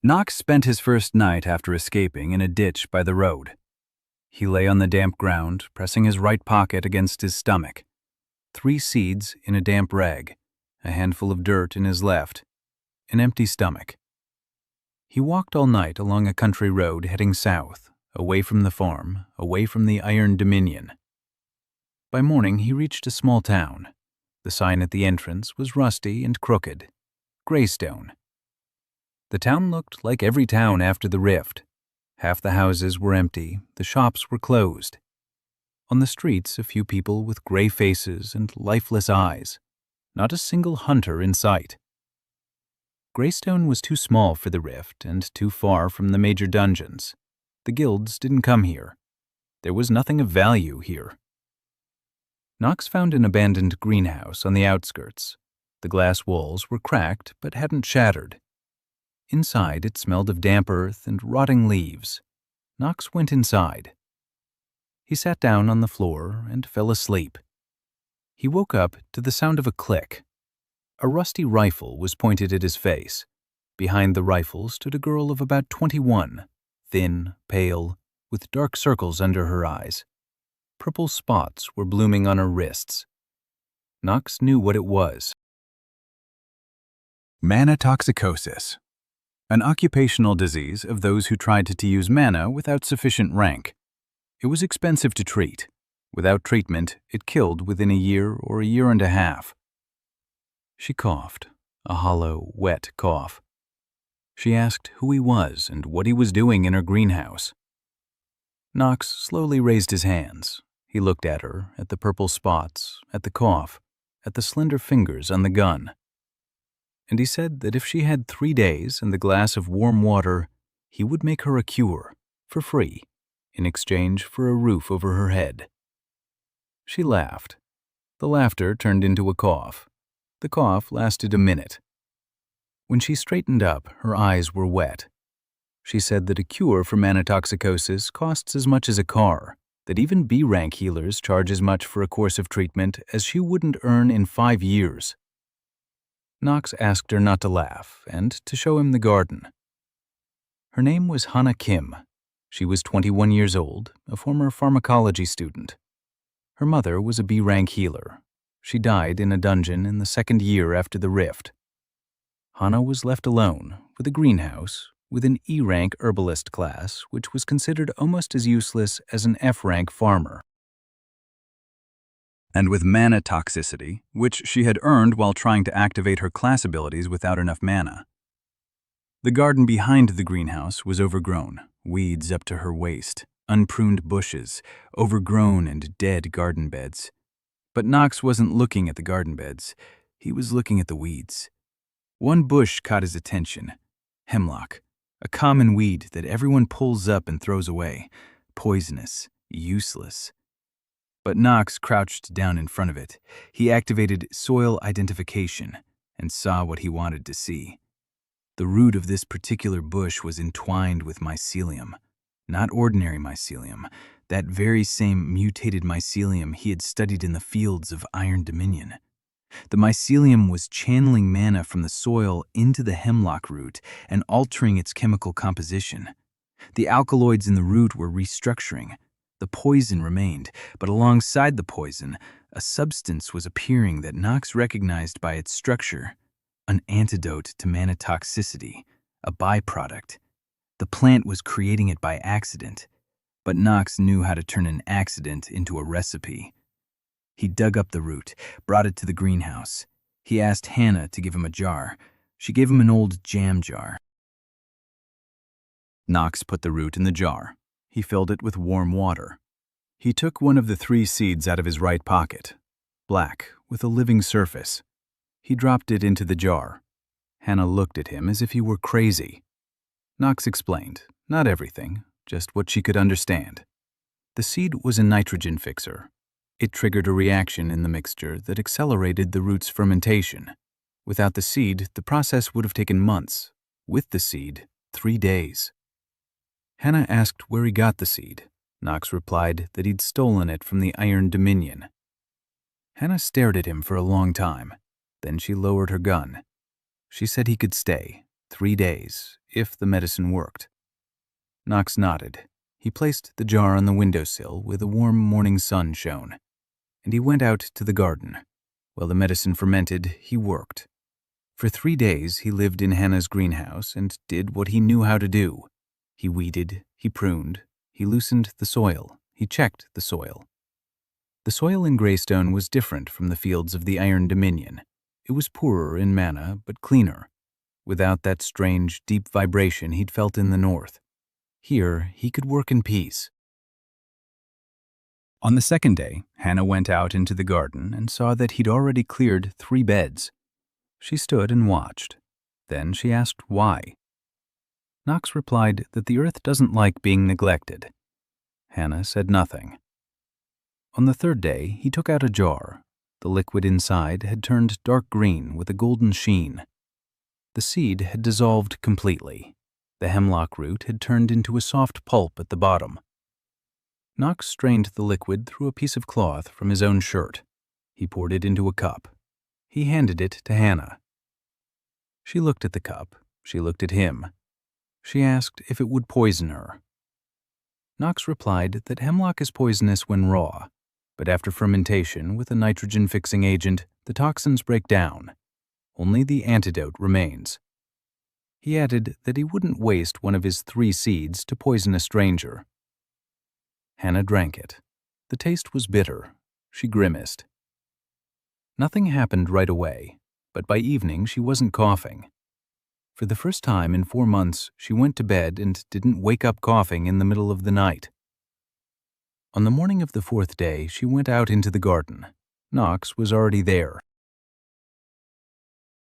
Knox spent his first night after escaping in a ditch by the road. He lay on the damp ground, pressing his right pocket against his stomach. 3 seeds in a damp rag, a handful of dirt in his left, an empty stomach. He walked all night along a country road heading south, away from the farm, away from the Iron Dominion. By morning he reached a small town. The sign at the entrance was rusty and crooked. Greystone. The town looked like every town after the rift. Half the houses were empty, the shops were closed. On the streets, a few people with gray faces and lifeless eyes. Not a single hunter in sight. Greystone was too small for the rift and too far from the major dungeons. The guilds didn't come here. There was nothing of value here. Knox found an abandoned greenhouse on the outskirts. The glass walls were cracked but hadn't shattered. Inside, it smelled of damp earth and rotting leaves. Knox went inside. He sat down on the floor and fell asleep. He woke up to the sound of a click. A rusty rifle was pointed at his face. Behind the rifle stood a girl of about 21, thin, pale, with dark circles under her eyes. Purple spots were blooming on her wrists. Knox knew what it was. Manatoxicosis, an occupational disease of those who tried to use mana without sufficient rank. It was expensive to treat. Without treatment, it killed within a year or a year and a half. She coughed, a hollow, wet cough. She asked who he was and what he was doing in her greenhouse. Knox slowly raised his hands. He looked at her, at the purple spots, at the cough, at the slender fingers on the gun. And he said that if she had 3 days and the glass of warm water, he would make her a cure, for free, in exchange for a roof over her head. She laughed. The laughter turned into a cough. The cough lasted a minute. When she straightened up, her eyes were wet. She said that a cure for manatoxicosis costs as much as a car, that even B-rank healers charge as much for a course of treatment as she wouldn't earn in 5 years. Knox asked her not to laugh and to show him the garden. Her name was Hana Kim. She was 21 years old, a former pharmacology student. Her mother was a B-rank healer. She died in a dungeon in the 2nd year after the rift. Hana was left alone, with a greenhouse, with an E-rank herbalist class, which was considered almost as useless as an F-rank farmer. And with mana toxicity, which she had earned while trying to activate her class abilities without enough mana. The garden behind the greenhouse was overgrown, weeds up to her waist, unpruned bushes, overgrown and dead garden beds. But Knox wasn't looking at the garden beds. He was looking at the weeds. One bush caught his attention. Hemlock, a common weed that everyone pulls up and throws away. Poisonous, useless. But Knox crouched down in front of it. He activated soil identification and saw what he wanted to see. The root of this particular bush was entwined with mycelium. Not ordinary mycelium, that very same mutated mycelium he had studied in the fields of Iron Dominion. The mycelium was channeling mana from the soil into the hemlock root and altering its chemical composition. The alkaloids in the root were restructuring. The poison remained, but alongside the poison, a substance was appearing that Knox recognized by its structure. An antidote to mana toxicity, a byproduct. The plant was creating it by accident, but Knox knew how to turn an accident into a recipe. He dug up the root, brought it to the greenhouse. He asked Hannah to give him a jar. She gave him an old jam jar. Knox put the root in the jar. He filled it with warm water. He took one of the 3 seeds out of his right pocket, black, with a living surface. He dropped it into the jar. Hannah looked at him as if he were crazy. Knox explained, not everything, just what she could understand. The seed was a nitrogen fixer. It triggered a reaction in the mixture that accelerated the root's fermentation. Without the seed, the process would have taken months. With the seed, 3 days. Hannah asked where he got the seed. Knox replied that he'd stolen it from the Iron Dominion. Hannah stared at him for a long time. Then she lowered her gun. She said he could stay. 3 days, if the medicine worked. Knox nodded. He placed the jar on the windowsill where the warm morning sun shone, and he went out to the garden. While the medicine fermented, he worked. For 3 days, he lived in Hannah's greenhouse and did what he knew how to do. He weeded, he pruned, he loosened the soil, he checked the soil. The soil in Greystone was different from the fields of the Iron Dominion. It was poorer in mana, but cleaner, without that strange, deep vibration he'd felt in the north. Here, he could work in peace. On the second day, Hannah went out into the garden and saw that he'd already cleared 3 beds. She stood and watched. Then she asked why. Knox replied that the earth doesn't like being neglected. Hannah said nothing. On the third day, he took out a jar. The liquid inside had turned dark green with a golden sheen. The seed had dissolved completely. The hemlock root had turned into a soft pulp at the bottom. Knox strained the liquid through a piece of cloth from his own shirt. He poured it into a cup. He handed it to Hannah. She looked at the cup. She looked at him. She asked if it would poison her. Knox replied that hemlock is poisonous when raw, but after fermentation with a nitrogen-fixing agent, the toxins break down. Only the antidote remains. He added that he wouldn't waste one of his 3 seeds to poison a stranger. Hannah drank it. The taste was bitter. She grimaced. Nothing happened right away, but by evening she wasn't coughing. For the first time in 4 months, she went to bed and didn't wake up coughing in the middle of the night. On the morning of the 4th day, she went out into the garden. Knox was already there.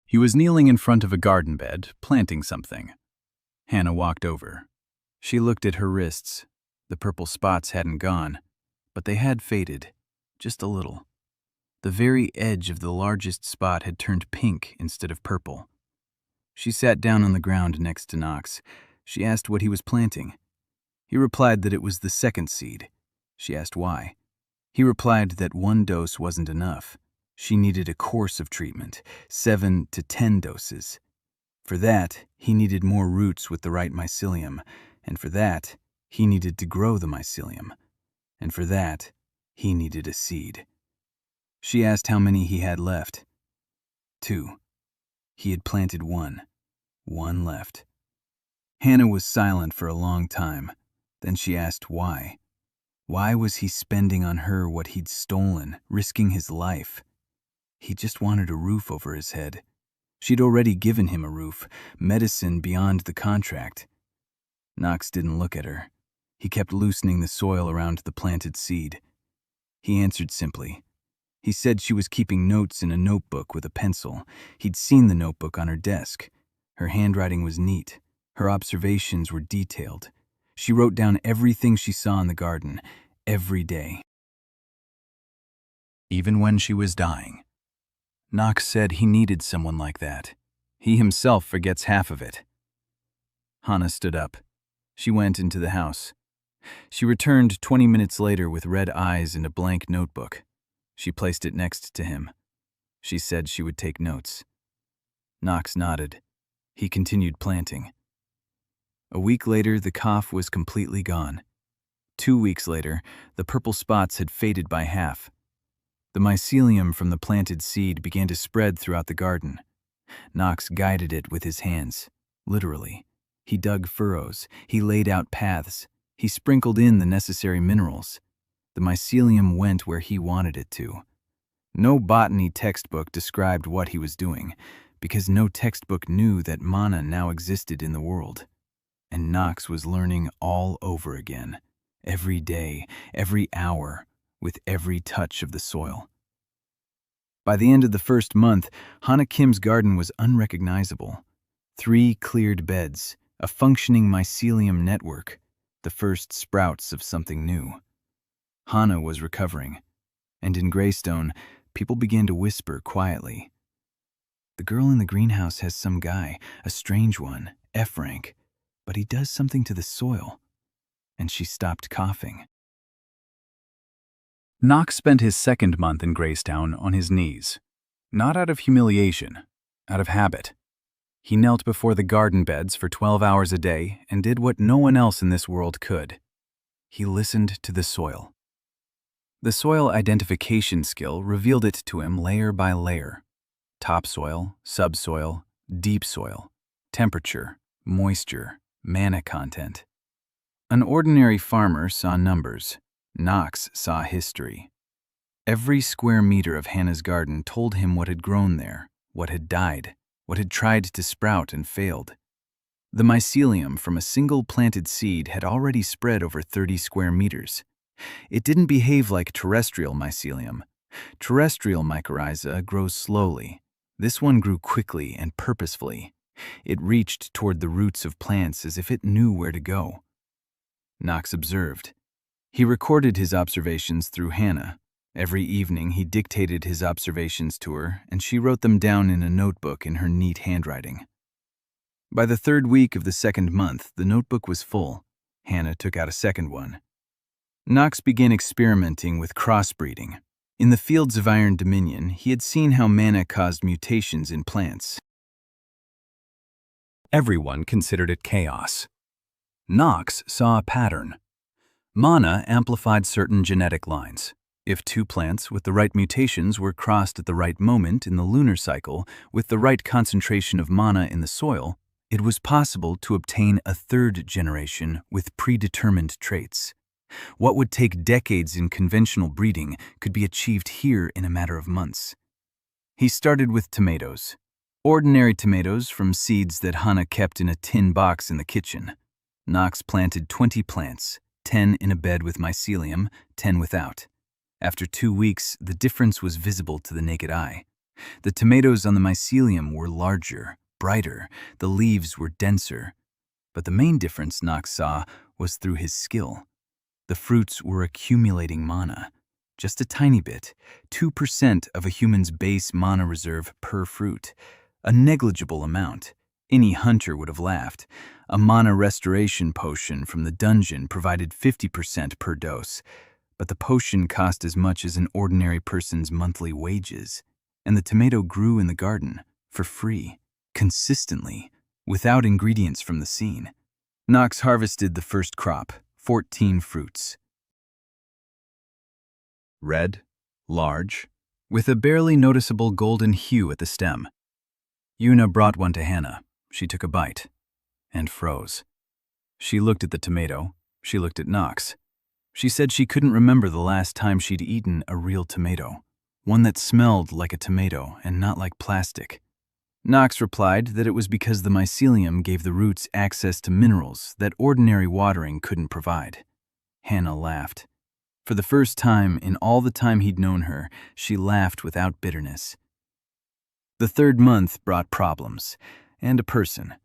He was kneeling in front of a garden bed, planting something. Hannah walked over. She looked at her wrists. The purple spots hadn't gone, but they had faded, just a little. The very edge of the largest spot had turned pink instead of purple. She sat down on the ground next to Knox. She asked what he was planting. He replied that it was the 2nd seed. She asked why. He replied that 1 dose wasn't enough. She needed a course of treatment, 7 to 10 doses. For that, he needed more roots with the right mycelium, and for that, he needed to grow the mycelium, and for that, he needed a seed. She asked how many he had left. 2. He had planted 1. 1 left. Hannah was silent for a long time. Then she asked why. Why was he spending on her what he'd stolen, risking his life? He just wanted a roof over his head. She'd already given him a roof, medicine beyond the contract. Knox didn't look at her. He kept loosening the soil around the planted seed. He answered simply. He said she was keeping notes in a notebook with a pencil. He'd seen the notebook on her desk. Her handwriting was neat. Her observations were detailed. She wrote down everything she saw in the garden, every day. Even when she was dying. Knox said he needed someone like that. He himself forgets half of it. Hannah stood up. She went into the house. She returned 20 minutes later with red eyes and a blank notebook. She placed it next to him. She said she would take notes. Knox nodded. He continued planting. A week later, the cough was completely gone. 2 weeks later, the purple spots had faded by half. The mycelium from the planted seed began to spread throughout the garden. Knox guided it with his hands, literally. He dug furrows. He laid out paths. He sprinkled in the necessary minerals. The mycelium went where he wanted it to. No botany textbook described what he was doing, because no textbook knew that mana now existed in the world. And Knox was learning all over again, every day, every hour, with every touch of the soil. By the end of the first month, Hannah Kim's garden was unrecognizable. 3 cleared beds, a functioning mycelium network, the first sprouts of something new. Hannah was recovering, and in Greystone, people began to whisper quietly. The girl in the greenhouse has some guy, a strange one, F rank, but he does something to the soil. And she stopped coughing. Knox spent his 2nd month in Greystown on his knees, not out of humiliation, out of habit. He knelt before the garden beds for 12 hours a day and did what no one else in this world could. He listened to the soil. The soil identification skill revealed it to him layer by layer. Topsoil, subsoil, deep soil, temperature, moisture, manna content. An ordinary farmer saw numbers. Knox saw history. Every square meter of Hannah's garden told him what had grown there, what had died, what had tried to sprout and failed. The mycelium from a single planted seed had already spread over 30 square meters. It didn't behave like terrestrial mycelium. Terrestrial mycorrhiza grows slowly. This one grew quickly and purposefully. It reached toward the roots of plants as if it knew where to go. Knox observed. He recorded his observations through Hannah. Every evening he dictated his observations to her, and she wrote them down in a notebook in her neat handwriting. By the 3rd week of the 2nd month, the notebook was full. Hannah took out a second one. Knox began experimenting with crossbreeding. In the fields of Iron Dominion, he had seen how manna caused mutations in plants. Everyone considered it chaos. Knox saw a pattern. Manna amplified certain genetic lines. If 2 plants with the right mutations were crossed at the right moment in the lunar cycle with the right concentration of manna in the soil, it was possible to obtain a 3rd generation with predetermined traits. What would take decades in conventional breeding could be achieved here in a matter of months. He started with tomatoes. Ordinary tomatoes from seeds that Hannah kept in a tin box in the kitchen. Knox planted 20 plants, 10 in a bed with mycelium, 10 without. After 2 weeks, the difference was visible to the naked eye. The tomatoes on the mycelium were larger, brighter, the leaves were denser. But the main difference Knox saw was through his skill. The fruits were accumulating manna. Just a tiny bit, 2% of a human's base manna reserve per fruit. A negligible amount. Any hunter would have laughed. A manna restoration potion from the dungeon provided 50% per dose. But the potion cost as much as an ordinary person's monthly wages. And the tomato grew in the garden, for free, consistently, without ingredients from the scene. Knox harvested the first crop, 14 fruits. Red, large, with a barely noticeable golden hue at the stem. Una brought one to Hannah. She took a bite and froze. She looked at the tomato. She looked at Knox. She said she couldn't remember the last time she'd eaten a real tomato, one that smelled like a tomato and not like plastic. Knox replied that it was because the mycelium gave the roots access to minerals that ordinary watering couldn't provide. Hannah laughed. For the first time in all the time he'd known her, she laughed without bitterness. The 3rd month brought problems, and a person.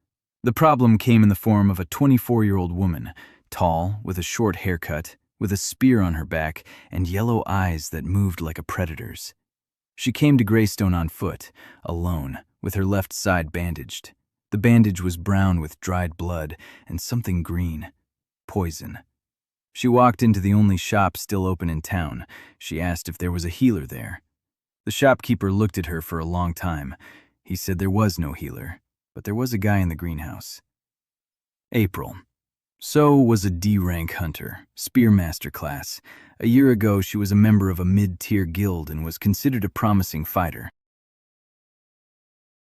The problem came in the form of a 24-year-old woman, tall, with a short haircut, with a spear on her back and yellow eyes that moved like a predator's. She came to Greystone on foot, alone, with her left side bandaged. The bandage was brown with dried blood and something green. Poison. She walked into the only shop still open in town. She asked if there was a healer there. The shopkeeper looked at her for a long time. He said there was no healer, but there was a guy in the greenhouse. April. So was a D-rank hunter, Spearmaster class. A year ago, she was a member of a mid-tier guild and was considered a promising fighter.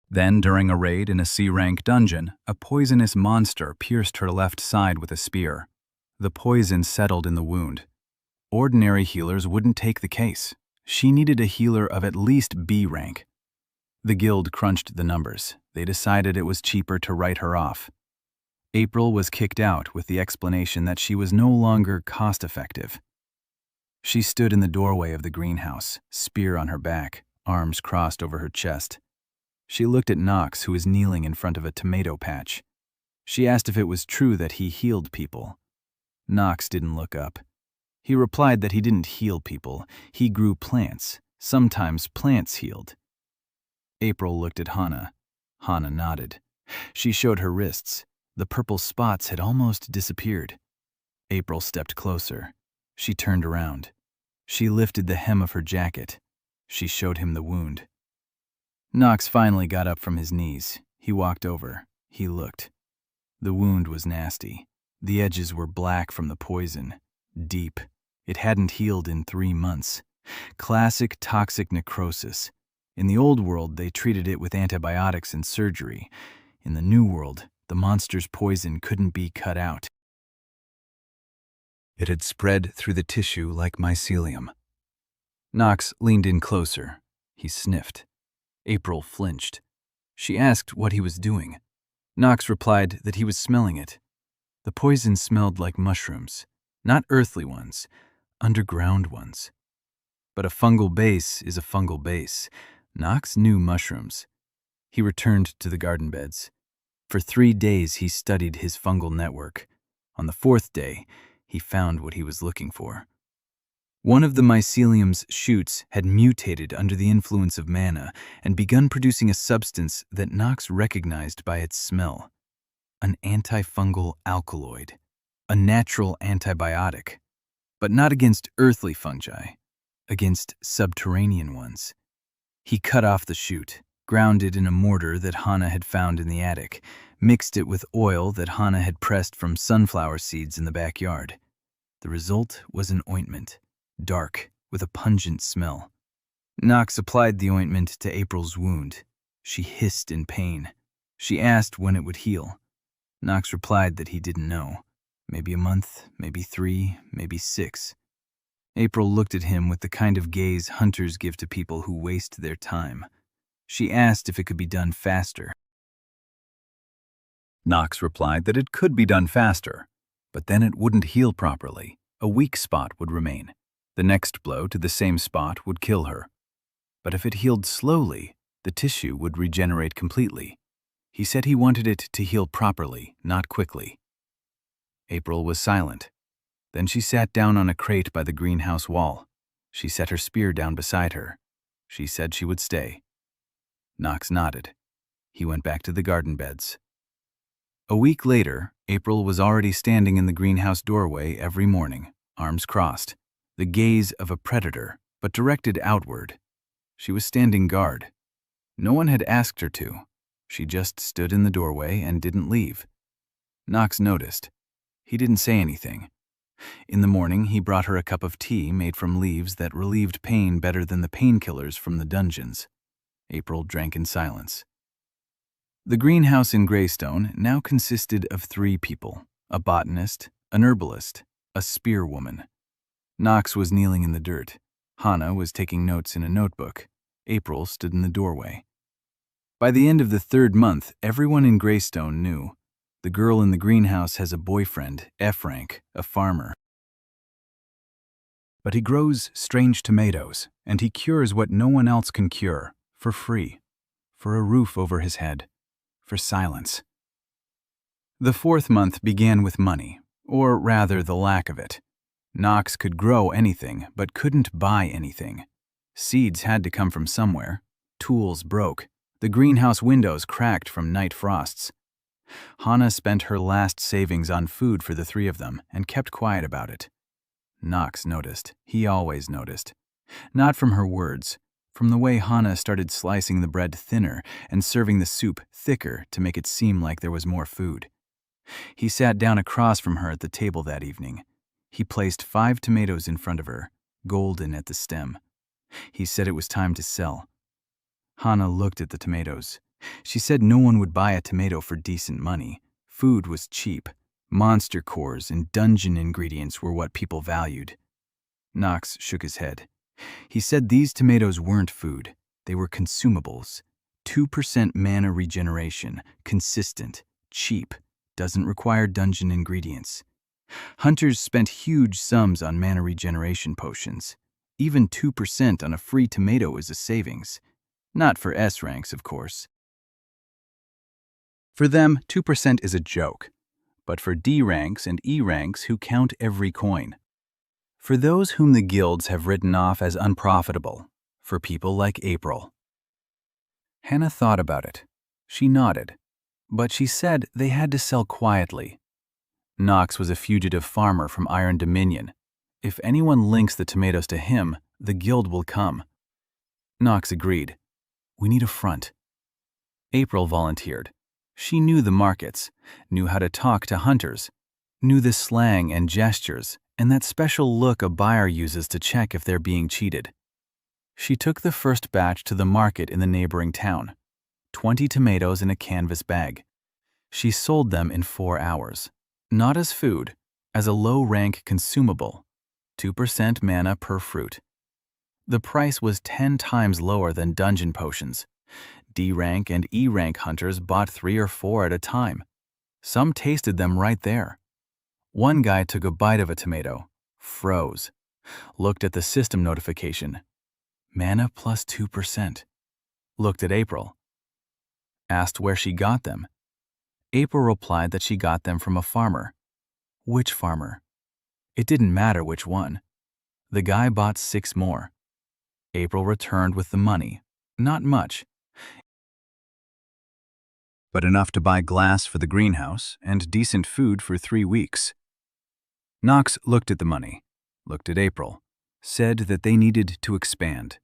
Then, during a raid in a C-rank dungeon, a poisonous monster pierced her left side with a spear. The poison settled in the wound. Ordinary healers wouldn't take the case. She needed a healer of at least B rank. The guild crunched the numbers. They decided it was cheaper to write her off. April was kicked out with the explanation that she was no longer cost-effective. She stood in the doorway of the greenhouse, spear on her back, arms crossed over her chest. She looked at Knox, who was kneeling in front of a tomato patch. She asked if it was true that he healed people. Knox didn't look up. He replied that he didn't heal people. He grew plants. Sometimes plants healed. April looked at Hannah. Hannah nodded. She showed her wrists. The purple spots had almost disappeared. April stepped closer. She turned around. She lifted the hem of her jacket. She showed him the wound. Knox finally got up from his knees. He walked over. He looked. The wound was nasty. The edges were black from the poison. Deep. It hadn't healed in 3 months. Classic toxic necrosis. In the old world, they treated it with antibiotics and surgery. In the new world, the monster's poison couldn't be cut out. It had spread through the tissue like mycelium. Knox leaned in closer. He sniffed. April flinched. She asked what he was doing. Knox replied that he was smelling it. The poison smelled like mushrooms, not earthly ones, underground ones. But a fungal base is a fungal base. Knox knew mushrooms. He returned to the garden beds. For 3 days he studied his fungal network. On the 4th day, he found what he was looking for. One of the mycelium's shoots had mutated under the influence of manna and begun producing a substance that Knox recognized by its smell. An antifungal alkaloid. A natural antibiotic. But not against earthly fungi. Against subterranean ones. He cut off the shoot, ground it in a mortar that Hannah had found in the attic, mixed it with oil that Hannah had pressed from sunflower seeds in the backyard. The result was an ointment. Dark, with a pungent smell. Knox applied the ointment to April's wound. She hissed in pain. She asked when it would heal. Knox replied that he didn't know. Maybe a month, maybe 3, maybe 6. April looked at him with the kind of gaze hunters give to people who waste their time. She asked if it could be done faster. Knox replied that it could be done faster, but then it wouldn't heal properly. A weak spot would remain. The next blow to the same spot would kill her. But if it healed slowly, the tissue would regenerate completely. He said he wanted it to heal properly, not quickly. April was silent. Then she sat down on a crate by the greenhouse wall. She set her spear down beside her. She said she would stay. Knox nodded. He went back to the garden beds. A week later, April was already standing in the greenhouse doorway every morning, arms crossed. The gaze of a predator, but directed outward. She was standing guard. No one had asked her to. She just stood in the doorway and didn't leave. Knox noticed. He didn't say anything. In the morning, he brought her a cup of tea made from leaves that relieved pain better than the painkillers from the dungeons. April drank in silence. The greenhouse in Greystone now consisted of 3 people, a botanist, an herbalist, a spearwoman. Knox was kneeling in the dirt. Hannah was taking notes in a notebook. April stood in the doorway. By the end of the 3rd month, everyone in Greystone knew. The girl in the greenhouse has a boyfriend, F rank, a farmer. But he grows strange tomatoes, and he cures what no one else can cure, for free. For a roof over his head. For silence. The 4th month began with money, or rather the lack of it. Knox could grow anything, but couldn't buy anything. Seeds had to come from somewhere. Tools broke. The greenhouse windows cracked from night frosts. Hannah spent her last savings on food for the 3 of them and kept quiet about it. Knox noticed. He always noticed. Not from her words, from the way Hannah started slicing the bread thinner and serving the soup thicker to make it seem like there was more food. He sat down across from her at the table that evening. He placed 5 tomatoes in front of her, golden at the stem. He said it was time to sell. Hannah looked at the tomatoes. She said no one would buy a tomato for decent money. Food was cheap. Monster cores and dungeon ingredients were what people valued. Knox shook his head. He said these tomatoes weren't food. They were consumables. 2% mana regeneration, consistent, cheap, doesn't require dungeon ingredients. Hunters spent huge sums on mana regeneration potions. Even 2% on a free tomato is a savings. Not for S ranks, of course. For them, 2% is a joke. But for D ranks and E ranks who count every coin. For those whom the guilds have written off as unprofitable. For people like April. Hannah thought about it. She nodded. But she said they had to sell quietly. Knox was a fugitive farmer from Iron Dominion. If anyone links the tomatoes to him, the guild will come. Knox agreed. We need a front. April volunteered. She knew the markets, knew how to talk to hunters, knew the slang and gestures, and that special look a buyer uses to check if they're being cheated. She took the first batch to the market in the neighboring town, 20 tomatoes in a canvas bag. She sold them in 4 hours, not as food, as a low-rank consumable, 2% mana per fruit. The price was 10 times lower than dungeon potions. D-rank and E-rank hunters bought 3 or 4 at a time. Some tasted them right there. One guy took a bite of a tomato, froze, looked at the system notification. Mana plus 2%. Looked at April. Asked where she got them. April replied that she got them from a farmer. Which farmer? It didn't matter which one. The guy bought 6 more. April returned with the money. Not much, but enough to buy glass for the greenhouse and decent food for 3 weeks. Knox looked at the money, looked at April, said that they needed to expand.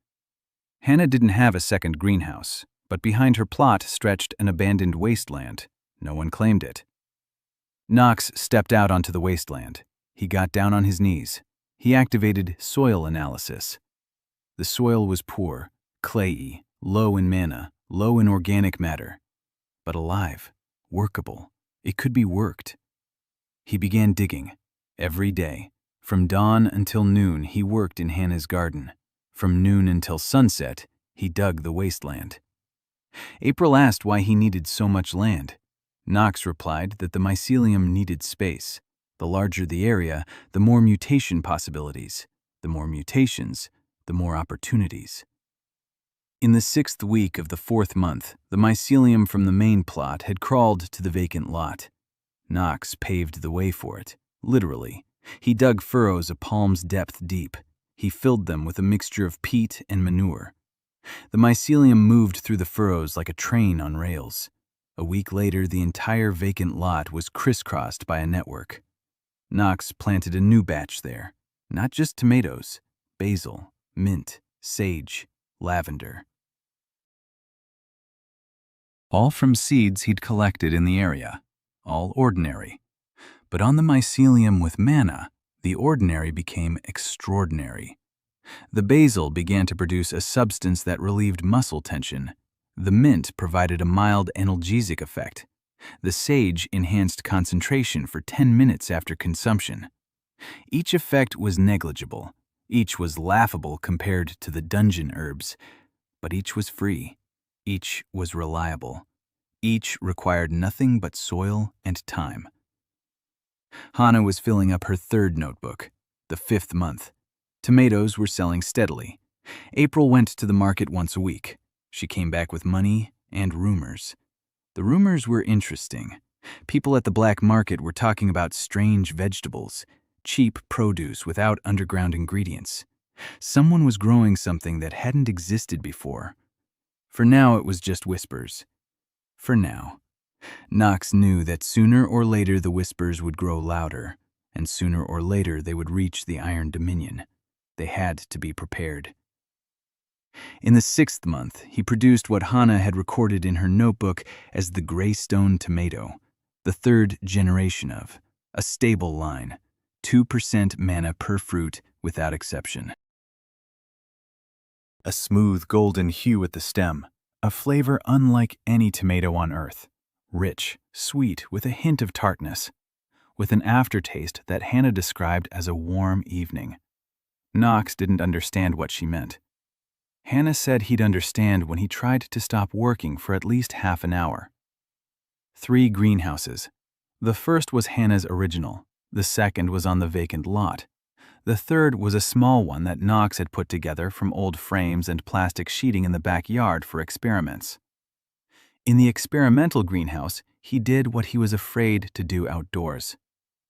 Hannah didn't have a second greenhouse, but behind her plot stretched an abandoned wasteland. No one claimed it. Knox stepped out onto the wasteland. He got down on his knees. He activated soil analysis. The soil was poor, clayey, low in mana, low in organic matter, but alive, workable. It could be worked. He began digging. Every day, from dawn until noon, he worked in Hannah's garden. From noon until sunset, he dug the wasteland. April asked why he needed so much land. Knox replied that the mycelium needed space. The larger the area, the more mutation possibilities. The more mutations, the more opportunities. In the 6th week of the 4th month, the mycelium from the main plot had crawled to the vacant lot. Knox paved the way for it, literally. He dug furrows a palm's depth deep. He filled them with a mixture of peat and manure. The mycelium moved through the furrows like a train on rails. A week later, the entire vacant lot was crisscrossed by a network. Knox planted a new batch there. Not just tomatoes, basil, mint, sage, lavender. All from seeds he'd collected in the area. All ordinary. But on the mycelium with mana, the ordinary became extraordinary. The basil began to produce a substance that relieved muscle tension. The mint provided a mild analgesic effect. The sage enhanced concentration for 10 minutes after consumption. Each effect was negligible. Each was laughable compared to the dungeon herbs. But each was free. Each was reliable. Each required nothing but soil and time. Hannah was filling up her 3rd notebook, the 5th month. Tomatoes were selling steadily. April went to the market once a week. She came back with money and rumors. The rumors were interesting. People at the black market were talking about strange vegetables, cheap produce without underground ingredients. Someone was growing something that hadn't existed before. For now, it was just whispers. For now. Knox knew that sooner or later the whispers would grow louder, and sooner or later they would reach the Iron Dominion. They had to be prepared. In the 6th month, he produced what Hannah had recorded in her notebook as the Greystone tomato, the 3rd generation of, a stable line, 2% mana per fruit without exception. A smooth golden hue at the stem, a flavor unlike any tomato on earth. Rich, sweet, with a hint of tartness, with an aftertaste that Hannah described as a warm evening. Knox didn't understand what she meant. Hannah said he'd understand when he tried to stop working for at least half an hour. 3 greenhouses. The first was Hannah's original. The second was on the vacant lot. The third was a small one that Knox had put together from old frames and plastic sheeting in the backyard for experiments. In the experimental greenhouse, he did what he was afraid to do outdoors.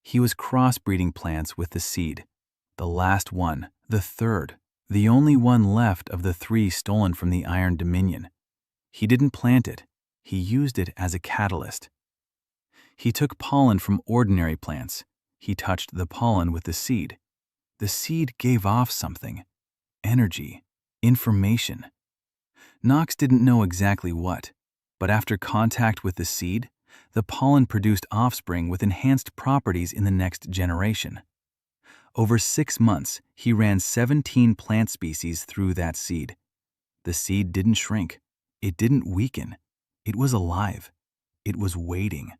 He was crossbreeding plants with the seed. The last one, the 3rd, the only one left of the 3 stolen from the Iron Dominion. He didn't plant it. He used it as a catalyst. He took pollen from ordinary plants. He touched the pollen with the seed. The seed gave off something. Energy. Information. Knox didn't know exactly what. But after contact with the seed, the pollen produced offspring with enhanced properties in the next generation. Over 6 months, he ran 17 plant species through that seed. The seed didn't shrink. It didn't weaken. It was alive. It was waiting.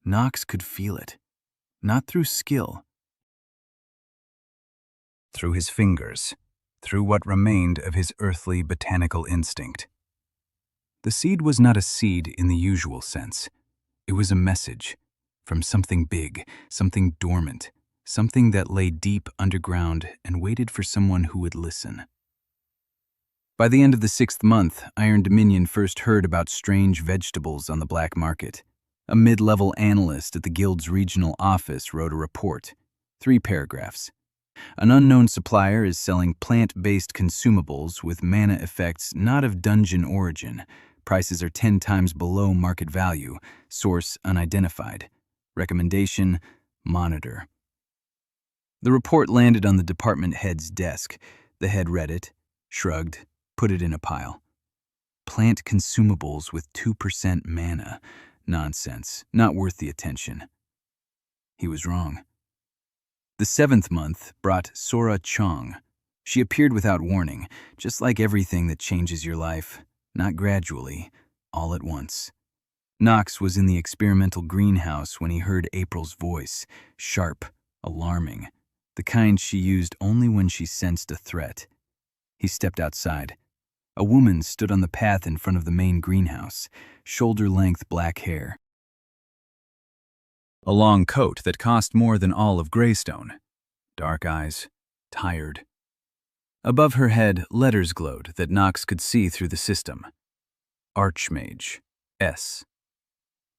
Knox could feel it. Not through skill. Through his fingers. Through what remained of his earthly botanical instinct. The seed was not a seed in the usual sense. It was a message from something big, something dormant, something that lay deep underground and waited for someone who would listen. By the end of the 6th month, Iron Dominion first heard about strange vegetables on the black market. A mid-level analyst at the Guild's regional office wrote a report. 3 paragraphs. An unknown supplier is selling plant-based consumables with mana effects not of dungeon origin. Prices are 10 times below market value. Source unidentified. Recommendation: monitor. The report landed on the department head's desk. The head read it, shrugged, put it in a pile. Plant consumables with 2% mana. Nonsense, not worth the attention. He was wrong. The 7th month brought Sora Chong. She appeared without warning, just like everything that changes your life, not gradually, all at once. Knox was in the experimental greenhouse when he heard April's voice, sharp, alarming, the kind she used only when she sensed a threat. He stepped outside. A woman stood on the path in front of the main greenhouse, shoulder-length black hair. A long coat that cost more than all of Greystone. Dark eyes, tired. Above her head, letters glowed that Knox could see through the system. Archmage, S.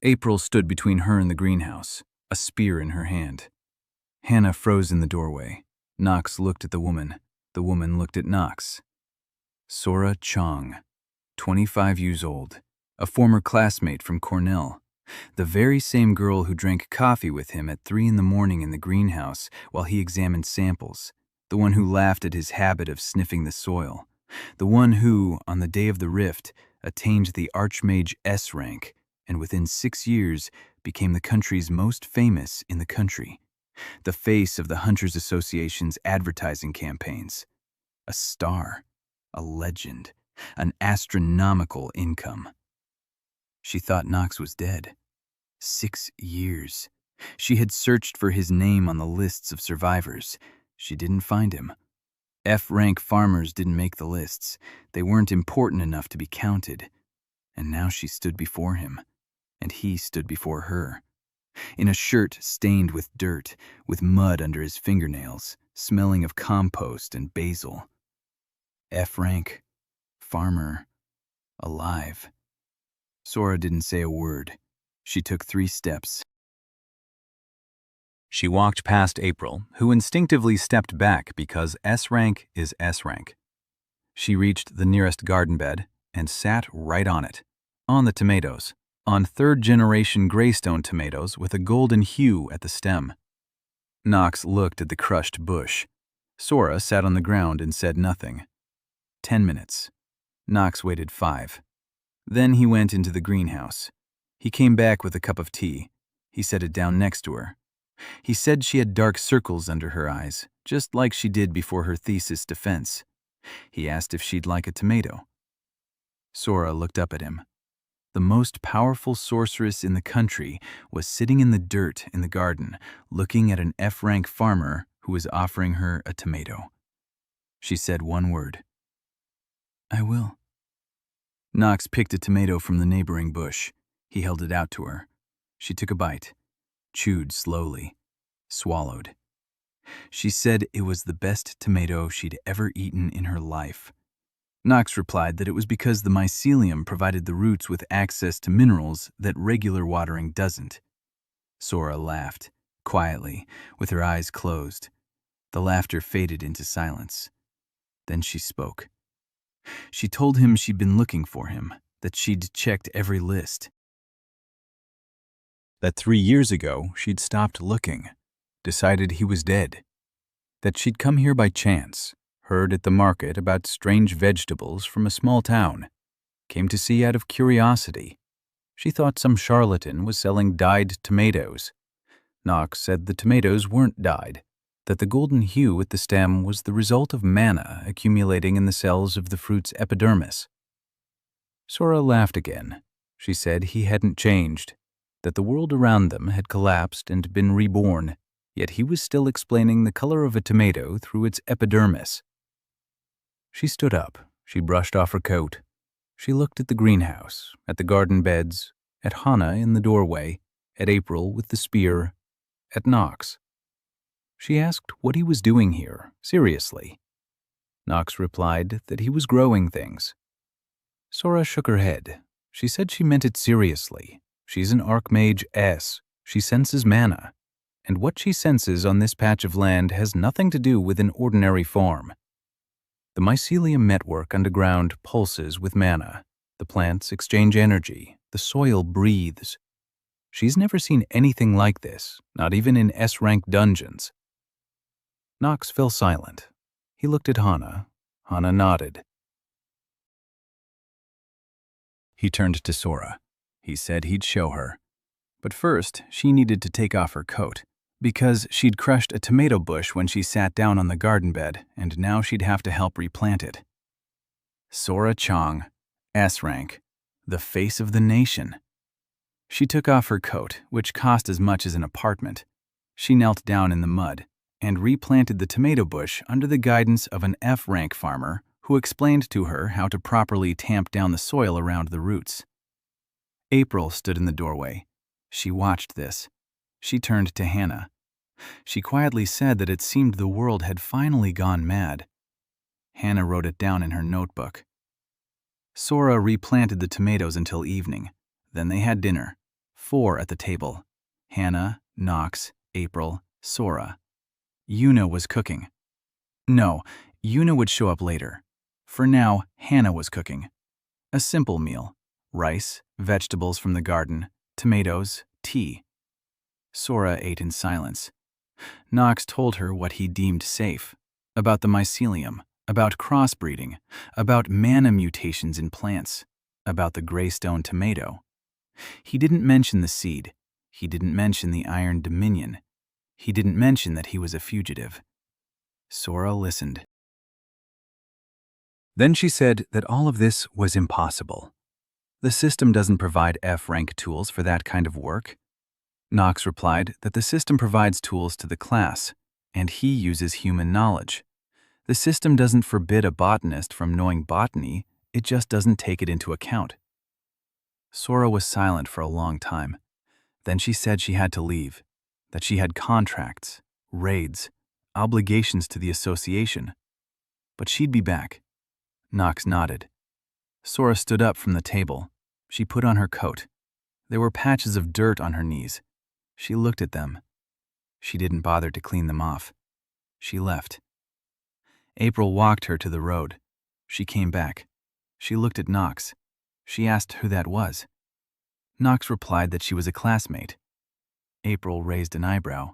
April stood between her and the greenhouse, a spear in her hand. Hannah froze in the doorway. Knox looked at the woman. The woman looked at Knox. Sora Chong, 25 years old, a former classmate from Cornell. The very same girl who drank coffee with him at 3 in the morning in the greenhouse while he examined samples. The one who laughed at his habit of sniffing the soil. The one who, on the day of the rift, attained the Archmage S rank, and within 6 years became the country's most famous in the country. The face of the Hunters Association's advertising campaigns. A star, a legend, an astronomical income. She thought Knox was dead. 6 years. She had searched for his name on the lists of survivors. She didn't find him. F-rank farmers didn't make the lists. They weren't important enough to be counted. And now she stood before him, and he stood before her. In a shirt stained with dirt, with mud under his fingernails, smelling of compost and basil. F-rank, farmer, alive. Sora didn't say a word. She took 3 steps. She walked past April, who instinctively stepped back because S-rank is S-rank. She reached the nearest garden bed and sat right on it, on the tomatoes, on 3rd-generation Greystone tomatoes with a golden hue at the stem. Knox looked at the crushed bush. Sora sat on the ground and said nothing. 10 minutes. Knox waited 5. Then he went into the greenhouse. He came back with a cup of tea. He set it down next to her. He said she had dark circles under her eyes, just like she did before her thesis defense. He asked if she'd like a tomato. Sora looked up at him. The most powerful sorceress in the country was sitting in the dirt in the garden, looking at an F-rank farmer who was offering her a tomato. She said one word. "I will." Knox picked a tomato from the neighboring bush. He held it out to her. She took a bite, chewed slowly, swallowed. She said it was the best tomato she'd ever eaten in her life. Knox replied that it was because the mycelium provided the roots with access to minerals that regular watering doesn't. Sora laughed, quietly, with her eyes closed. The laughter faded into silence. Then she spoke. She told him she'd been looking for him, that she'd checked every list. That 3 years ago she'd stopped looking, decided he was dead. That she'd come here by chance, heard at the market about strange vegetables from a small town, came to see out of curiosity, She thought some charlatan was selling dyed tomatoes. Knox said the tomatoes weren't dyed, that the golden hue at the stem was the result of manna accumulating in the cells of the fruit's epidermis. Sora laughed again. She said he hadn't changed, that the world around them had collapsed and been reborn, yet he was still explaining the color of a tomato through its epidermis. She stood up. She brushed off her coat. She looked at the greenhouse, at the garden beds, at Hannah in the doorway, at April with the spear, at Knox. She asked what he was doing here, seriously. Knox replied that he was growing things. Sora shook her head. She said she meant it seriously. She's an Archmage S. She senses mana. And what she senses on this patch of land has nothing to do with an ordinary farm. The mycelium network underground pulses with mana. The plants exchange energy. The soil breathes. She's never seen anything like this, not even in S-rank dungeons. Knox fell silent. He looked at Hannah. Hannah nodded. He turned to Sora. He said he'd show her. But first, she needed to take off her coat, because she'd crushed a tomato bush when she sat down on the garden bed, and now she'd have to help replant it. Sora Chong, S-rank, the face of the nation. She took off her coat, which cost as much as an apartment. She knelt down in the mud and replanted the tomato bush under the guidance of an F-rank farmer who explained to her how to properly tamp down the soil around the roots. April stood in the doorway. She watched this. She turned to Hannah. She quietly said that it seemed the world had finally gone mad. Hannah wrote it down in her notebook. Sora replanted the tomatoes until evening. Then they had dinner. 4 at the table. Hannah, Knox, April, Sora. Yuna was cooking. No, Yuna would show up later. For now, Hannah was cooking. A simple meal. Rice, vegetables from the garden, tomatoes, tea. Sora ate in silence. Knox told her what he deemed safe, about the mycelium, about crossbreeding, about mana mutations in plants, about the greystone tomato. He didn't mention the seed. He didn't mention the Iron Dominion. He didn't mention that he was a fugitive. Sora listened. Then she said that all of this was impossible. The system doesn't provide F-rank tools for that kind of work. Knox replied that the system provides tools to the class, and he uses human knowledge. The system doesn't forbid a botanist from knowing botany, it just doesn't take it into account. Sora was silent for a long time. Then she said she had to leave, that she had contracts, raids, obligations to the association. But she'd be back. Knox nodded. Sora stood up from the table. She put on her coat. There were patches of dirt on her knees. She looked at them. She didn't bother to clean them off. She left. April walked her to the road. She came back. She looked at Knox. She asked who that was. Knox replied that she was a classmate. April raised an eyebrow.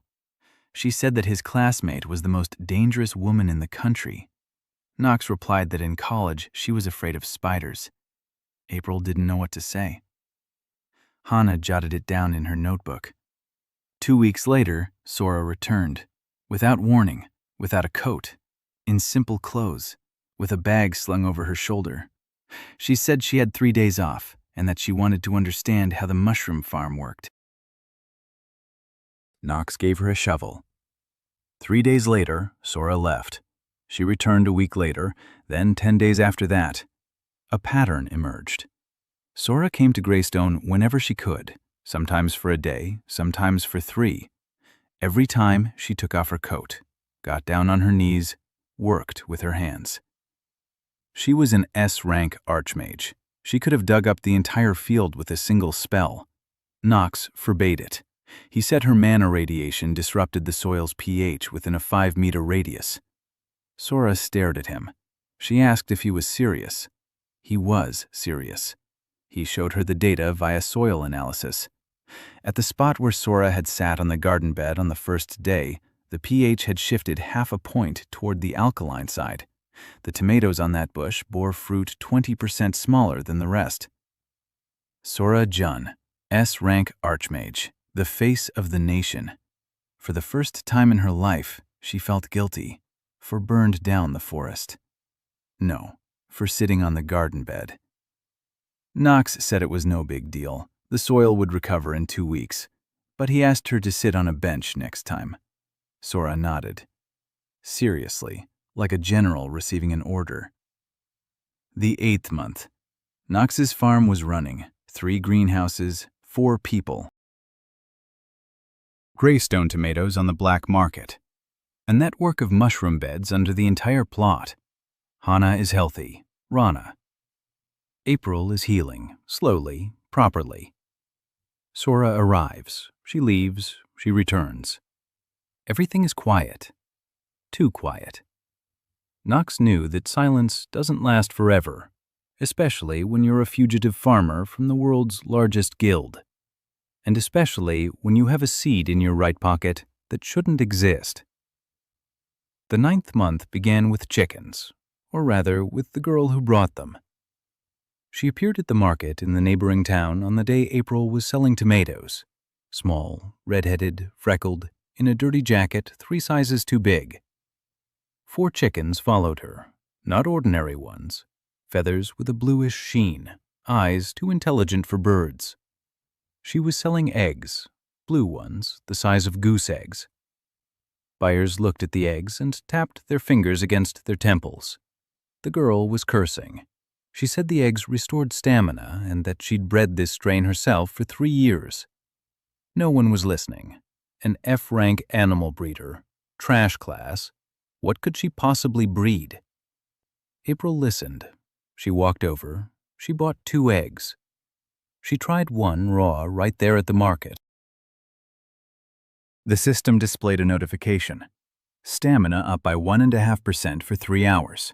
She said that his classmate was the most dangerous woman in the country. Knox replied that in college she was afraid of spiders. April didn't know what to say. Hannah jotted it down in her notebook. 2 weeks later, Sora returned, without warning, without a coat, in simple clothes, with a bag slung over her shoulder. She said she had 3 days off and that she wanted to understand how the mushroom farm worked. Knox gave her a shovel. 3 days later, Sora left. She returned a week later, then 10 days after that. A pattern emerged. Sora came to Greystone whenever she could, sometimes for a day, sometimes for 3. Every time she took off her coat, got down on her knees, worked with her hands. She was an S-rank archmage. She could have dug up the entire field with a single spell. Knox forbade it. He said her mana radiation disrupted the soil's pH within a 5-meter radius. Sora stared at him. She asked if he was serious. He was serious. He showed her the data via soil analysis. At the spot where Sora had sat on the garden bed on the first day, the pH had shifted half a point toward the alkaline side. The tomatoes on that bush bore fruit 20% smaller than the rest. Sora Jun, S-rank Archmage, the face of the nation. For the first time in her life, she felt guilty for burned down the forest. No, for sitting on the garden bed. Knox said it was no big deal. The soil would recover in 2 weeks. But he asked her to sit on a bench next time. Sora nodded. Seriously, like a general receiving an order. The 8th month. Knox's farm was running. 3 greenhouses, 4 people. Greystone tomatoes on the black market. A network of mushroom beds under the entire plot. Hana is healthy. Rana. April is healing, slowly, properly. Sora arrives. She leaves. She returns. Everything is quiet. Too quiet. Knox knew that silence doesn't last forever, especially when you're a fugitive farmer from the world's largest guild, and especially when you have a seed in your right pocket that shouldn't exist. The 9th month began with chickens, or rather with the girl who brought them. She appeared at the market in the neighboring town on the day April was selling tomatoes, small, red-headed, freckled, in a dirty jacket 3 sizes too big. 4 chickens followed her, not ordinary ones, feathers with a bluish sheen, eyes too intelligent for birds. She was selling eggs, blue ones, the size of goose eggs. Buyers looked at the eggs and tapped their fingers against their temples. The girl was cursing. She said the eggs restored stamina and that she'd bred this strain herself for 3 years. No one was listening. An F-rank animal breeder. Trash class. What could she possibly breed? April listened. She walked over. She bought 2 eggs. She tried one raw right there at the market. The system displayed a notification. Stamina up by 1.5% for 3 hours.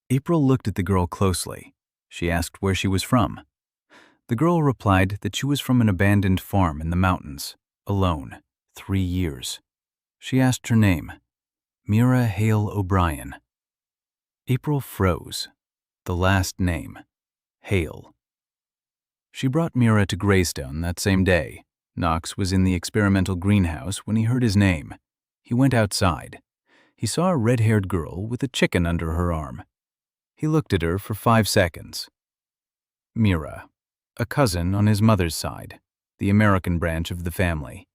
April looked at the girl closely. She asked where she was from. The girl replied that she was from an abandoned farm in the mountains, alone, 3 years. She asked her name. Mira Hale O'Brien. April froze. The last name. Hale. She brought Mira to Greystone that same day. Knox was in the experimental greenhouse when he heard his name. He went outside. He saw a red-haired girl with a chicken under her arm. He looked at her for 5 seconds. Mira, a cousin on his mother's side, the American branch of the family.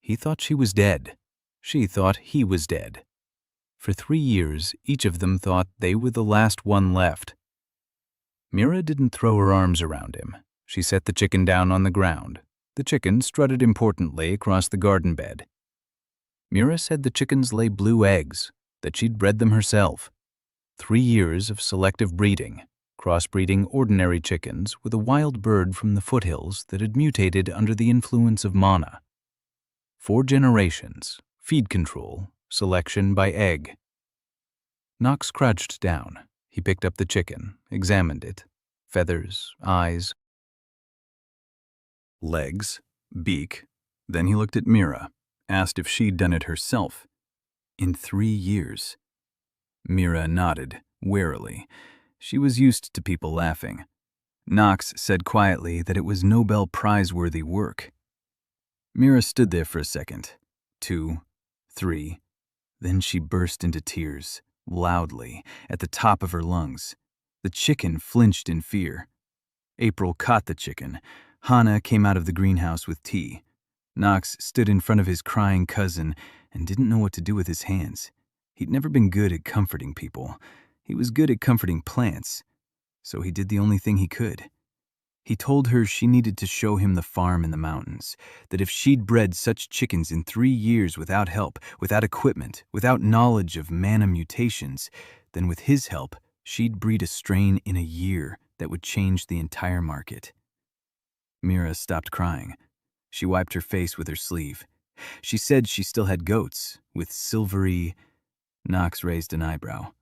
He thought she was dead. She thought he was dead. For 3 years, each of them thought they were the last one left. Mira didn't throw her arms around him. She set the chicken down on the ground. The chicken strutted importantly across the garden bed. Mira said the chickens lay blue eggs, that she'd bred them herself. 3 years of selective breeding, crossbreeding ordinary chickens with a wild bird from the foothills that had mutated under the influence of mana. 4 generations, feed control, selection by egg. Knox crouched down. He picked up the chicken, examined it. Feathers, eyes, legs, beak. Then he looked at Mira, asked if she'd done it herself. In 3 years. Mira nodded, warily. She was used to people laughing. Knox said quietly that it was Nobel Prize-worthy work. Mira stood there for a second. 2, 3. Then she burst into tears, loudly, at the top of her lungs. The chicken flinched in fear. April caught the chicken. Hana came out of the greenhouse with tea. Knox stood in front of his crying cousin and didn't know what to do with his hands. He'd never been good at comforting people. He was good at comforting plants, so he did the only thing he could. He told her she needed to show him the farm in the mountains, that if she'd bred such chickens in 3 years without help, without equipment, without knowledge of mana mutations, then with his help, she'd breed a strain in a year that would change the entire market. Mira stopped crying. She wiped her face with her sleeve. She said she still had goats, with silvery... Knox raised an eyebrow.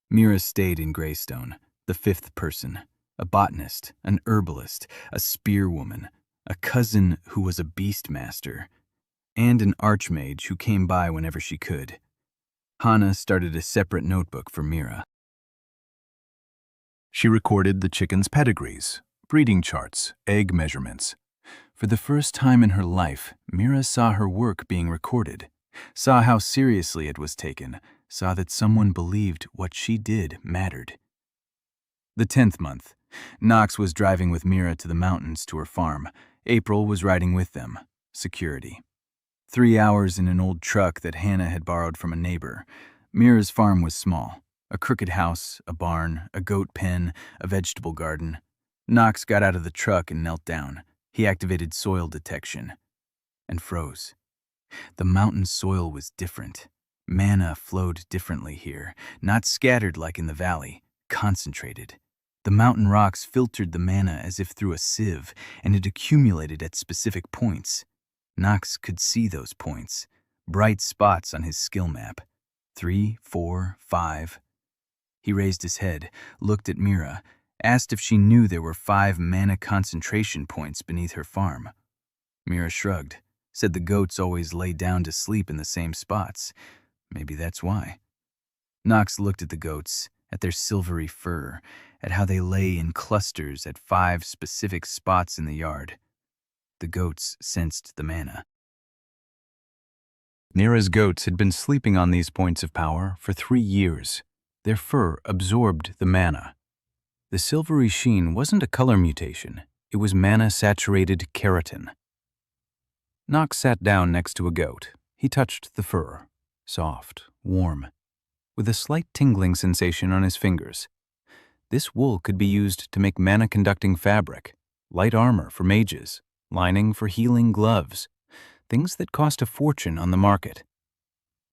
Mira stayed in Greystone, the 5th person. A botanist, an herbalist, a spearwoman, a cousin who was a beastmaster, and an archmage who came by whenever she could. Hana started a separate notebook for Mira. She recorded the chickens' pedigrees, Breeding charts, egg measurements. For the first time in her life, Mira saw her work being recorded, saw how seriously it was taken, saw that someone believed what she did mattered. The 10th month. Knox was driving with Mira to the mountains to her farm. April was riding with them. Security. 3 hours in an old truck that Hannah had borrowed from a neighbor. Mira's farm was small. A crooked house, a barn, a goat pen, a vegetable garden. Knox got out of the truck and knelt down. He activated soil detection and froze. The mountain soil was different. Manna flowed differently here, not scattered like in the valley, concentrated. The mountain rocks filtered the manna as if through a sieve, and it accumulated at specific points. Knox could see those points, bright spots on his skill map. 3, 4, 5. He raised his head, looked at Mira, asked if she knew there were 5 manna concentration points beneath her farm. Mira shrugged, said the goats always lay down to sleep in the same spots. Maybe that's why. Knox looked at the goats, at their silvery fur, at how they lay in clusters at 5 specific spots in the yard. The goats sensed the manna. Mira's goats had been sleeping on these points of power for 3 years. Their fur absorbed the manna. The silvery sheen wasn't a color mutation. It was manna-saturated keratin. Knox sat down next to a goat. He touched the fur, soft, warm, with a slight tingling sensation on his fingers. This wool could be used to make manna-conducting fabric, light armor for mages, lining for healing gloves, things that cost a fortune on the market.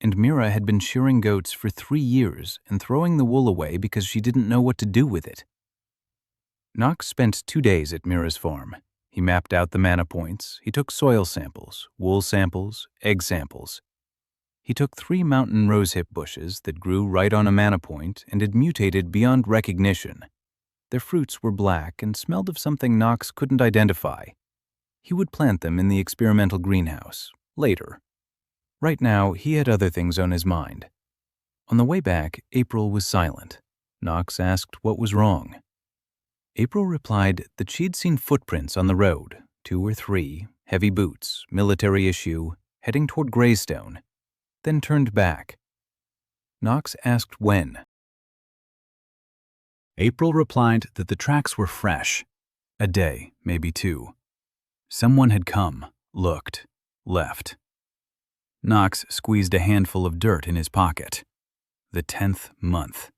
And Mira had been shearing goats for 3 years and throwing the wool away because she didn't know what to do with it. Knox spent 2 days at Mira's farm. He mapped out the manna points. He took soil samples, wool samples, egg samples. He took 3 mountain rosehip bushes that grew right on a manna point and had mutated beyond recognition. Their fruits were black and smelled of something Knox couldn't identify. He would plant them in the experimental greenhouse, later. Right now, he had other things on his mind. On the way back, April was silent. Knox asked what was wrong. April replied that she'd seen footprints on the road, 2 or 3, heavy boots, military issue, heading toward Greystone, then turned back. Knox asked when. April replied that the tracks were fresh. A day, maybe 2. Someone had come, looked, left. Knox squeezed a handful of dirt in his pocket. The 10th month.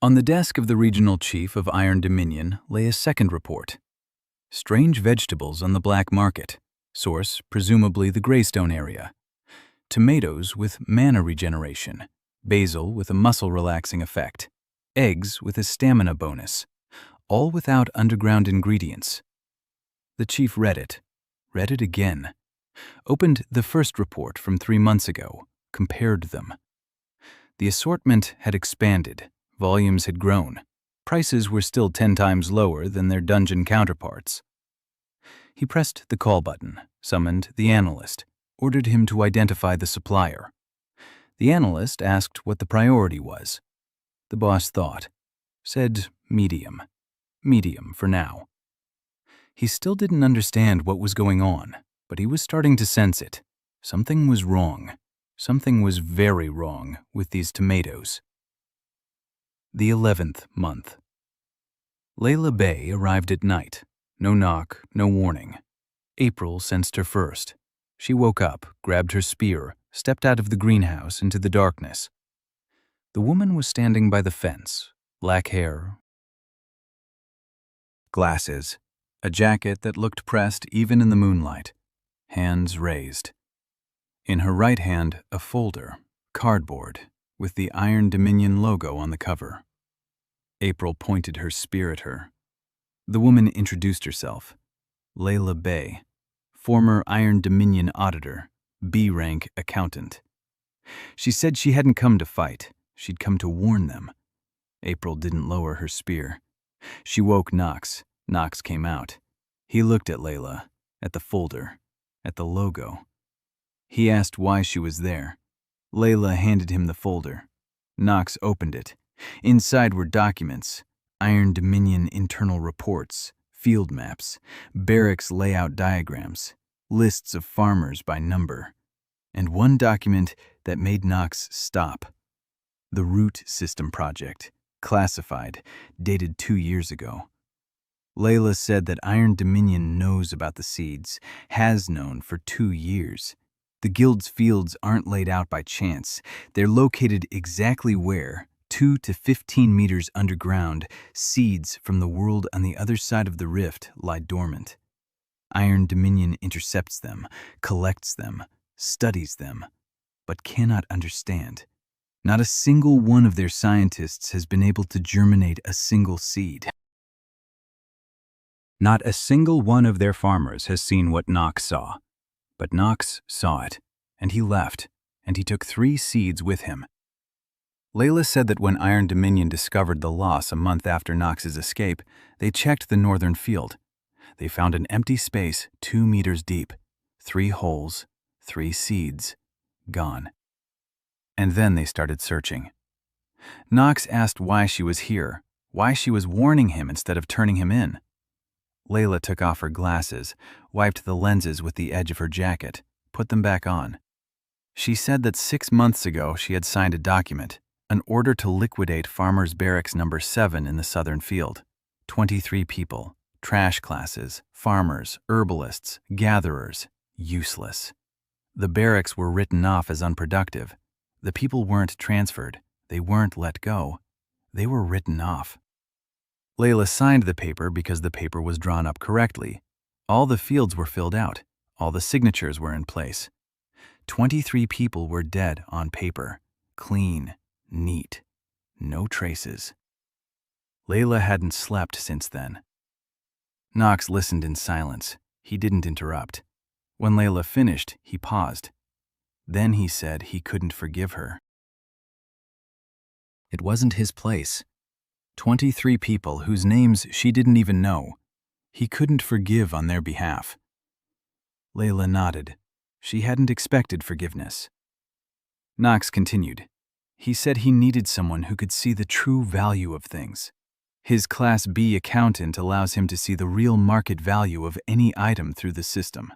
On the desk of the regional chief of Iron Dominion lay a second report. Strange vegetables on the black market. Source, presumably the Greystone area. Tomatoes with mana regeneration. Basil with a muscle-relaxing effect. Eggs with a stamina bonus. All without underground ingredients. The chief read it again. Opened the first report from 3 months ago, compared them. The assortment had expanded. Volumes had grown. Prices were still 10 times lower than their dungeon counterparts. He pressed the call button, summoned the analyst, ordered him to identify the supplier. The analyst asked what the priority was. The boss thought, said medium. Medium for now. He still didn't understand what was going on, but he was starting to sense it. Something was wrong. Something was very wrong with these tomatoes. The 11th month. Layla Bay arrived at night. No knock, no warning. April sensed her first. She woke up, grabbed her spear, stepped out of the greenhouse into the darkness. The woman was standing by the fence, black hair, glasses, a jacket that looked pressed even in the moonlight, hands raised. In her right hand, a folder, cardboard, with the Iron Dominion logo on the cover. April pointed her spear at her. The woman introduced herself. Layla Bay, former Iron Dominion auditor, B-rank accountant. She said she hadn't come to fight. She'd come to warn them. April didn't lower her spear. She woke Knox. Knox came out. He looked at Layla, at the folder, at the logo. He asked why she was there. Layla handed him the folder. Knox opened it. Inside were documents, Iron Dominion internal reports, field maps, barracks layout diagrams, lists of farmers by number, and one document that made Knox stop. The Root System Project, classified, dated 2 years ago. Layla said that Iron Dominion knows about the seeds, has known for 2 years. The Guild's fields aren't laid out by chance. They're located exactly where, 2 to 15 meters underground, seeds from the world on the other side of the rift lie dormant. Iron Dominion intercepts them, collects them, studies them, but cannot understand. Not a single one of their scientists has been able to germinate a single seed. Not a single one of their farmers has seen what Knox saw. But Knox saw it, and he left, and he took 3 seeds with him. Layla said that when Iron Dominion discovered the loss a month after Knox's escape, they checked the northern field. They found an empty space 2 meters deep, 3 holes, 3 seeds, gone. And then they started searching. Knox asked why she was here, why she was warning him instead of turning him in. Layla took off her glasses, wiped the lenses with the edge of her jacket, put them back on. She said that 6 months ago she had signed a document, an order to liquidate Farmers Barracks number 7 in the southern field. 23 people, trash classes, farmers, herbalists, gatherers, useless. The barracks were written off as unproductive. The people weren't transferred. They weren't let go. They were written off. Layla signed the paper because the paper was drawn up correctly. All the fields were filled out. All the signatures were in place. 23 people were dead on paper. Clean, neat, no traces. Layla hadn't slept since then. Knox listened in silence. He didn't interrupt. When Layla finished, he paused. Then he said he couldn't forgive her. It wasn't his place. 23 people whose names she didn't even know. He couldn't forgive on their behalf. Layla nodded. She hadn't expected forgiveness. Knox continued. He said he needed someone who could see the true value of things. His Class B accountant allows him to see the real market value of any item through the system.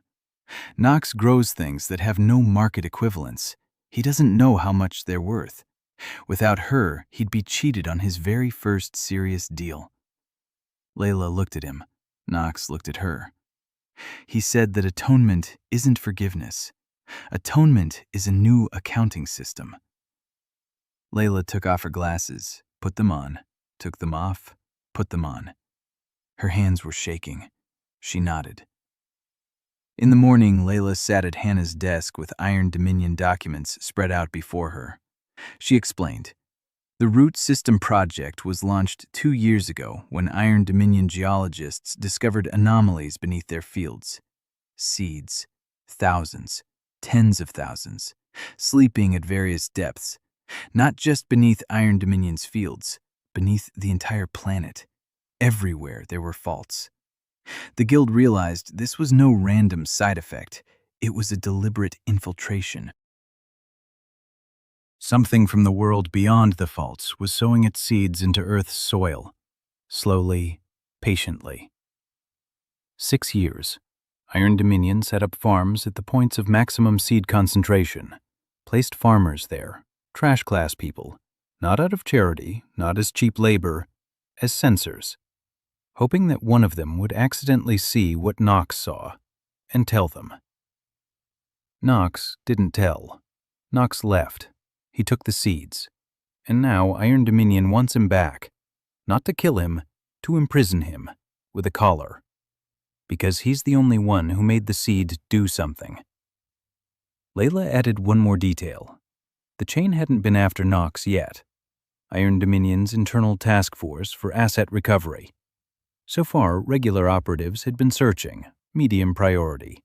Knox grows things that have no market equivalence. He doesn't know how much they're worth. Without her, he'd be cheated on his very first serious deal. Layla looked at him. Knox looked at her. He said that atonement isn't forgiveness. Atonement is a new accounting system. Layla took off her glasses, put them on, took them off, put them on. Her hands were shaking. She nodded. In the morning, Layla sat at Hannah's desk with Iron Dominion documents spread out before her. She explained. The Root System Project was launched 2 years ago when Iron Dominion geologists discovered anomalies beneath their fields. Seeds, thousands, tens of thousands, sleeping at various depths, not just beneath Iron Dominion's fields, beneath the entire planet. Everywhere there were faults. The Guild realized this was no random side effect. It was a deliberate infiltration. Something from the world beyond the faults was sowing its seeds into Earth's soil, slowly, patiently. 6 years. Iron Dominion set up farms at the points of maximum seed concentration, placed farmers there, trash class people, not out of charity, not as cheap labor, as censors, hoping that one of them would accidentally see what Knox saw and tell them. Knox didn't tell. Knox left. He took the seeds. And now Iron Dominion wants him back. Not to kill him, to imprison him, with a collar. Because he's the only one who made the seed do something. Layla added one more detail. The chain hadn't been after Knox yet. Iron Dominion's internal task force for asset recovery. So far, regular operatives had been searching, medium priority.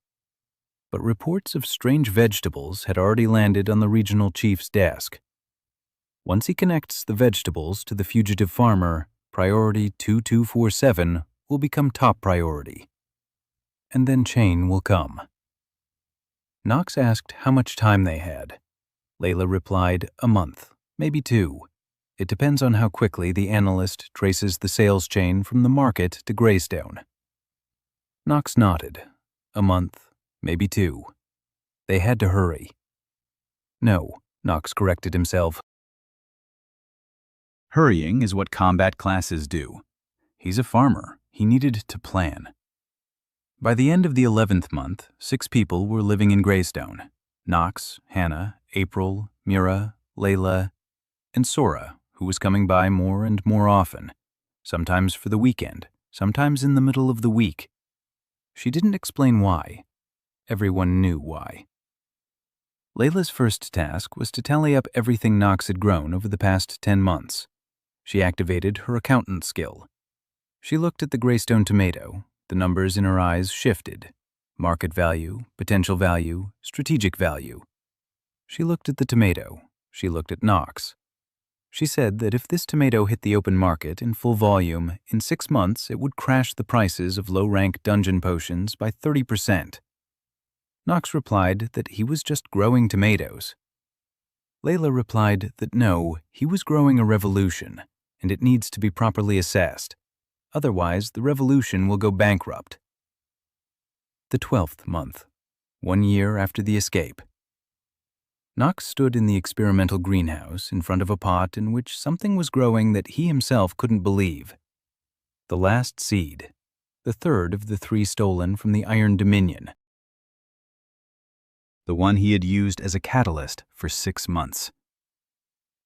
But reports of strange vegetables had already landed on the regional chief's desk. Once he connects the vegetables to the fugitive farmer, priority 2247 will become top priority. And then chain will come. Knox asked how much time they had. Layla replied, a month, maybe 2. It depends on how quickly the analyst traces the sales chain from the market to Greystone. Knox nodded. A month, maybe 2. They had to hurry. No, Knox corrected himself. Hurrying is what combat classes do. He's a farmer. He needed to plan. By the end of the 11th month, 6 people were living in Greystone. Knox, Hannah, April, Mira, Layla, and Sora, who was coming by more and more often, sometimes for the weekend, sometimes in the middle of the week. She didn't explain why. Everyone knew why. Layla's first task was to tally up everything Knox had grown over the past 10 months. She activated her accountant skill. She looked at the Greystone tomato. The numbers in her eyes shifted. Market value, potential value, strategic value. She looked at the tomato. She looked at Knox. She said that if this tomato hit the open market in full volume, in 6 months it would crash the prices of low-rank dungeon potions by 30%. Knox replied that he was just growing tomatoes. Layla replied that no, he was growing a revolution, and it needs to be properly assessed. Otherwise, the revolution will go bankrupt. The 12th month, 1 year after the escape. Knox stood in the experimental greenhouse in front of a pot in which something was growing that he himself couldn't believe. The last seed, the third of the 3 stolen from the Iron Dominion. The one he had used as a catalyst for 6 months.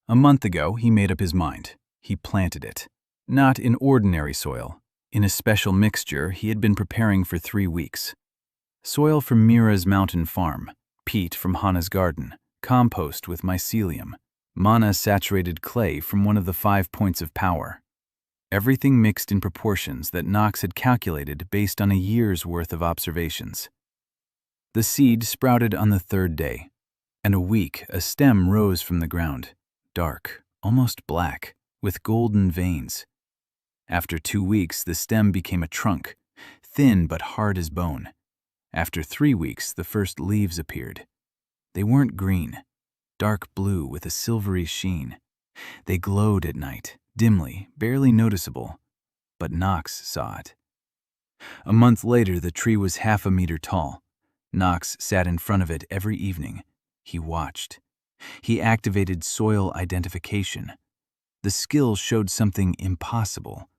A month ago, he made up his mind. He planted it. Not in ordinary soil, in a special mixture he had been preparing for 3 weeks. Soil from Mira's mountain farm, peat from Hana's garden, compost with mycelium, mana-saturated clay from one of the 5 points of power. Everything mixed in proportions that Knox had calculated based on a year's worth of observations. The seed sprouted on the 3rd day. In a week, a stem rose from the ground, dark, almost black, with golden veins. After 2 weeks, the stem became a trunk, thin but hard as bone. After 3 weeks, the first leaves appeared. They weren't green, dark blue with a silvery sheen. They glowed at night, dimly, barely noticeable, but Knox saw it. A month later, the tree was half a meter tall. Knox sat in front of it every evening. He watched. He activated soil identification. The skill showed something impossible.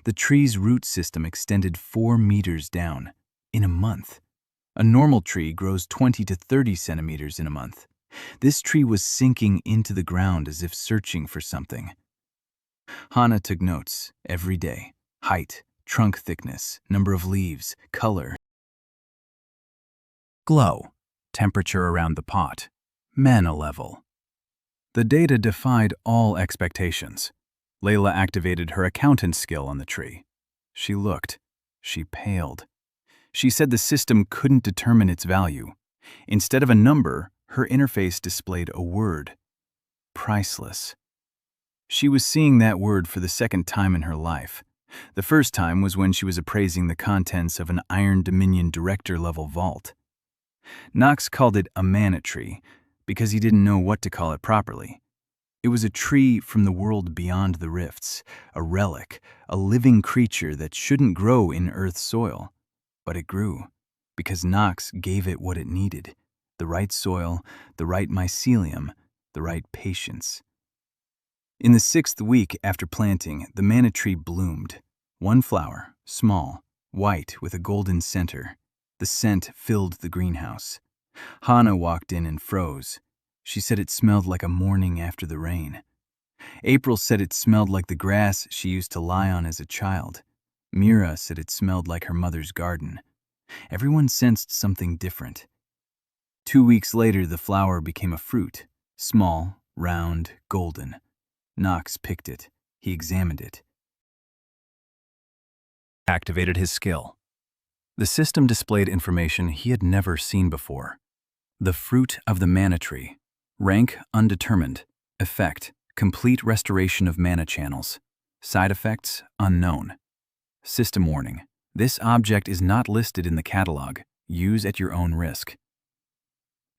The tree's root system extended 4 meters down in a month. A normal tree grows 20 to 30 centimeters in a month. This tree was sinking into the ground as if searching for something. Hana took notes every day: height, trunk thickness, number of leaves, color. Glow, temperature around the pot, mana level. The data defied all expectations. Layla activated her accountant skill on the tree. She looked. She paled. She said the system couldn't determine its value. Instead of a number, her interface displayed a word. Priceless. She was seeing that word for the 2nd time in her life. The first time was when she was appraising the contents of an Iron Dominion director-level vault. Knox called it a mana tree because he didn't know what to call it properly. It was a tree from the world beyond the rifts, a relic, a living creature that shouldn't grow in Earth's soil. But it grew, because Knox gave it what it needed: the right soil, the right mycelium, the right patience. In the 6th week after planting, the mana tree bloomed. 1 flower, small, white with a golden center. The scent filled the greenhouse. Hana walked in and froze. She said it smelled like a morning after the rain. April said it smelled like the grass she used to lie on as a child. Mira said it smelled like her mother's garden. Everyone sensed something different. 2 weeks later, the flower became a fruit, small, round, golden. Knox picked it. He examined it. Activated his skill. The system displayed information he had never seen before. The fruit of the mana tree. Rank undetermined. Effect: complete restoration of mana channels. Side effects unknown. System warning: this object is not listed in the catalog. Use at your own risk.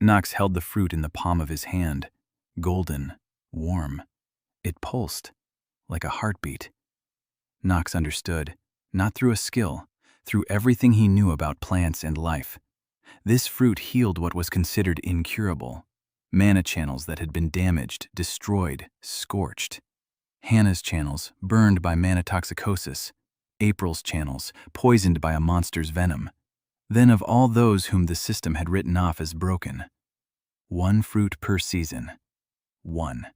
Knox held the fruit in the palm of his hand. Golden, warm. It pulsed, like a heartbeat. Knox understood, not through a skill, through everything he knew about plants and life. This fruit healed what was considered incurable. Mana channels that had been damaged, destroyed, scorched. Hannah's channels, burned by mana toxicosis. April's channels, poisoned by a monster's venom. Then of all those whom the system had written off as broken. One fruit per season. One.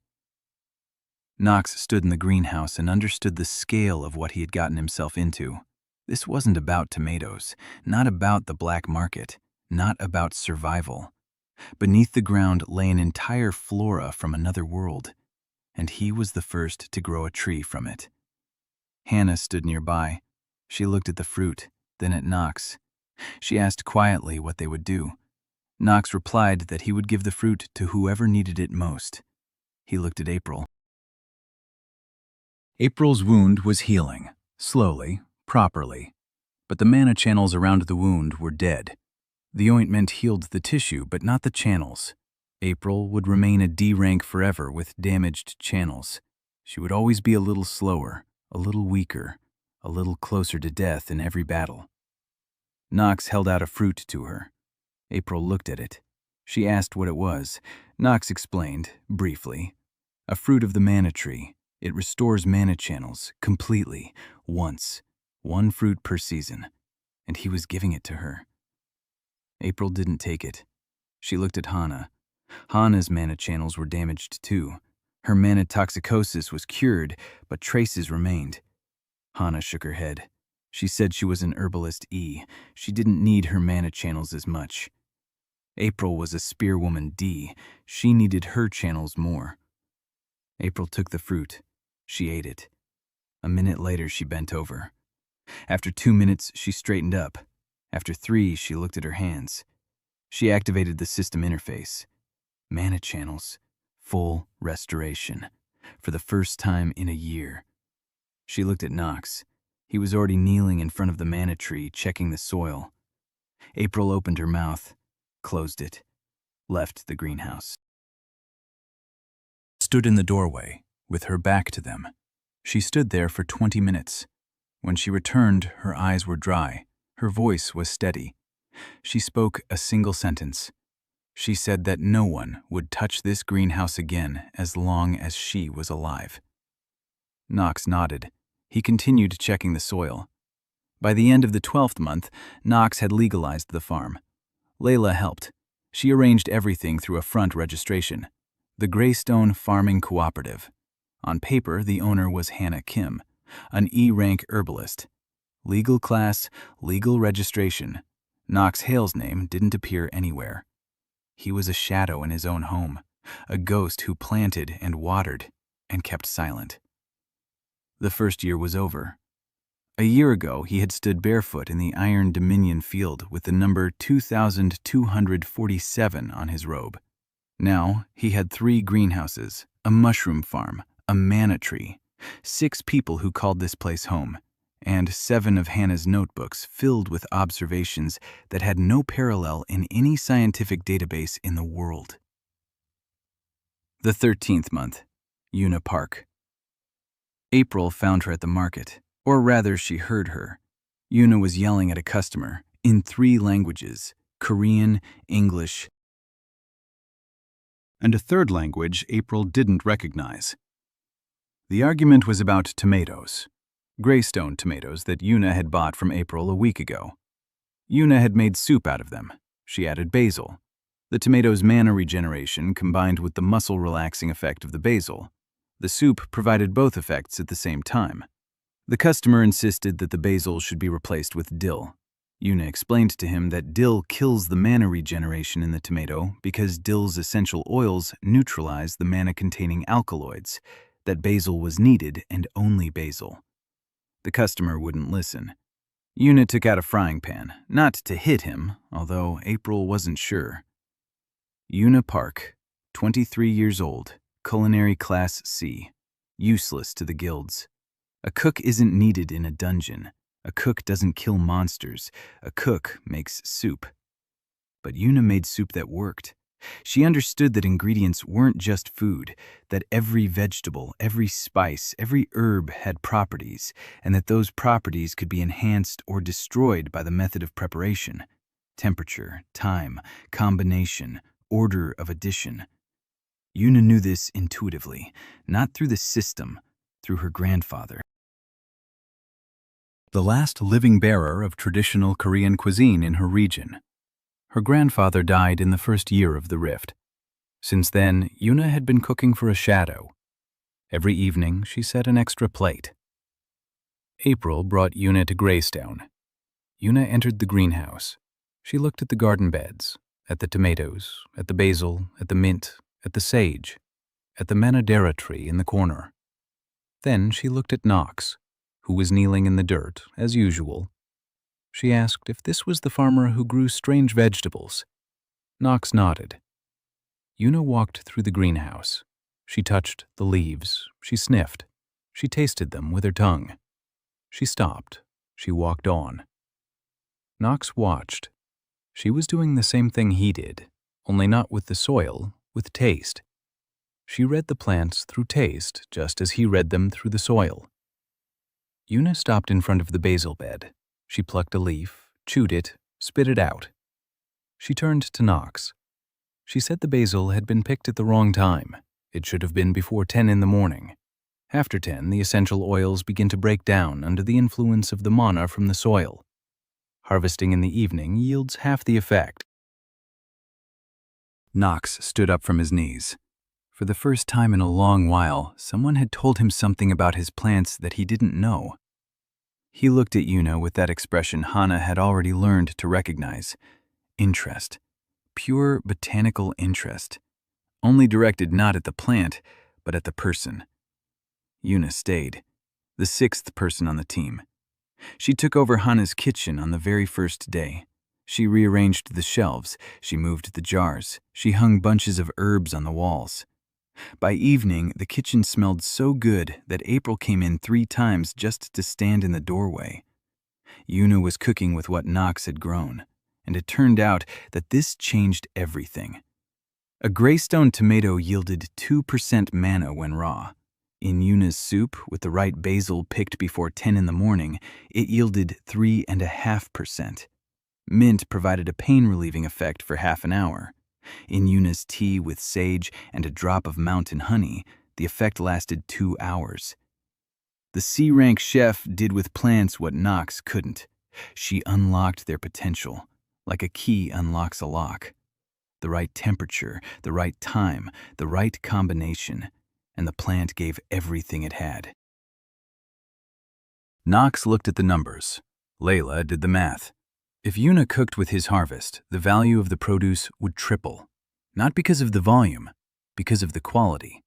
Knox stood in the greenhouse and understood the scale of what he had gotten himself into. This wasn't about tomatoes, not about the black market, not about survival. Beneath the ground lay an entire flora from another world, and he was the first to grow a tree from it. Hannah stood nearby. She looked at the fruit, then at Knox. She asked quietly what they would do. Knox replied that he would give the fruit to whoever needed it most. He looked at April. April's wound was healing, slowly, properly, but the mana channels around the wound were dead. The ointment healed the tissue, but not the channels. April would remain a D rank forever with damaged channels. She would always be a little slower, a little weaker, a little closer to death in every battle. Knox held out a fruit to her. April looked at it. She asked what it was. Knox explained, briefly. A fruit of the mana tree. It restores mana channels, completely, once. One fruit per season. And he was giving it to her. April didn't take it. She looked at Hannah. Hannah's mana channels were damaged too. Her mana toxicosis was cured, but traces remained. Hannah shook her head. She said she was an herbalist E. She didn't need her mana channels as much. April was a spearwoman D. She needed her channels more. April took the fruit. She ate it. A minute later, she bent over. After 2 minutes, she straightened up. After 3, she looked at her hands. She activated the system interface. Mana channels. Full restoration. For the first time in a year. She looked at Knox. He was already kneeling in front of the mana tree, checking the soil. April opened her mouth, closed it, left the greenhouse. Stood in the doorway, with her back to them. She stood there for 20 minutes. When she returned, her eyes were dry. Her voice was steady. She spoke a single sentence. She said that no one would touch this greenhouse again as long as she was alive. Knox nodded. He continued checking the soil. By the end of the 12th month, Knox had legalized the farm. Layla helped. She arranged everything through a front registration. The Greystone Farming Cooperative. On paper, the owner was Hannah Kim, an E-rank herbalist. Legal class, legal registration. Knox Hale's name didn't appear anywhere. He was a shadow in his own home, a ghost who planted and watered and kept silent. The first year was over. A year ago, he had stood barefoot in the Iron Dominion field with the number 2247 on his robe. Now, he had 3 greenhouses, a mushroom farm, a mana tree, 6 people who called this place home, and 7 of Hannah's notebooks filled with observations that had no parallel in any scientific database in the world. The 13th month, Una Park. April found her at the market, or rather she heard her. Una was yelling at a customer, in 3 languages, Korean, English, and a third language April didn't recognize. The argument was about tomatoes. Greystone tomatoes that Una had bought from April a week ago. Una had made soup out of them. She added basil. The tomato's mana regeneration combined with the muscle-relaxing effect of the basil. The soup provided both effects at the same time. The customer insisted that the basil should be replaced with dill. Una explained to him that dill kills the mana regeneration in the tomato because dill's essential oils neutralize the mana-containing alkaloids, that basil was needed and only basil. The customer wouldn't listen. Una took out a frying pan, not to hit him, although April wasn't sure. Una Park, 23 years old, culinary class C, useless to the guilds. A cook isn't needed in a dungeon. A cook doesn't kill monsters. A cook makes soup. But Una made soup that worked. She understood that ingredients weren't just food, that every vegetable, every spice, every herb had properties, and that those properties could be enhanced or destroyed by the method of preparation: temperature, time, combination, order of addition. Yuna knew this intuitively, not through the system, through her grandfather, the last living bearer of traditional Korean cuisine in her region. Her grandfather died in the first year of the rift. Since then, Yuna had been cooking for a shadow. Every evening, she set an extra plate. April brought Yuna to Greystone. Yuna entered the greenhouse. She looked at the garden beds, at the tomatoes, at the basil, at the mint, at the sage, at the manadera tree in the corner. Then she looked at Knox, who was kneeling in the dirt, as usual. She asked if this was the farmer who grew strange vegetables. Knox nodded. Yuna walked through the greenhouse. She touched the leaves. She sniffed. She tasted them with her tongue. She stopped. She walked on. Knox watched. She was doing the same thing he did, only not with the soil, with taste. She read the plants through taste, just as he read them through the soil. Yuna stopped in front of the basil bed. She plucked a leaf, chewed it, spit it out. She turned to Knox. She said the basil had been picked at the wrong time. It should have been before 10 in the morning. After 10, the essential oils begin to break down under the influence of the mana from the soil. Harvesting in the evening yields half the effect. Knox stood up from his knees. For the first time in a long while, someone had told him something about his plants that he didn't know. He looked at Yuna with that expression Hana had already learned to recognize: interest. Pure botanical interest. Only directed not at the plant, but at the person. Yuna stayed, the sixth person on the team. She took over Hana's kitchen on the very first day. She rearranged the shelves, she moved the jars, she hung bunches of herbs on the walls. By evening, the kitchen smelled so good that April came in 3 times just to stand in the doorway. Yuna was cooking with what Knox had grown, and it turned out that this changed everything. A Greystone tomato yielded 2% mana when raw. In Yuna's soup, with the right basil picked before 10 in the morning, it yielded 3.5%. Mint provided a pain-relieving effect for half an hour. In Yuna's tea with sage and a drop of mountain honey, the effect lasted 2 hours. The C-rank chef did with plants what Knox couldn't. She unlocked their potential, like a key unlocks a lock. The right temperature, the right time, the right combination, and the plant gave everything it had. Knox looked at the numbers. Layla did the math. If Yuna cooked with his harvest, the value of the produce would triple. Not because of the volume, because of the quality.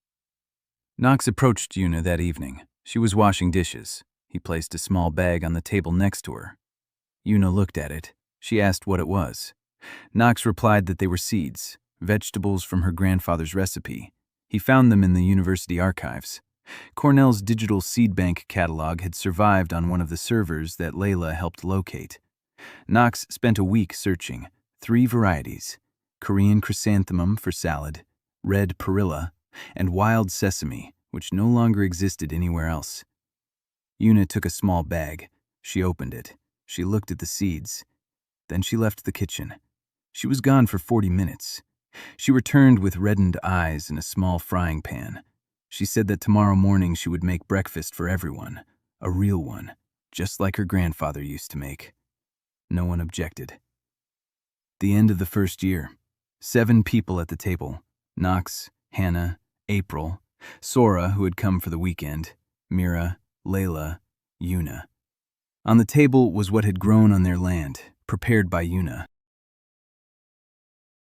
Knox approached Yuna that evening. She was washing dishes. He placed a small bag on the table next to her. Yuna looked at it. She asked what it was. Knox replied that they were seeds, vegetables from her grandfather's recipe. He found them in the university archives. Cornell's digital seed bank catalog had survived on one of the servers that Layla helped locate. Knox spent a week searching. 3 varieties: Korean chrysanthemum for salad, red perilla, and wild sesame, which no longer existed anywhere else. Yuna took a small bag. She opened it. She looked at the seeds. Then she left the kitchen. She was gone for 40 minutes. She returned with reddened eyes and a small frying pan. She said that tomorrow morning she would make breakfast for everyone, a real one, just like her grandfather used to make. No one objected. The end of the first year. 7 people at the table: Knox, Hannah, April, Sora, who had come for the weekend, Mira, Layla, Yuna. On the table was what had grown on their land, prepared by Yuna.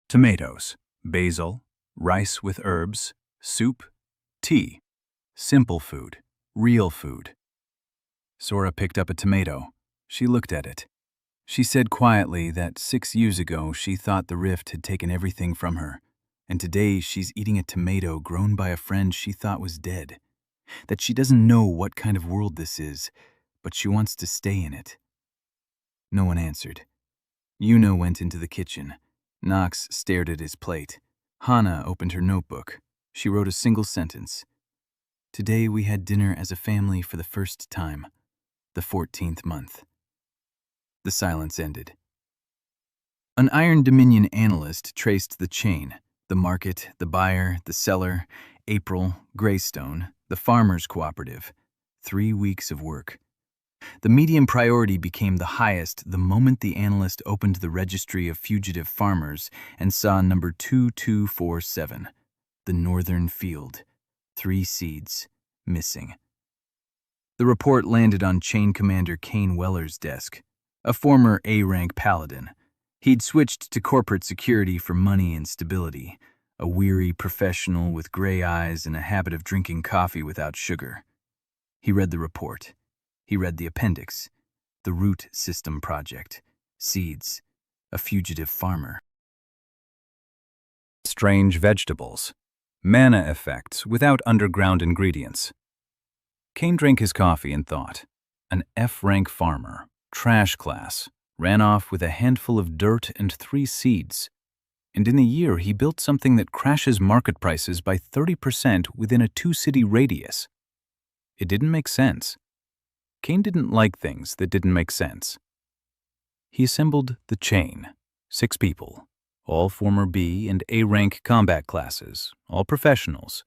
Tomatoes, basil, rice with herbs, soup, tea. Simple food, real food. Sora picked up a tomato. She looked at it. She said quietly that 6 years ago she thought the rift had taken everything from her, and today she's eating a tomato grown by a friend she thought was dead. That she doesn't know what kind of world this is, but she wants to stay in it. No one answered. Yuna went into the kitchen. Knox stared at his plate. Hannah opened her notebook. She wrote a single sentence. Today we had dinner as a family for the first time, the 14th month. The silence ended. An Iron Dominion analyst traced the chain, the market, the buyer, the seller, April, Greystone, the farmers' cooperative. 3 weeks of work. The medium priority became the highest the moment the analyst opened the registry of fugitive farmers and saw number 2247, the Northern Field. 3 seeds, missing. The report landed on Chain Commander Kane Weller's desk, a former A-rank paladin. He'd switched to corporate security for money and stability, a weary professional with gray eyes and a habit of drinking coffee without sugar. He read the report. He read the appendix, the Root System Project, seeds, a fugitive farmer. Strange vegetables, mana effects without underground ingredients. Kane drank his coffee and thought, an F-rank farmer, trash class, ran off with a handful of dirt and 3 seeds. And in a year he built something that crashes market prices by 30% within a 2-city radius. It didn't make sense. Kane didn't like things that didn't make sense. He assembled the chain, 6 people, all former B and A-rank combat classes, all professionals,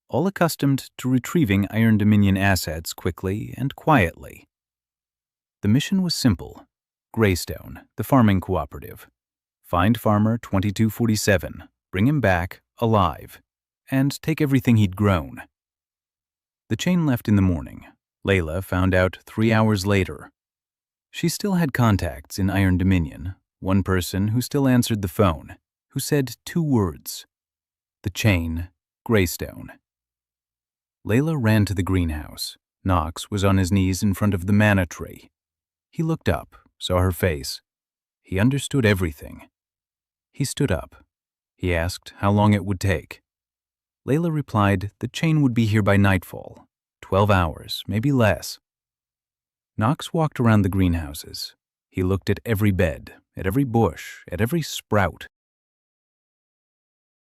all accustomed to retrieving Iron Dominion assets quickly and quietly. The mission was simple. Greystone, the farming cooperative. Find farmer 2247, bring him back alive, and take everything he'd grown. The chain left in the morning. Layla found out 3 hours later. She still had contacts in Iron Dominion, one person who still answered the phone, who said 2 words. The chain, Greystone. Layla ran to the greenhouse. Knox was on his knees in front of the mana tree. He looked up, saw her face. He understood everything. He stood up. He asked how long it would take. Layla replied the chain would be here by nightfall. 12 hours, maybe less. Knox walked around the greenhouses. He looked at every bed, at every bush, at every sprout.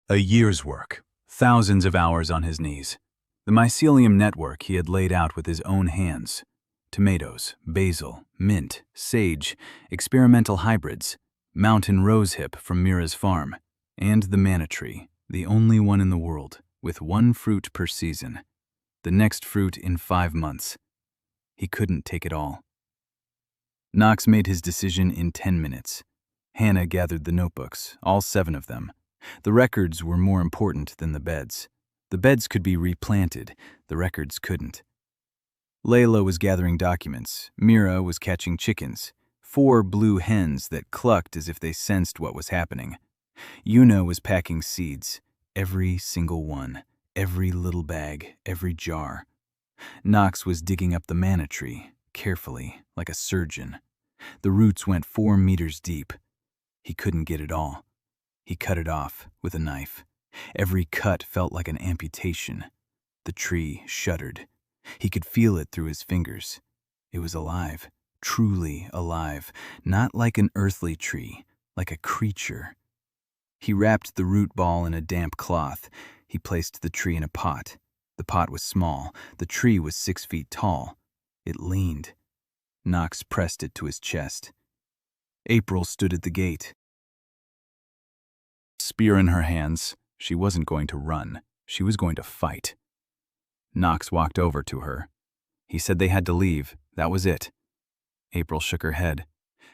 A year's work, thousands of hours on his knees. The mycelium network he had laid out with his own hands. Tomatoes, basil, mint, sage, experimental hybrids, mountain rosehip from Mira's farm, and the mana tree, the only one in the world, with 1 fruit per season. The next fruit in 5 months. He couldn't take it all. Knox made his decision in 10 minutes. Hannah gathered the notebooks, all 7 of them. The records were more important than the beds. The beds could be replanted, the records couldn't. Layla was gathering documents. Mira was catching chickens, 4 blue hens that clucked as if they sensed what was happening. Yuna was packing seeds, every single one. Every little bag, every jar. Knox was digging up the mana tree, carefully, like a surgeon. The roots went 4 meters deep. He couldn't get it all. He cut it off with a knife. Every cut felt like an amputation. The tree shuddered. He could feel it through his fingers. It was alive, truly alive, not like an earthly tree, like a creature. He wrapped the root ball in a damp cloth. He placed the tree in a pot. The pot was small. The tree was 6 feet tall. It leaned. Knox pressed it to his chest. April stood at the gate. Spear in her hands. She wasn't going to run. She was going to fight. Knox walked over to her. He said they had to leave. That was it. April shook her head.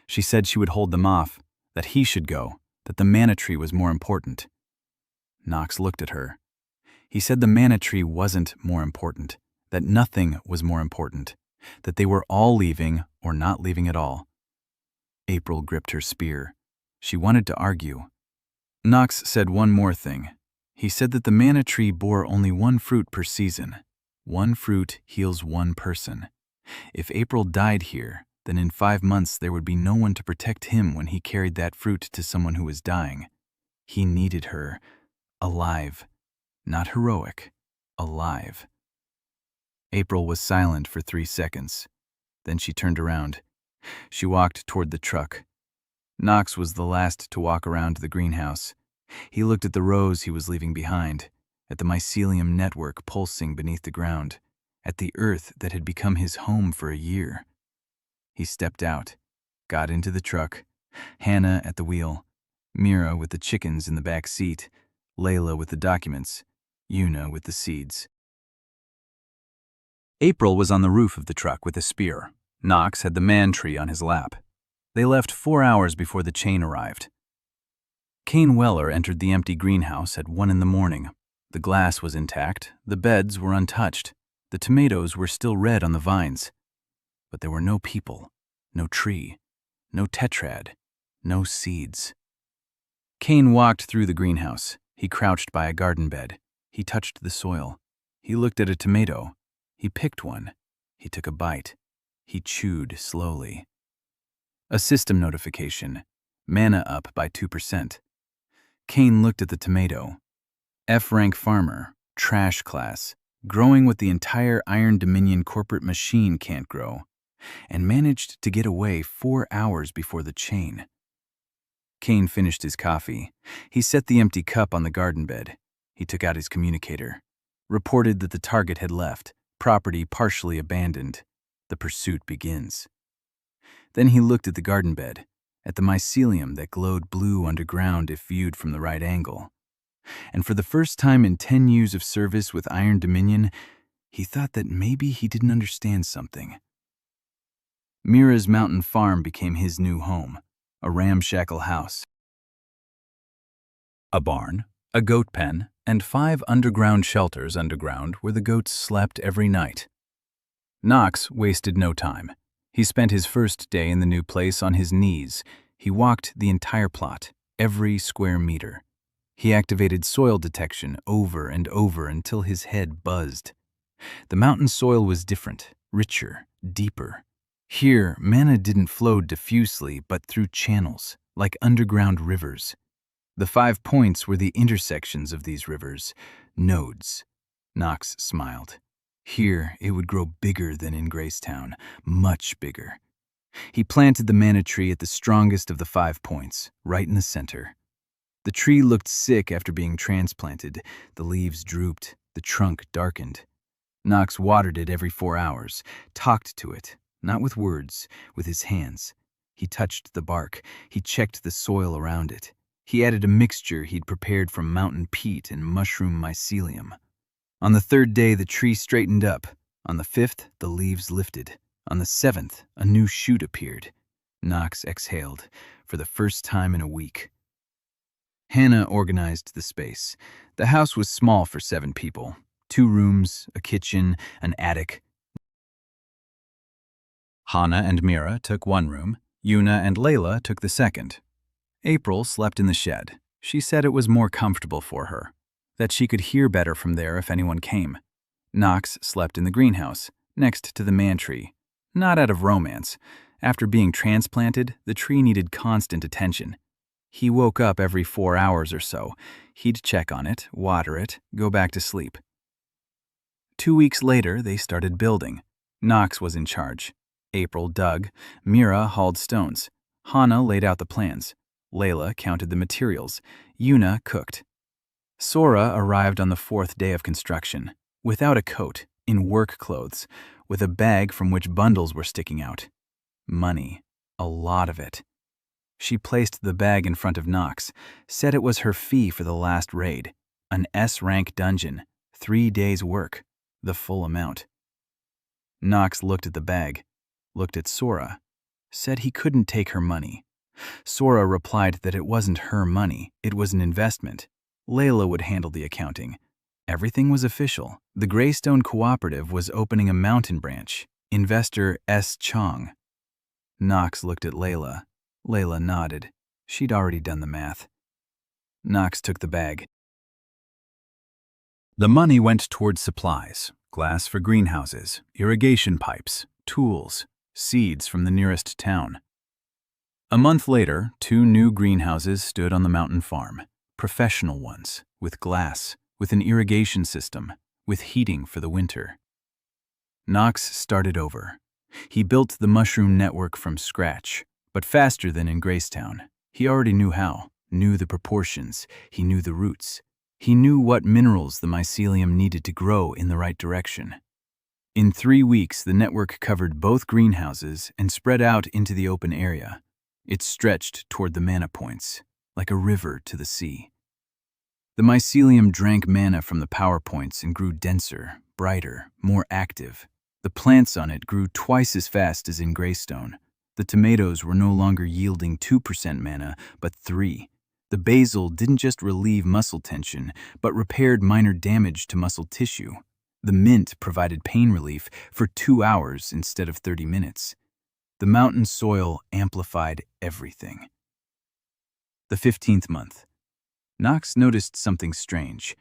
She said she would hold them off, that he should go, that the mana tree was more important. Knox looked at her. He said the mana tree wasn't more important, that nothing was more important, that they were all leaving or not leaving at all. April gripped her spear. She wanted to argue. Knox said one more thing. He said that the mana tree bore only 1 fruit per season. 1 fruit heals 1 person. If April died here, then in 5 months there would be no one to protect him when he carried that fruit to someone who was dying. He needed her. Alive. Not heroic. Alive. April was silent for 3 seconds. Then she turned around. She walked toward the truck. Knox was the last to walk around the greenhouse. He looked at the rows he was leaving behind, at the mycelium network pulsing beneath the ground, at the earth that had become his home for a year. He stepped out, got into the truck, Hannah at the wheel, Mira with the chickens in the back seat, Layla with the documents, Yuna with the seeds. April was on the roof of the truck with a spear. Knox had the man tree on his lap. They left 4 hours before the chain arrived. Kane Weller entered the empty greenhouse at 1 in the morning. The glass was intact, the beds were untouched, the tomatoes were still red on the vines. But there were no people, no tree, no tetrad, no seeds. Kane walked through the greenhouse. He crouched by a garden bed. He touched the soil. He looked at a tomato. He picked one. He took a bite. He chewed slowly. A system notification. Mana up by 2%. Kane looked at the tomato. F-rank farmer, trash class, growing what the entire Iron Dominion corporate machine can't grow, and managed to get away 4 hours before the chain. Kane finished his coffee. He set the empty cup on the garden bed. He took out his communicator. Reported that the target had left, property partially abandoned. The pursuit begins. Then he looked at the garden bed, at the mycelium that glowed blue underground if viewed from the right angle. And for the first time in 10 years of service with Iron Dominion, he thought that maybe he didn't understand something. Mira's mountain farm became his new home, a ramshackle house. A barn, a goat pen, and 5 underground shelters underground where the goats slept every night. Knox wasted no time. He spent his first day in the new place on his knees. He walked the entire plot, every square meter. He activated soil detection over and over until his head buzzed. The mountain soil was different, richer, deeper. Here, mana didn't flow diffusely, but through channels, like underground rivers. The 5 points were the intersections of these rivers, nodes. Knox smiled. Here, it would grow bigger than in Gracetown, much bigger. He planted the mana tree at the strongest of the 5 points, right in the center. The tree looked sick after being transplanted. The leaves drooped, the trunk darkened. Knox watered it every 4 hours, talked to it, not with words, with his hands. He touched the bark. He checked the soil around it. He added a mixture he'd prepared from mountain peat and mushroom mycelium. On the 3rd day, the tree straightened up. On the 5th, the leaves lifted. On the 7th, a new shoot appeared. Knox exhaled, for the first time in a week. Hannah organized the space. The house was small for 7 people. 2 rooms, a kitchen, an attic. Hannah and Mira took 1 room. Yuna and Layla took the 2nd. April slept in the shed. She said it was more comfortable for her, that she could hear better from there if anyone came. Knox slept in the greenhouse, next to the man tree. Not out of romance. After being transplanted, the tree needed constant attention. He woke up every 4 hours or so. He'd check on it, water it, go back to sleep. 2 weeks later, they started building. Knox was in charge. April dug. Mira hauled stones. Hannah laid out the plans. Layla counted the materials. Yuna cooked. Sora arrived on the 4th day of construction, without a coat, in work clothes, with a bag from which bundles were sticking out. Money. A lot of it. She placed the bag in front of Knox, said it was her fee for the last raid. An S-rank dungeon, 3 days' work, the full amount. Knox looked at the bag, looked at Sora, said he couldn't take her money. Sora replied that it wasn't her money, it was an investment. Layla would handle the accounting. Everything was official. The Greystone Cooperative was opening a mountain branch. Investor S. Chong. Knox looked at Layla. Layla nodded. She'd already done the math. Knox took the bag. The money went towards supplies, glass for greenhouses, irrigation pipes, tools, seeds from the nearest town. A month later, 2 new greenhouses stood on the mountain farm. Professional ones, with glass, with an irrigation system, with heating for the winter. Knox started over. He built the mushroom network from scratch, but faster than in Gracetown. He already knew how. knew the proportions, he knew the roots. He knew what minerals the mycelium needed to grow in the right direction. In 3 weeks, the network covered both greenhouses and spread out into the open area. It stretched toward the mana points, like a river to the sea. The mycelium drank mana from the power points and grew denser, brighter, more active. The plants on it grew twice as fast as in Greystone. The tomatoes were no longer yielding 2% mana, but 3. The basil didn't just relieve muscle tension, but repaired minor damage to muscle tissue. The mint provided pain relief for 2 hours instead of 30 minutes. The mountain soil amplified everything. The 15th month. Knox noticed something strange.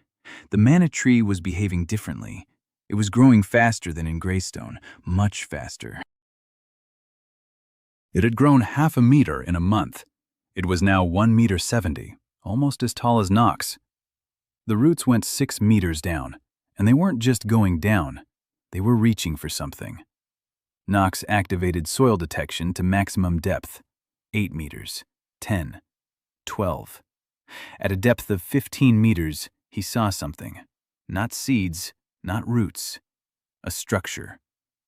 The mana tree was behaving differently. It was growing faster than in Greystone, much faster. It had grown half a meter in a month. It was now 1.70 meters, almost as tall as Knox. The roots went 6 meters down, and they weren't just going down, they were reaching for something. Knox activated soil detection to maximum depth, 8 meters, 10, 12. At a depth of 15 meters, he saw something. Not seeds, not roots. A structure.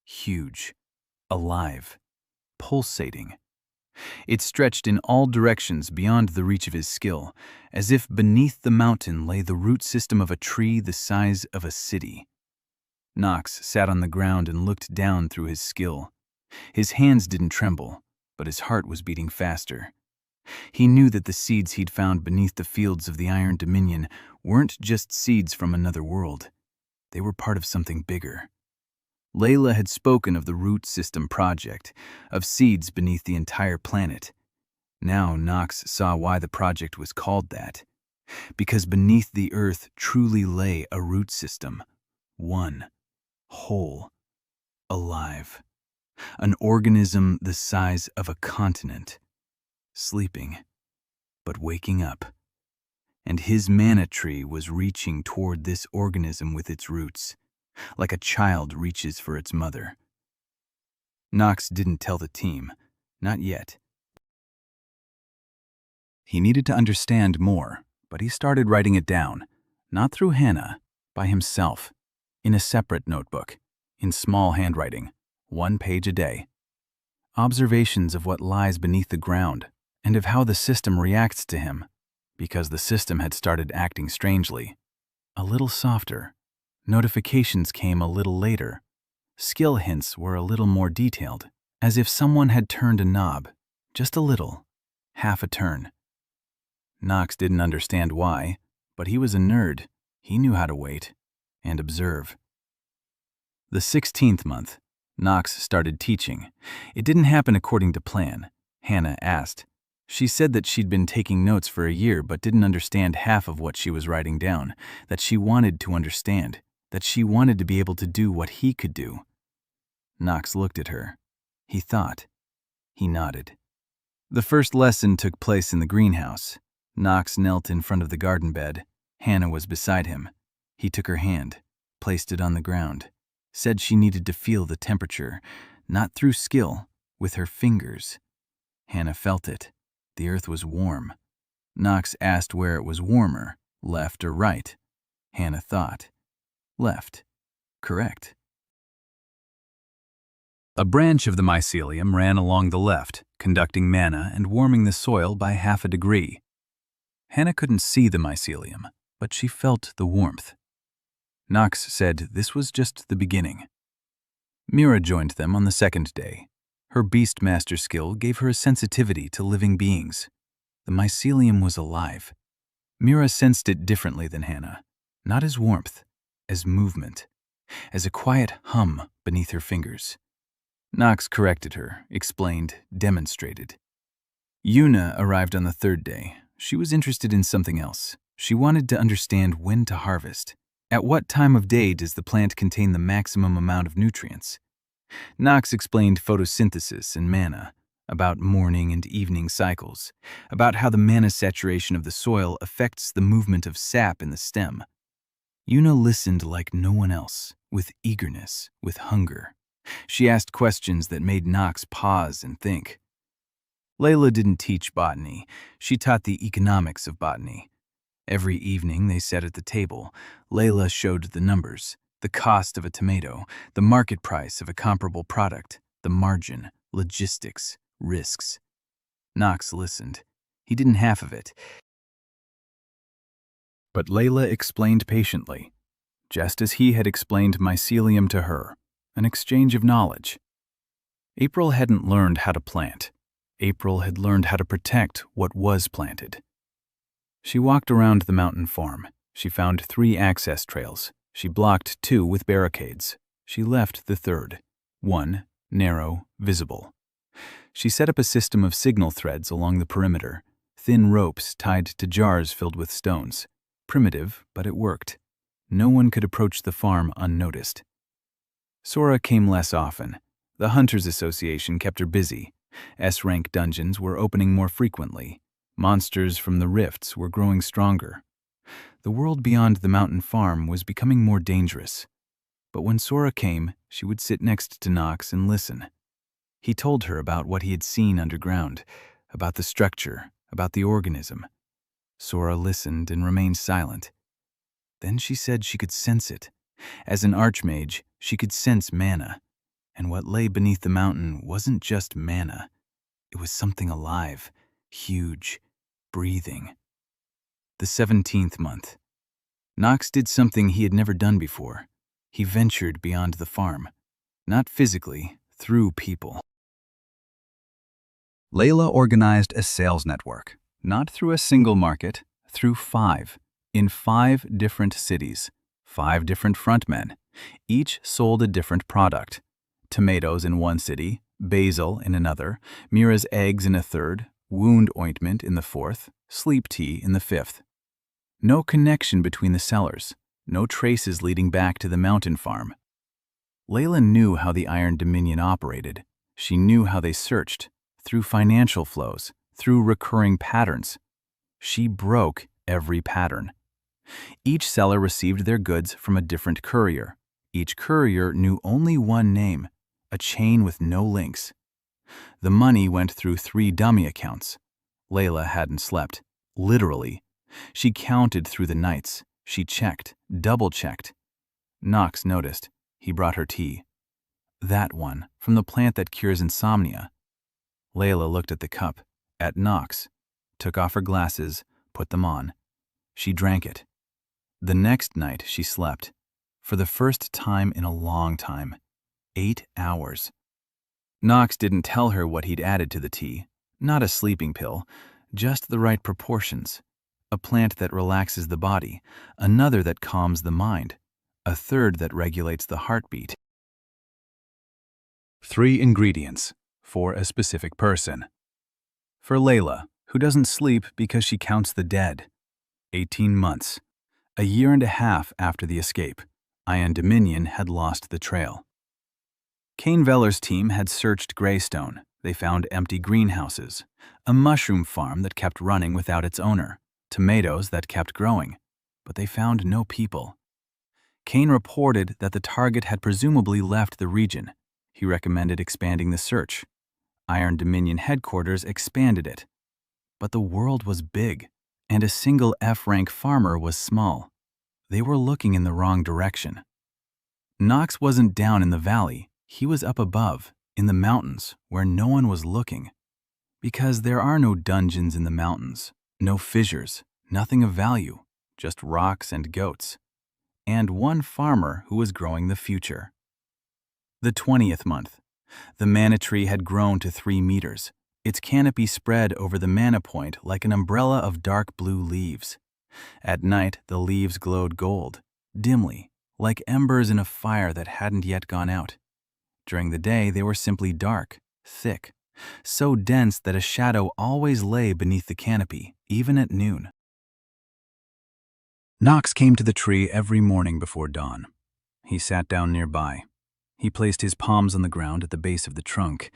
Huge. Alive. Pulsating. It stretched in all directions beyond the reach of his skill, as if beneath the mountain lay the root system of a tree the size of a city. Knox sat on the ground and looked down through his skill. His hands didn't tremble, but his heart was beating faster. He knew that the seeds he'd found beneath the fields of the Iron Dominion weren't just seeds from another world. They were part of something bigger. Layla had spoken of the Root System Project, of seeds beneath the entire planet. Now Knox saw why the project was called that. Because beneath the Earth truly lay a root system. One. Whole. Alive. An organism the size of a continent. Sleeping, but waking up. And his mana tree was reaching toward this organism with its roots, like a child reaches for its mother. Knox didn't tell the team, not yet. He needed to understand more, but he started writing it down, not through Hannah, by himself, in a separate notebook, in small handwriting, 1 page a day. Observations of what lies beneath the ground, and of how the system reacts to him, because the system had started acting strangely. A little softer. Notifications came a little later. Skill hints were a little more detailed, as if someone had turned a knob, just a little, half a turn. Knox didn't understand why, but he was a nerd. He knew how to wait and observe. The 16th month, Knox started teaching. It didn't happen according to plan. Hannah asked. She said that she'd been taking notes for a year but didn't understand half of what she was writing down, that she wanted to understand, that she wanted to be able to do what he could do. Knox looked at her. He thought. He nodded. The first lesson took place in the greenhouse. Knox knelt in front of the garden bed. Hannah was beside him. He took her hand, placed it on the ground, said she needed to feel the temperature, not through skill, with her fingers. Hannah felt it. The earth was warm. Knox asked where it was warmer, left or right. Hannah thought. Left. Correct. A branch of the mycelium ran along the left, conducting mana and warming the soil by 0.5 degrees. Hannah couldn't see the mycelium, but she felt the warmth. Knox said this was just the beginning. Mira joined them on the 2nd day. Her Beastmaster skill gave her a sensitivity to living beings. The mycelium was alive. Mira sensed it differently than Hannah, not as warmth, as movement, as a quiet hum beneath her fingers. Knox corrected her, explained, demonstrated. Yuna arrived on the 3rd day. She was interested in something else. She wanted to understand when to harvest. At what time of day does the plant contain the maximum amount of nutrients? Knox explained photosynthesis and mana, about morning and evening cycles, about how the mana saturation of the soil affects the movement of sap in the stem. Yuna listened like no one else, with eagerness, with hunger. She asked questions that made Knox pause and think. Layla didn't teach botany. She taught the economics of botany. Every evening they sat at the table. Layla showed the numbers, the cost of a tomato, the market price of a comparable product, the margin, logistics, risks. Knox listened. He didn't half of it. But Layla explained patiently, just as he had explained mycelium to her, an exchange of knowledge. April hadn't learned how to plant. April had learned how to protect what was planted. She walked around the mountain farm. She found 3 access trails. She blocked 2 with barricades. She left the third, one narrow, visible. She set up a system of signal threads along the perimeter, thin ropes tied to jars filled with stones. Primitive, but it worked. No one could approach the farm unnoticed. Sora came less often. The Hunters Association kept her busy. S-rank dungeons were opening more frequently. Monsters from the rifts were growing stronger. The world beyond the mountain farm was becoming more dangerous. But when Sora came, she would sit next to Knox and listen. He told her about what he had seen underground, about the structure, about the organism. Sora listened and remained silent. Then she said she could sense it. As an archmage, she could sense mana. And what lay beneath the mountain wasn't just mana. It was something alive, huge, breathing. The 17th month. Knox did something he had never done before. He ventured beyond the farm. Not physically, through people. Layla organized a sales network, not through a single market, through 5, in 5 different cities, 5 different frontmen. Each sold a different product. Tomatoes in one city, basil in another, Mira's eggs in a third, wound ointment in the 4th, sleep tea in the 5th. No connection between the sellers, no traces leading back to the mountain farm. Layla knew how the Iron Dominion operated. She knew how they searched, through financial flows, through recurring patterns. She broke every pattern. Each seller received their goods from a different courier. Each courier knew only one name, a chain with no links. The money went through 3 dummy accounts. Layla hadn't slept, literally. She counted through the nights. She checked, double-checked. Knox noticed. He brought her tea. That one, from the plant that cures insomnia. Layla looked at the cup, at Knox, took off her glasses, put them on. She drank it. The next night she slept. For the first time in a long time. 8 hours. Knox didn't tell her what he'd added to the tea. Not a sleeping pill, just the right proportions. A plant that relaxes the body, another that calms the mind, a third that regulates the heartbeat. 3 ingredients for a specific person. For Layla, who doesn't sleep because she counts the dead. 18 months. A year and a half after the escape, Iron Dominion had lost the trail. Kane Veller's team had searched Greystone. They found empty greenhouses, a mushroom farm that kept running without its owner, tomatoes that kept growing, but they found no people. Kane reported that the target had presumably left the region. He recommended expanding the search. Iron Dominion headquarters expanded it. But the world was big, and a single F-rank farmer was small. They were looking in the wrong direction. Knox wasn't down in the valley. He was up above, in the mountains, where no one was looking. Because there are no dungeons in the mountains, no fissures, nothing of value, just rocks and goats. And one farmer who was growing the future. The 20th month. The mana tree had grown to 3 meters. Its canopy spread over the mana point like an umbrella of dark blue leaves. At night, the leaves glowed gold, dimly, like embers in a fire that hadn't yet gone out. During the day, they were simply dark, thick, so dense that a shadow always lay beneath the canopy, even at noon. Knox came to the tree every morning before dawn. He sat down nearby. He placed his palms on the ground at the base of the trunk,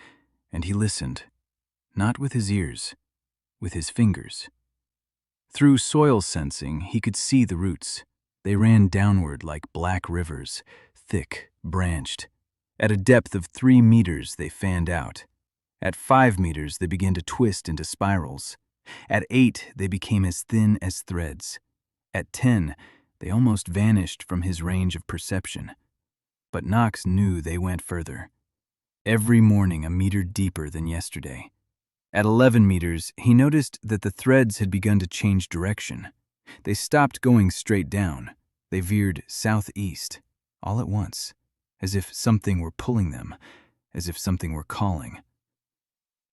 and he listened, not with his ears, with his fingers. Through soil sensing, he could see the roots. They ran downward like black rivers, thick, branched. At a depth of 3 meters, they fanned out. At 5 meters, they began to twist into spirals. At 8, they became as thin as threads. At 10, they almost vanished from his range of perception. But Knox knew they went further. Every morning a meter deeper than yesterday. At 11 meters, he noticed that the threads had begun to change direction. They stopped going straight down. They veered southeast, all at once, as if something were pulling them, as if something were calling.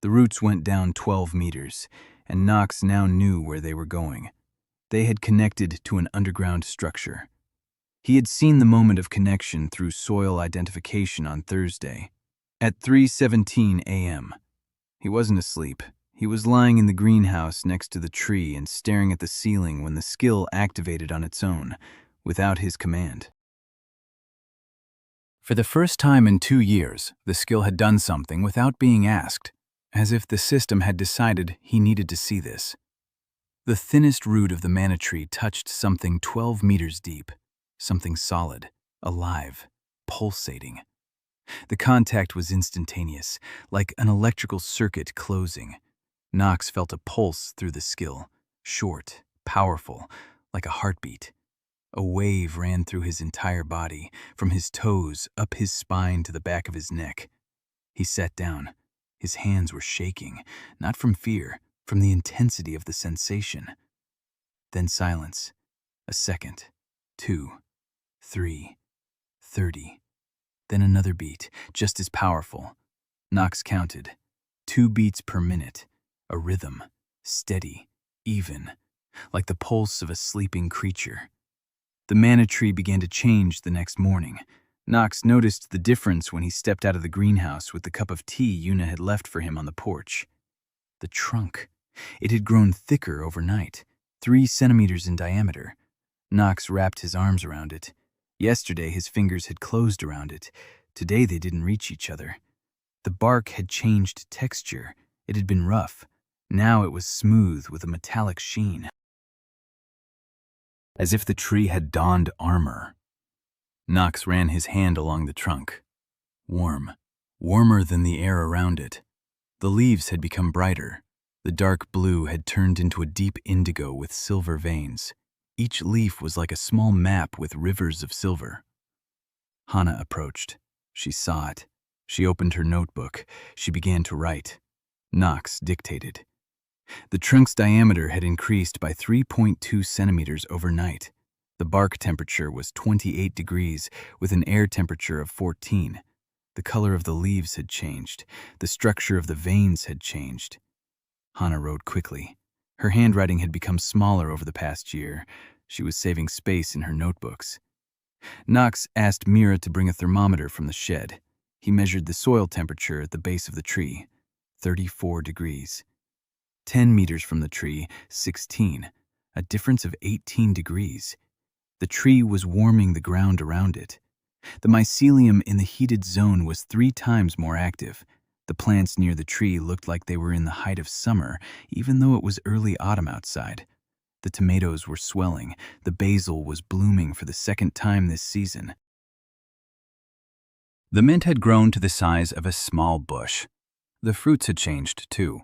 The roots went down 12 meters, and Knox now knew where they were going. They had connected to an underground structure. He had seen the moment of connection through soil identification on Thursday. At 3:17 a.m., he wasn't asleep. He was lying in the greenhouse next to the tree and staring at the ceiling when the skill activated on its own, without his command. For the first time in 2 years, the skill had done something without being asked, as if the system had decided he needed to see this. The thinnest root of the mana tree touched something 12 meters deep, something solid, alive, pulsating. The contact was instantaneous, like an electrical circuit closing. Knox felt a pulse through the skill, short, powerful, like a heartbeat. A wave ran through his entire body, from his toes up his spine to the back of his neck. He sat down. His hands were shaking, not from fear, from the intensity of the sensation. Then silence. A second, 2, 3, 30. Then another beat, just as powerful. Knox counted. 2 beats per minute. A rhythm, steady, even, like the pulse of a sleeping creature. The mana tree began to change the next morning. Knox noticed the difference when he stepped out of the greenhouse with the cup of tea Yuna had left for him on the porch. The trunk. It had grown thicker overnight, 3 centimeters in diameter. Knox wrapped his arms around it. Yesterday his fingers had closed around it. Today they didn't reach each other. The bark had changed texture. It had been rough. Now it was smooth with a metallic sheen, as if the tree had donned armor. Knox ran his hand along the trunk. Warm, warmer than the air around it. The leaves had become brighter. The dark blue had turned into a deep indigo with silver veins. Each leaf was like a small map with rivers of silver. Hana approached. She saw it. She opened her notebook. She began to write. Knox dictated. The trunk's diameter had increased by 3.2 centimeters overnight. The bark temperature was 28 degrees, with an air temperature of 14. The color of the leaves had changed. The structure of the veins had changed. Hana wrote quickly. Her handwriting had become smaller over the past year. She was saving space in her notebooks. Knox asked Mira to bring a thermometer from the shed. He measured the soil temperature at the base of the tree, 34 degrees. 10 meters from the tree, 16, a difference of 18 degrees. The tree was warming the ground around it. The mycelium in the heated zone was 3 times more active. The plants near the tree looked like they were in the height of summer, even though it was early autumn outside. The tomatoes were swelling. The basil was blooming for the 2nd time this season. The mint had grown to the size of a small bush. The fruits had changed, too.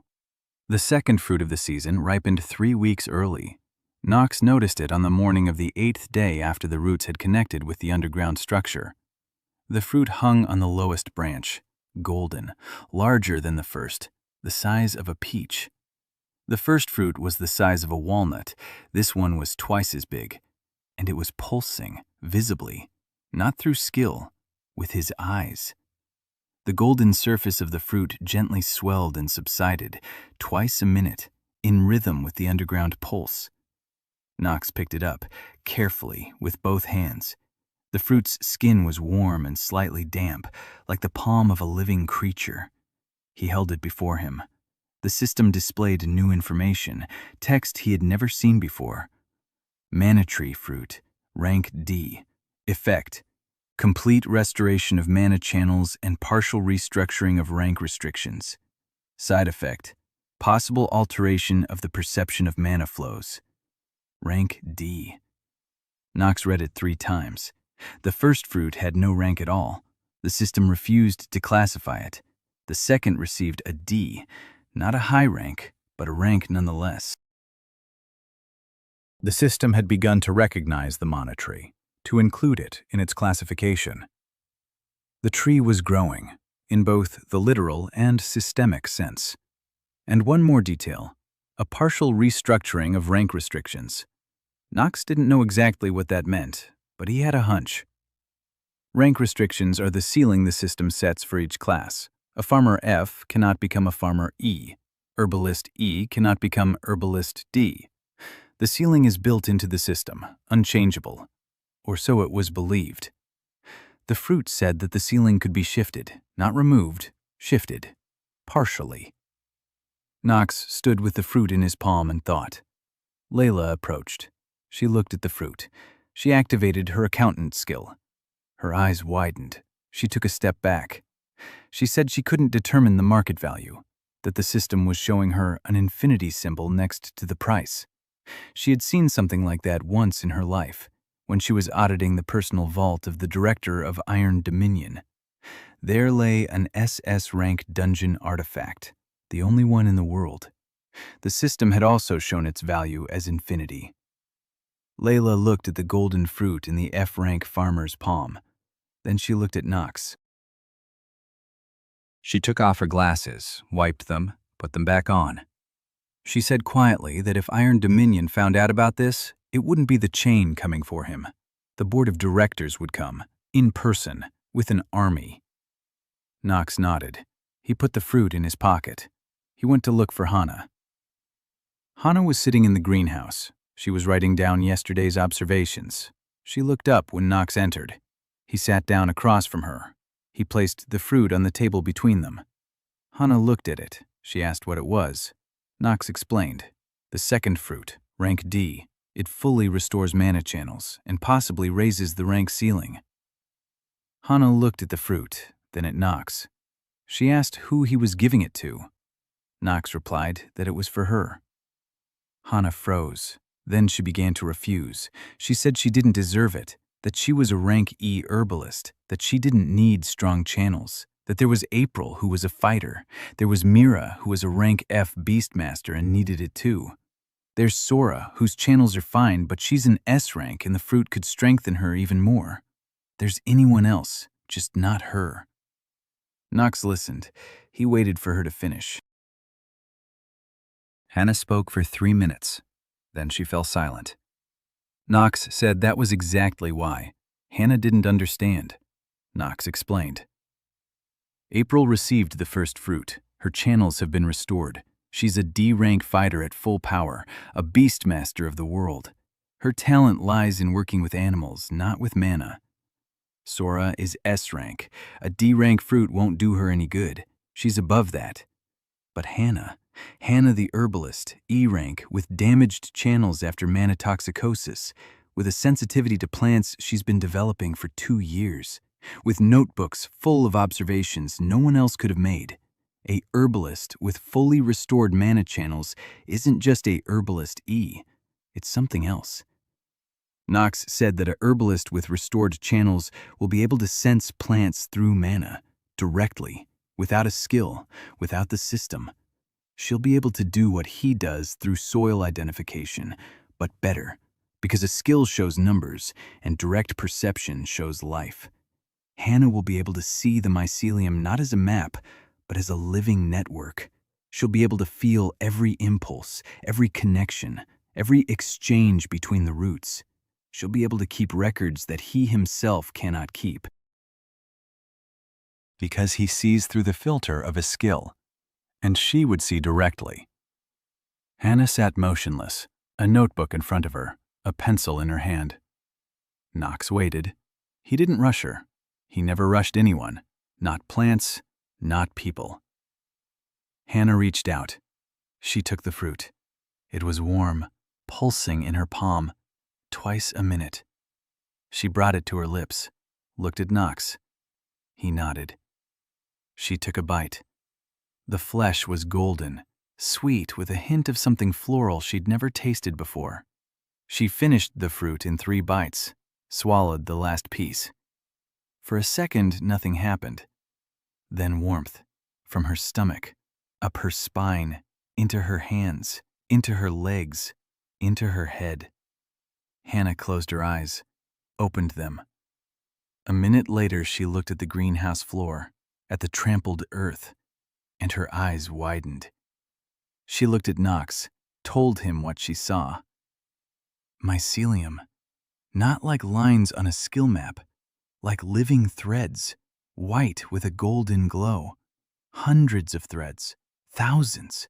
The 2nd fruit of the season ripened 3 weeks early. Knox noticed it on the morning of the 8th day after the roots had connected with the underground structure. The fruit hung on the lowest branch, golden, larger than the first, the size of a peach. The first fruit was the size of a walnut. This one was twice as big, and it was pulsing, visibly, not through skill, with his eyes. The golden surface of the fruit gently swelled and subsided, twice a minute, in rhythm with the underground pulse. Knox picked it up, carefully, with both hands. The fruit's skin was warm and slightly damp, like the palm of a living creature. He held it before him. The system displayed new information, text he had never seen before. Mana tree fruit, rank D. Effect: complete restoration of mana channels and partial restructuring of rank restrictions. Side effect: possible alteration of the perception of mana flows. Rank D. Knox read it 3 times. The first fruit had no rank at all. The system refused to classify it. The second received a D, not a high rank, but a rank nonetheless. The system had begun to recognize the mana tree, to include it in its classification. The tree was growing, in both the literal and systemic sense. And one more detail, a partial restructuring of rank restrictions. Knox didn't know exactly what that meant, but he had a hunch. Rank restrictions are the ceiling the system sets for each class. A farmer F cannot become a farmer E. Herbalist E cannot become herbalist D. The ceiling is built into the system, unchangeable. Or so it was believed. The fruit said that the ceiling could be shifted, not removed, shifted, partially. Knox stood with the fruit in his palm and thought. Layla approached. She looked at the fruit. She activated her accountant skill. Her eyes widened. She took a step back. She said she couldn't determine the market value, that the system was showing her an infinity symbol next to the price. She had seen something like that once in her life, when she was auditing the personal vault of the director of Iron Dominion. There lay an SS-rank dungeon artifact, the only one in the world. The system had also shown its value as infinity. Layla looked at the golden fruit in the F-rank farmer's palm. Then she looked at Knox. She took off her glasses, wiped them, put them back on. She said quietly that if Iron Dominion found out about this, it wouldn't be the chain coming for him. The board of directors would come, in person, with an army. Knox nodded. He put the fruit in his pocket. He went to look for Hannah. Hannah was sitting in the greenhouse. She was writing down yesterday's observations. She looked up when Knox entered. He sat down across from her. He placed the fruit on the table between them. Hannah looked at it. She asked what it was. Knox explained. The second fruit, rank D. It fully restores mana channels and possibly raises the rank ceiling. Hannah looked at the fruit, then at Knox. She asked who he was giving it to. Knox replied that it was for her. Hannah froze. Then she began to refuse. She said she didn't deserve it, that she was a rank E herbalist, that she didn't need strong channels, that there was April who was a fighter, there was Mira who was a rank F beastmaster and needed it too. There's Sora, whose channels are fine, but she's an S rank and the fruit could strengthen her even more. There's anyone else, just not her. Knox listened. He waited for her to finish. Hannah spoke for 3 minutes. Then she fell silent. Knox said that was exactly why. Hannah didn't understand. Knox explained. April received the first fruit. Her channels have been restored. She's a D-rank fighter at full power, a beastmaster of the world. Her talent lies in working with animals, not with mana. Sora is S-rank. A D-rank fruit won't do her any good. She's above that. But Hannah the herbalist, E-rank, with damaged channels after mana toxicosis, with a sensitivity to plants she's been developing for 2 years, with notebooks full of observations no one else could have made. A herbalist with fully restored mana channels isn't just a herbalist E, it's something else. Knox said that a herbalist with restored channels will be able to sense plants through mana, directly, without a skill, without the system. She'll be able to do what he does through soil identification, but better, because a skill shows numbers and direct perception shows life. Hannah will be able to see the mycelium not as a map, but as a living network. She'll be able to feel every impulse, every connection, every exchange between the roots. She'll be able to keep records that he himself cannot keep, because he sees through the filter of a skill, and she would see directly. Hannah sat motionless, a notebook in front of her, a pencil in her hand. Knox waited. He didn't rush her. He never rushed anyone, not plants, not people. Hannah reached out. She took the fruit. It was warm, pulsing in her palm, twice a minute. She brought it to her lips, looked at Knox. He nodded. She took a bite. The flesh was golden, sweet with a hint of something floral she'd never tasted before. She finished the fruit in 3 bites, swallowed the last piece. For a second, nothing happened. Then warmth. from her stomach, up her spine, into her hands, into her legs, into her head. Hannah closed her eyes, opened them. A minute later, she looked at the greenhouse floor, at the trampled earth, and her eyes widened. She looked at Knox, told him what she saw. Mycelium, not like lines on a skill map, like living threads, white with a golden glow. Hundreds of threads, thousands,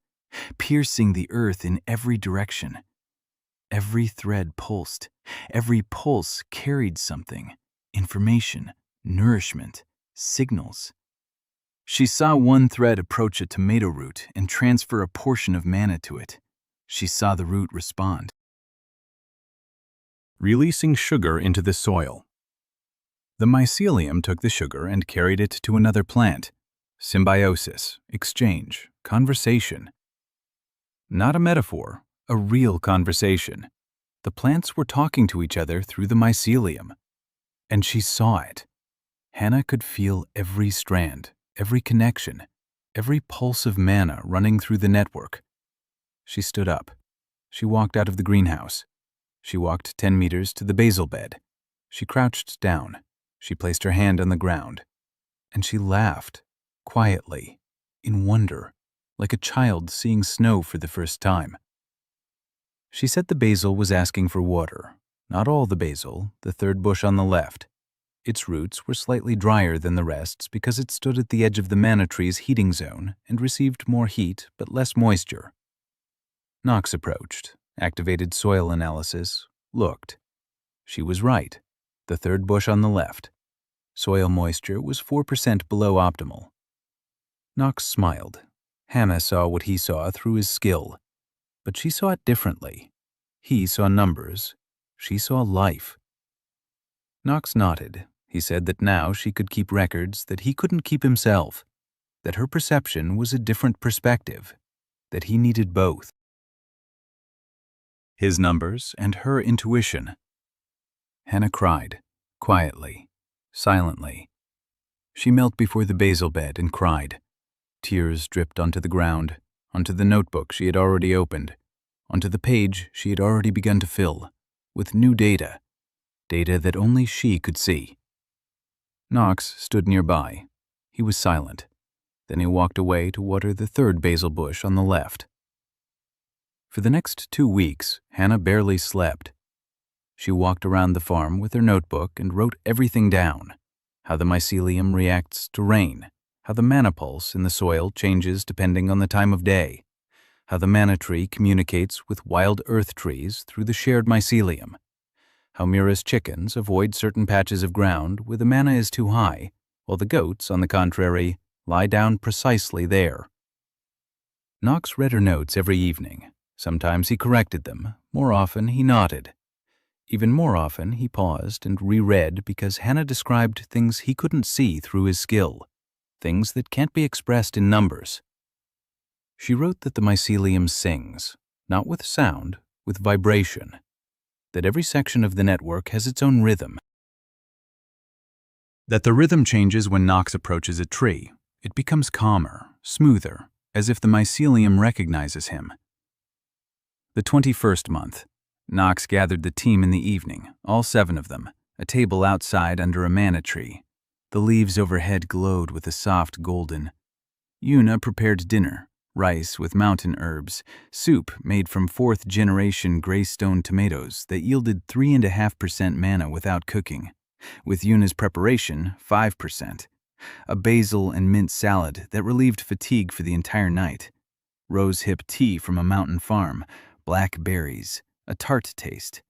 piercing the earth in every direction. Every thread pulsed, every pulse carried something, information, nourishment, signals. She saw one thread approach a tomato root and transfer a portion of mana to it. She saw the root respond, releasing sugar into the soil. The mycelium took the sugar and carried it to another plant. Symbiosis, exchange, conversation. Not a metaphor, a real conversation. The plants were talking to each other through the mycelium. And she saw it. Hannah could feel every strand, every connection, every pulse of mana running through the network. She stood up. She walked out of the greenhouse. She walked 10 meters to the basil bed. She crouched down. She placed her hand on the ground. And she laughed, quietly, in wonder, like a child seeing snow for the first time. She said the basil was asking for water. Not all the basil, the third bush on the left. Its roots were slightly drier than the rest's because it stood at the edge of the manna tree's heating zone and received more heat but less moisture. Knox approached, activated soil analysis, looked. She was right. The third bush on the left. Soil moisture was 4% below optimal. Knox smiled. Hannah saw what he saw through his skill, but she saw it differently. He saw numbers. She saw life. Knox nodded. He said that now she could keep records that he couldn't keep himself, that her perception was a different perspective, that he needed both. His numbers and her intuition. Hannah cried, quietly, silently. She knelt before the basil bed and cried. Tears dripped onto the ground, onto the notebook she had already opened, onto the page she had already begun to fill, with new data, data that only she could see. Knox stood nearby. He was silent. Then he walked away to water the third basil bush on the left. For the next 2 weeks, Hannah barely slept. She walked around the farm with her notebook and wrote everything down. How the mycelium reacts to rain, how the mana pulse in the soil changes depending on the time of day, how the mana tree communicates with wild earth trees through the shared mycelium, how Mira's chickens avoid certain patches of ground where the mana is too high, while the goats, on the contrary, lie down precisely there. Knox read her notes every evening. Sometimes he corrected them, more often he nodded. Even more often he paused and reread because Hannah described things he couldn't see through his skill, things that can't be expressed in numbers. She wrote that the mycelium sings, not with sound, with vibration, that every section of the network has its own rhythm, that the rhythm changes when Knox approaches a tree. It becomes calmer, smoother, as if the mycelium recognizes him. The 21st month. Knox gathered the team in the evening, all 7 of them, a table outside under a manna tree. The leaves overhead glowed with a soft golden. Yuna prepared dinner, rice with mountain herbs, soup made from 4th-generation Greystone tomatoes that yielded 3.5% mana without cooking. With Yuna's preparation, 5%. A basil and mint salad that relieved fatigue for the entire night. Rosehip tea from a mountain farm, black berries, a tart taste.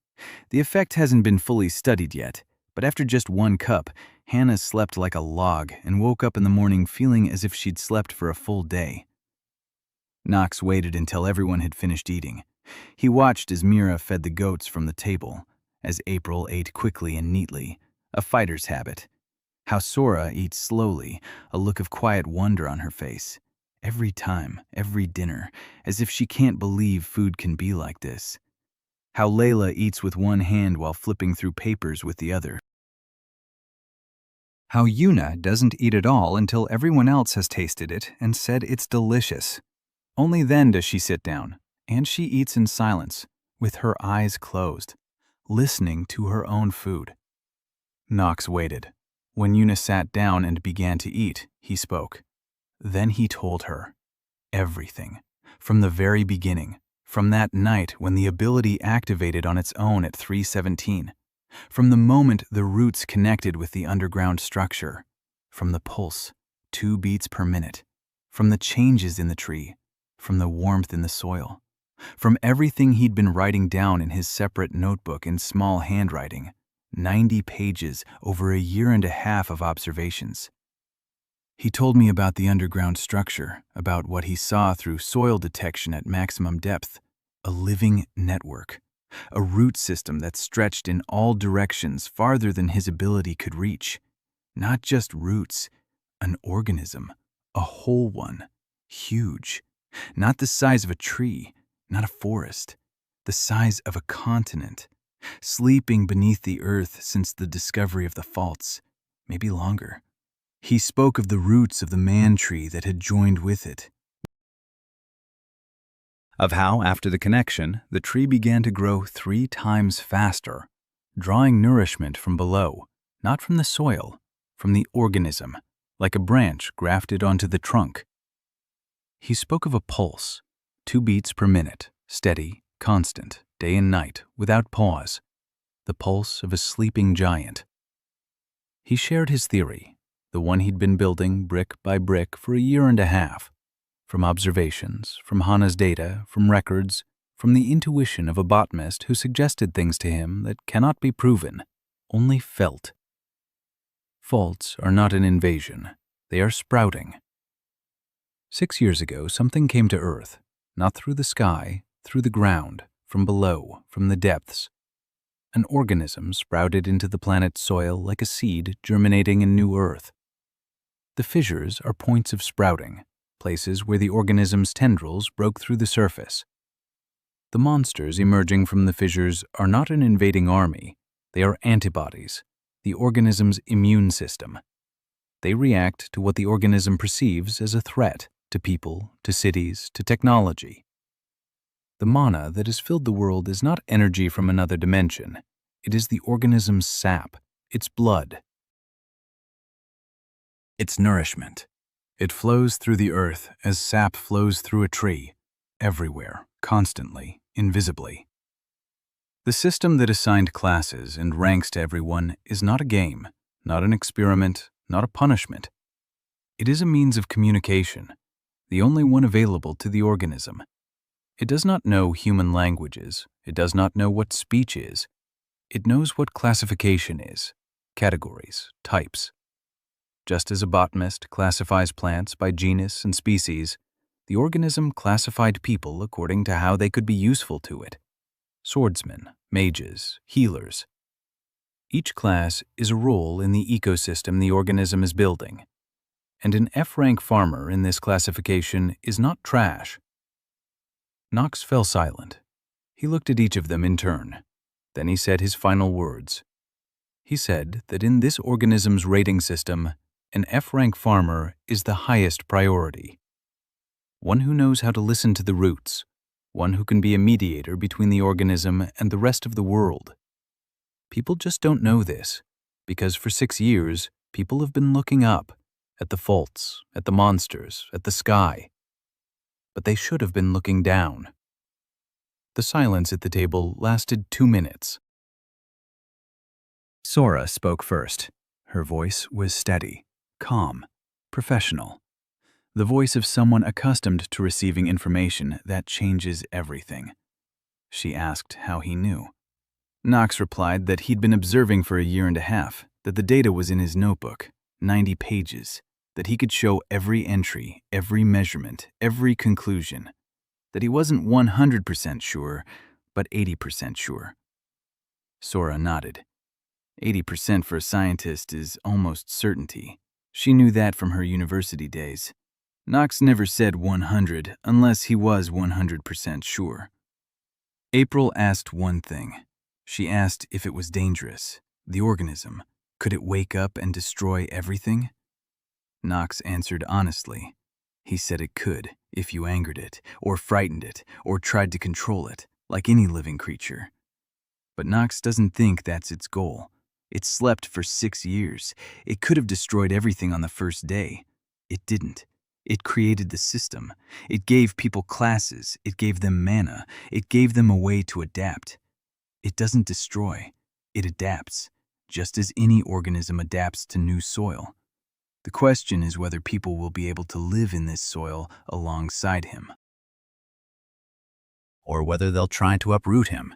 The effect hasn't been fully studied yet, but after just 1 cup, Hannah slept like a log and woke up in the morning feeling as if she'd slept for a full day. Knox waited until everyone had finished eating. He watched as Mira fed the goats from the table, as April ate quickly and neatly, a fighter's habit. How Sora eats slowly, a look of quiet wonder on her face. Every time, every dinner, as if she can't believe food can be like this. How Layla eats with one hand while flipping through papers with the other. How Yuna doesn't eat at all until everyone else has tasted it and said it's delicious. Only then does she sit down, and she eats in silence, with her eyes closed, listening to her own food. Knox waited. When Yuna sat down and began to eat, he spoke. Then he told her everything, from the very beginning, from that night when the ability activated on its own at 3:17, from the moment the roots connected with the underground structure, from the pulse, 2 beats per minute, from the changes in the tree, from the warmth in the soil, from everything he'd been writing down in his separate notebook in small handwriting, 90 pages over a year and a half of observations. He told me about the underground structure, about what he saw through soil detection at maximum depth, a living network, a root system that stretched in all directions farther than his ability could reach. Not just roots, an organism, a whole one, huge, not the size of a tree, not a forest, the size of a continent, sleeping beneath the earth since the discovery of the faults, maybe longer. He spoke of the roots of the man tree that had joined with it, of how, after the connection, the tree began to grow 3 times faster, drawing nourishment from below, not from the soil, from the organism, like a branch grafted onto the trunk. He spoke of a pulse, 2 beats per minute, steady, constant, day and night, without pause, the pulse of a sleeping giant. He shared his theory, the one he'd been building brick by brick for a year and a half, from observations, from Hana's data, from records, from the intuition of a botanist who suggested things to him that cannot be proven, only felt. Faults are not an invasion, they are sprouting. 6 years ago, something came to Earth, not through the sky, through the ground, from below, from the depths. An organism sprouted into the planet's soil like a seed germinating in new Earth. The fissures are points of sprouting, places where the organism's tendrils broke through the surface. The monsters emerging from the fissures are not an invading army, they are antibodies, the organism's immune system. They react to what the organism perceives as a threat to people, to cities, to technology. The mana that has filled the world is not energy from another dimension. It is the organism's sap, its blood, its nourishment. It flows through the earth as sap flows through a tree, everywhere, constantly, invisibly. The system that assigned classes and ranks to everyone is not a game, not an experiment, not a punishment. It is a means of communication, the only one available to the organism. It does not know human languages. It does not know what speech is. It knows what classification is, categories, types. Just as a botanist classifies plants by genus and species, the organism classified people according to how they could be useful to it. Swordsmen, mages, healers. Each class is a role in the ecosystem the organism is building. And an F-rank farmer in this classification is not trash. Knox fell silent. He looked at each of them in turn. Then he said his final words. He said that in this organism's rating system, an F-rank farmer is the highest priority. One who knows how to listen to the roots, one who can be a mediator between the organism and the rest of the world. People just don't know this, because for 6 years, people have been looking up, at the faults, at the monsters, at the sky. But they should have been looking down. The silence at the table lasted 2 minutes. Sora spoke first. Her voice was steady, calm, professional. The voice of someone accustomed to receiving information that changes everything. She asked how he knew. Knox replied that he'd been observing for a year and a half, that the data was in his notebook, 90 pages, that he could show every entry, every measurement, every conclusion, that he wasn't 100% sure, but 80% sure. Sora nodded. 80% for a scientist is almost certainty. She knew that from her university days. Knox never said 100 unless he was 100% sure. April asked one thing. She asked if it was dangerous, the organism, Could it wake up and destroy everything? Knox answered honestly. He said it could, if you angered it, or frightened it, or tried to control it, like any living creature. But Knox doesn't think that's its goal. It slept for 6 years. It could have destroyed everything on the first day. It didn't. It created the system. It gave people classes. It gave them mana. It gave them a way to adapt. It doesn't destroy. It adapts, just as any organism adapts to new soil. The question is whether people will be able to live in this soil alongside him, or whether they'll try to uproot him.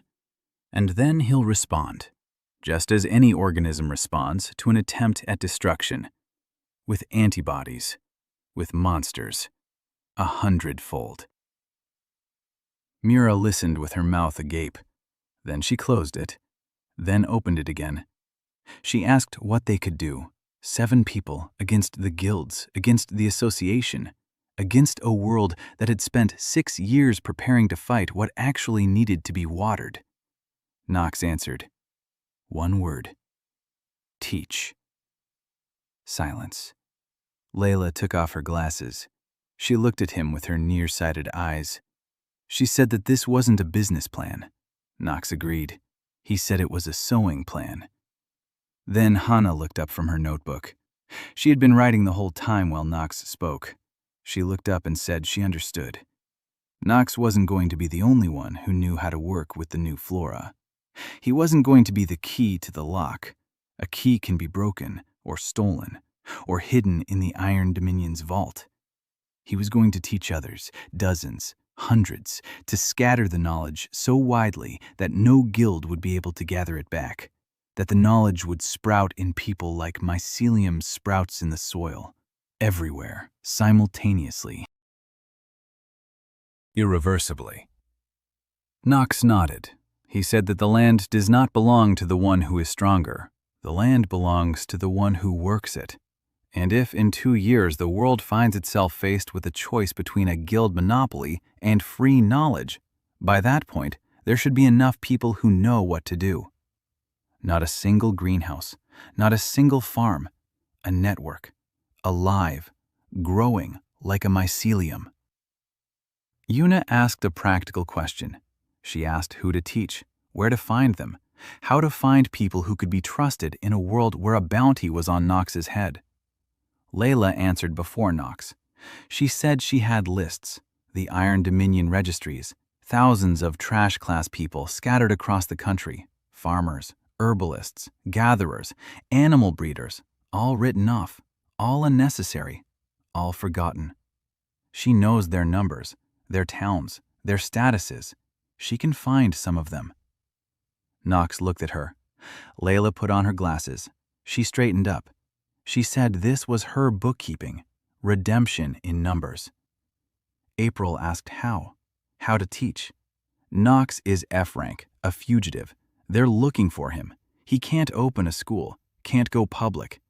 And then he'll respond, just as any organism responds to an attempt at destruction, with antibodies, with monsters, 100-fold. Mira listened with her mouth agape. Then she closed it, then opened it again. She asked what they could do. 7 people against the guilds, against the association, against a world that had spent 6 years preparing to fight what actually needed to be watered. Knox answered. 1 word. Teach. Silence. Layla took off her glasses. She looked at him with her nearsighted eyes. She said that this wasn't a business plan. Knox agreed. He said it was a sewing plan. Then Hannah looked up from her notebook. She had been writing the whole time while Knox spoke. She looked up and said she understood. Knox wasn't going to be the only one who knew how to work with the new flora. He wasn't going to be the key to the lock. A key can be broken, or stolen, or hidden in the Iron Dominion's vault. He was going to teach others, dozens, hundreds, to scatter the knowledge so widely that no guild would be able to gather it back, that the knowledge would sprout in people like mycelium sprouts in the soil, everywhere, simultaneously, irreversibly. Knox nodded. He said that the land does not belong to the one who is stronger. The land belongs to the one who works it. And if in 2 years the world finds itself faced with a choice between a guild monopoly and free knowledge, by that point there should be enough people who know what to do. Not a single greenhouse, not a single farm, a network, alive, growing like a mycelium. Yuna asked a practical question. She asked who to teach, where to find them, how to find people who could be trusted in a world where a bounty was on Knox's head. Layla answered before Knox. She said she had lists, the Iron Dominion registries, thousands of trash class people scattered across the country, farmers, herbalists, gatherers, animal breeders, all written off, all unnecessary, all forgotten. She knows their numbers, their towns, their statuses. She can find some of them. Knox looked at her. Layla put on her glasses. She straightened up. She said this was her bookkeeping, redemption in numbers. April asked how to teach. Knox is F rank, a fugitive. They're looking for him. He can't open a school, can't go public.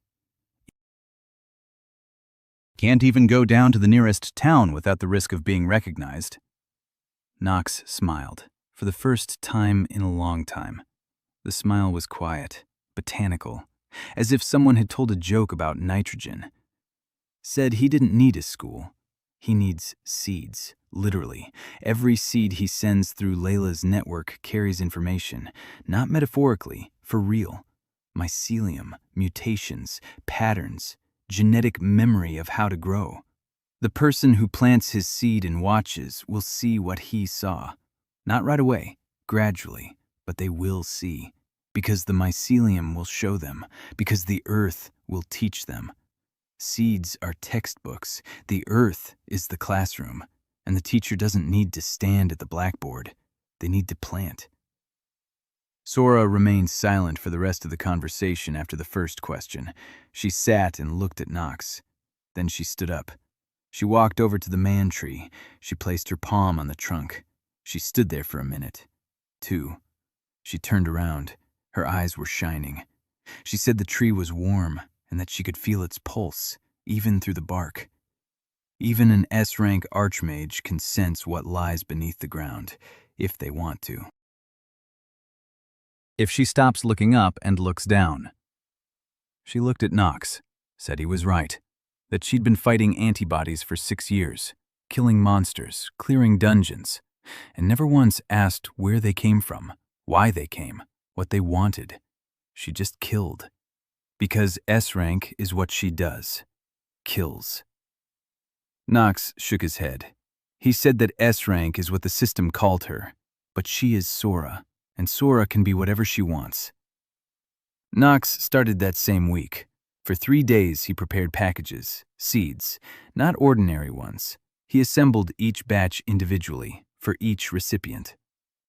Can't even go down to the nearest town without the risk of being recognized. Knox smiled, for the first time in a long time. The smile was quiet, botanical, as if someone had told a joke about nitrogen. Said he didn't need a school. He needs seeds, literally. Every seed he sends through Layla's network carries information, not metaphorically, for real. Mycelium, mutations, patterns, genetic memory of how to grow. The person who plants his seed and watches will see what he saw. Not right away, gradually, but they will see. Because the mycelium will show them, because the earth will teach them. Seeds are textbooks, the earth is the classroom, and the teacher doesn't need to stand at the blackboard. They need to plant. Sora remained silent for the rest of the conversation after the first question. She sat and looked at Knox. Then she stood up. She walked over to the man tree. She placed her palm on the trunk. She stood there for a minute. 2. She turned around. Her eyes were shining. She said the tree was warm and that she could feel its pulse, even through the bark. Even an S-rank archmage can sense what lies beneath the ground, if they want to. If she stops looking up and looks down. She looked at Knox, said he was right, that she'd been fighting antibodies for 6 years, killing monsters, clearing dungeons, and never once asked where they came from, why they came, what they wanted. She just killed. Because S rank is what she does. Kills. Knox shook his head. He said that S rank is what the system called her, but she is Sora, and Sora can be whatever she wants. Knox started that same week. For 3 days he prepared packages, seeds, not ordinary ones. He assembled each batch individually, for each recipient.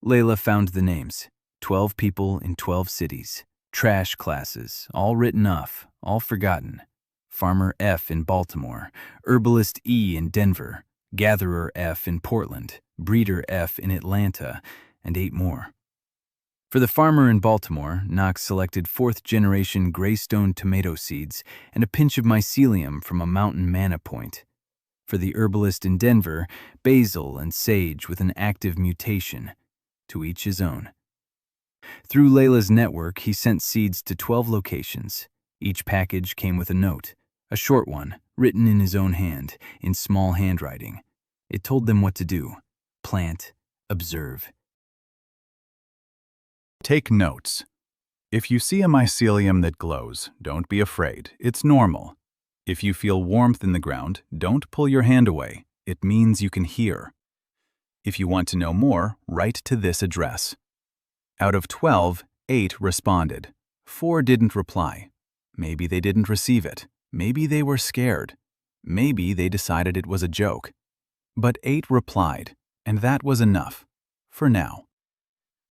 Layla found the names, 12 people in 12 cities, trash classes, all written off, all forgotten. Farmer F in Baltimore, Herbalist E in Denver, Gatherer F in Portland, Breeder F in Atlanta, and 8 more. For the farmer in Baltimore, Knox selected 4th-generation Greystone tomato seeds and a pinch of mycelium from a mountain manna point. For the herbalist in Denver, basil and sage with an active mutation, to each his own. Through Layla's network, he sent seeds to 12 locations. Each package came with a note, a short one, written in his own hand, in small handwriting. It told them what to do: plant, observe. Take notes. If you see a mycelium that glows, don't be afraid. It's normal. If you feel warmth in the ground, don't pull your hand away. It means you can hear. If you want to know more, write to this address. Out of 12, 8 responded. 4 didn't reply. Maybe they didn't receive it. Maybe they were scared. Maybe they decided it was a joke. But 8 replied, and that was enough. For now.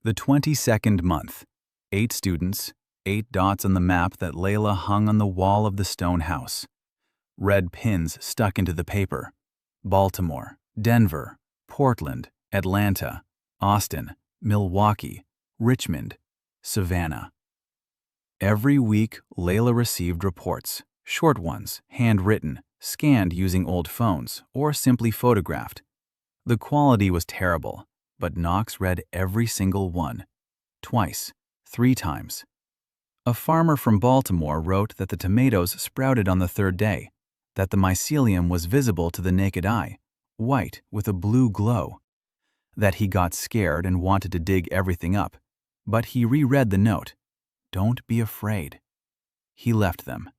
The 22nd month. 8 students, 8 dots on the map that Layla hung on the wall of the stone house. Red pins stuck into the paper. Baltimore, Denver, Portland, Atlanta, Austin, Milwaukee, Richmond, Savannah. Every week, Layla received reports, short ones, handwritten, scanned using old phones, or simply photographed. The quality was terrible, but Knox read every single one. Twice, 3 times. A farmer from Baltimore wrote that the tomatoes sprouted on the 3rd day, that the mycelium was visible to the naked eye, white with a blue glow, that he got scared and wanted to dig everything up, but he reread the note. Don't be afraid. He left them.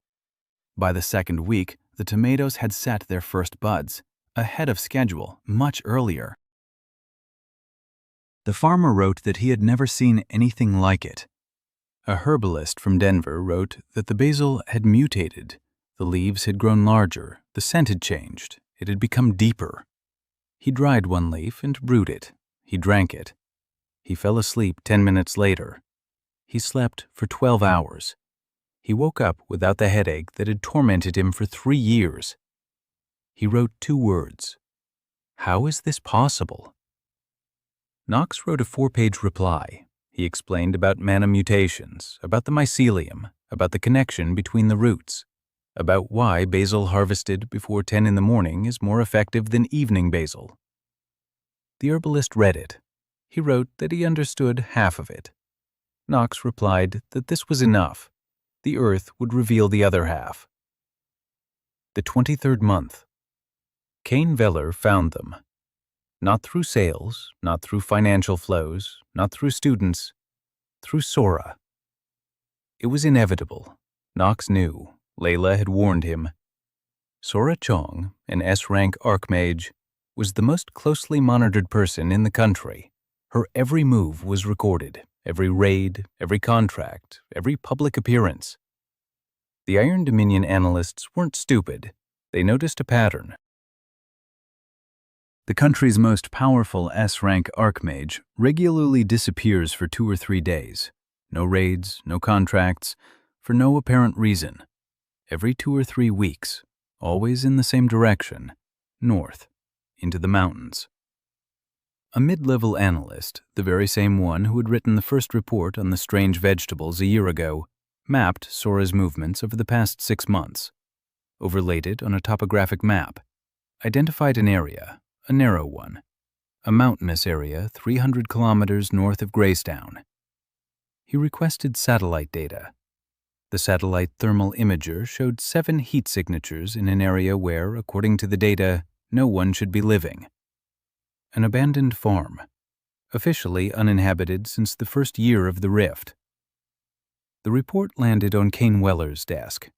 By the 2nd week, the tomatoes had set their first buds, ahead of schedule, much earlier. The farmer wrote that he had never seen anything like it. A herbalist from Denver wrote that the basil had mutated, the leaves had grown larger, the scent had changed, it had become deeper. He dried one leaf and brewed it. He drank it. He fell asleep 10 minutes later. He slept for 12 hours. He woke up without the headache that had tormented him for 3 years. He wrote 2 words. How is this possible? Knox wrote a 4-page reply. He explained about manna mutations, about the mycelium, about the connection between the roots, about why basil harvested before 10 in the morning is more effective than evening basil. The herbalist read it. He wrote that he understood half of it. Knox replied that this was enough. The earth would reveal the other half. The 23rd month. Kane Veller found them. Not through sales, not through financial flows, not through students, through Sora. It was inevitable. Knox knew. Layla had warned him. Sora Chong, an S-rank archmage, was the most closely monitored person in the country. Her every move was recorded, every raid, every contract, every public appearance. The Iron Dominion analysts weren't stupid. They noticed a pattern. The country's most powerful S-rank archmage regularly disappears for 2 or 3 days. No raids, no contracts, for no apparent reason. Every 2 or 3 weeks, always in the same direction, north, into the mountains. A mid-level analyst, the very same one who had written the first report on the strange vegetables a year ago, mapped Sora's movements over the past 6 months, overlaid it on a topographic map, identified an area, a narrow one, a mountainous area 300 kilometers north of Greystown. He requested satellite data. The satellite thermal imager showed 7 heat signatures in an area where, according to the data, no one should be living. An abandoned farm, officially uninhabited since the first year of the rift. The report landed on Kane Weller's desk.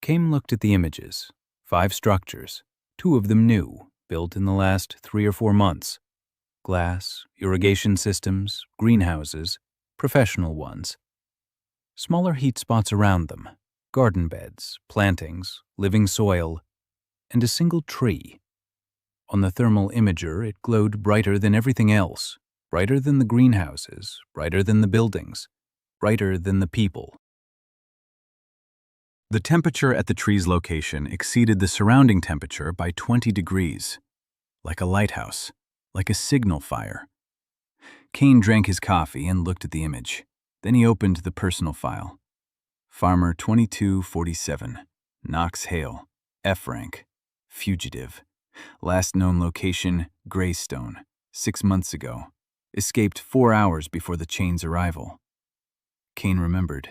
Kane looked at the images. 5 structures, 2 of them new, built in the last 3 or 4 months. Glass, irrigation systems, greenhouses, professional ones. Smaller heat spots around them, garden beds, plantings, living soil, and a single tree. On the thermal imager, it glowed brighter than everything else, brighter than the greenhouses, brighter than the buildings, brighter than the people. The temperature at the tree's location exceeded the surrounding temperature by 20 degrees, like a lighthouse, like a signal fire. Kane drank his coffee and looked at the image. Then he opened the personal file. Farmer 2247, Knox Hale, F rank, fugitive. Last known location, Greystone, 6 months ago. Escaped 4 hours before the chain's arrival. Kane remembered.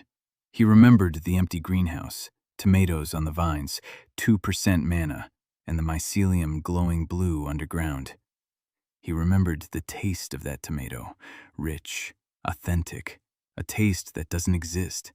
He remembered the empty greenhouse, tomatoes on the vines, 2% manna, and the mycelium glowing blue underground. He remembered the taste of that tomato, rich, authentic, a taste that doesn't exist.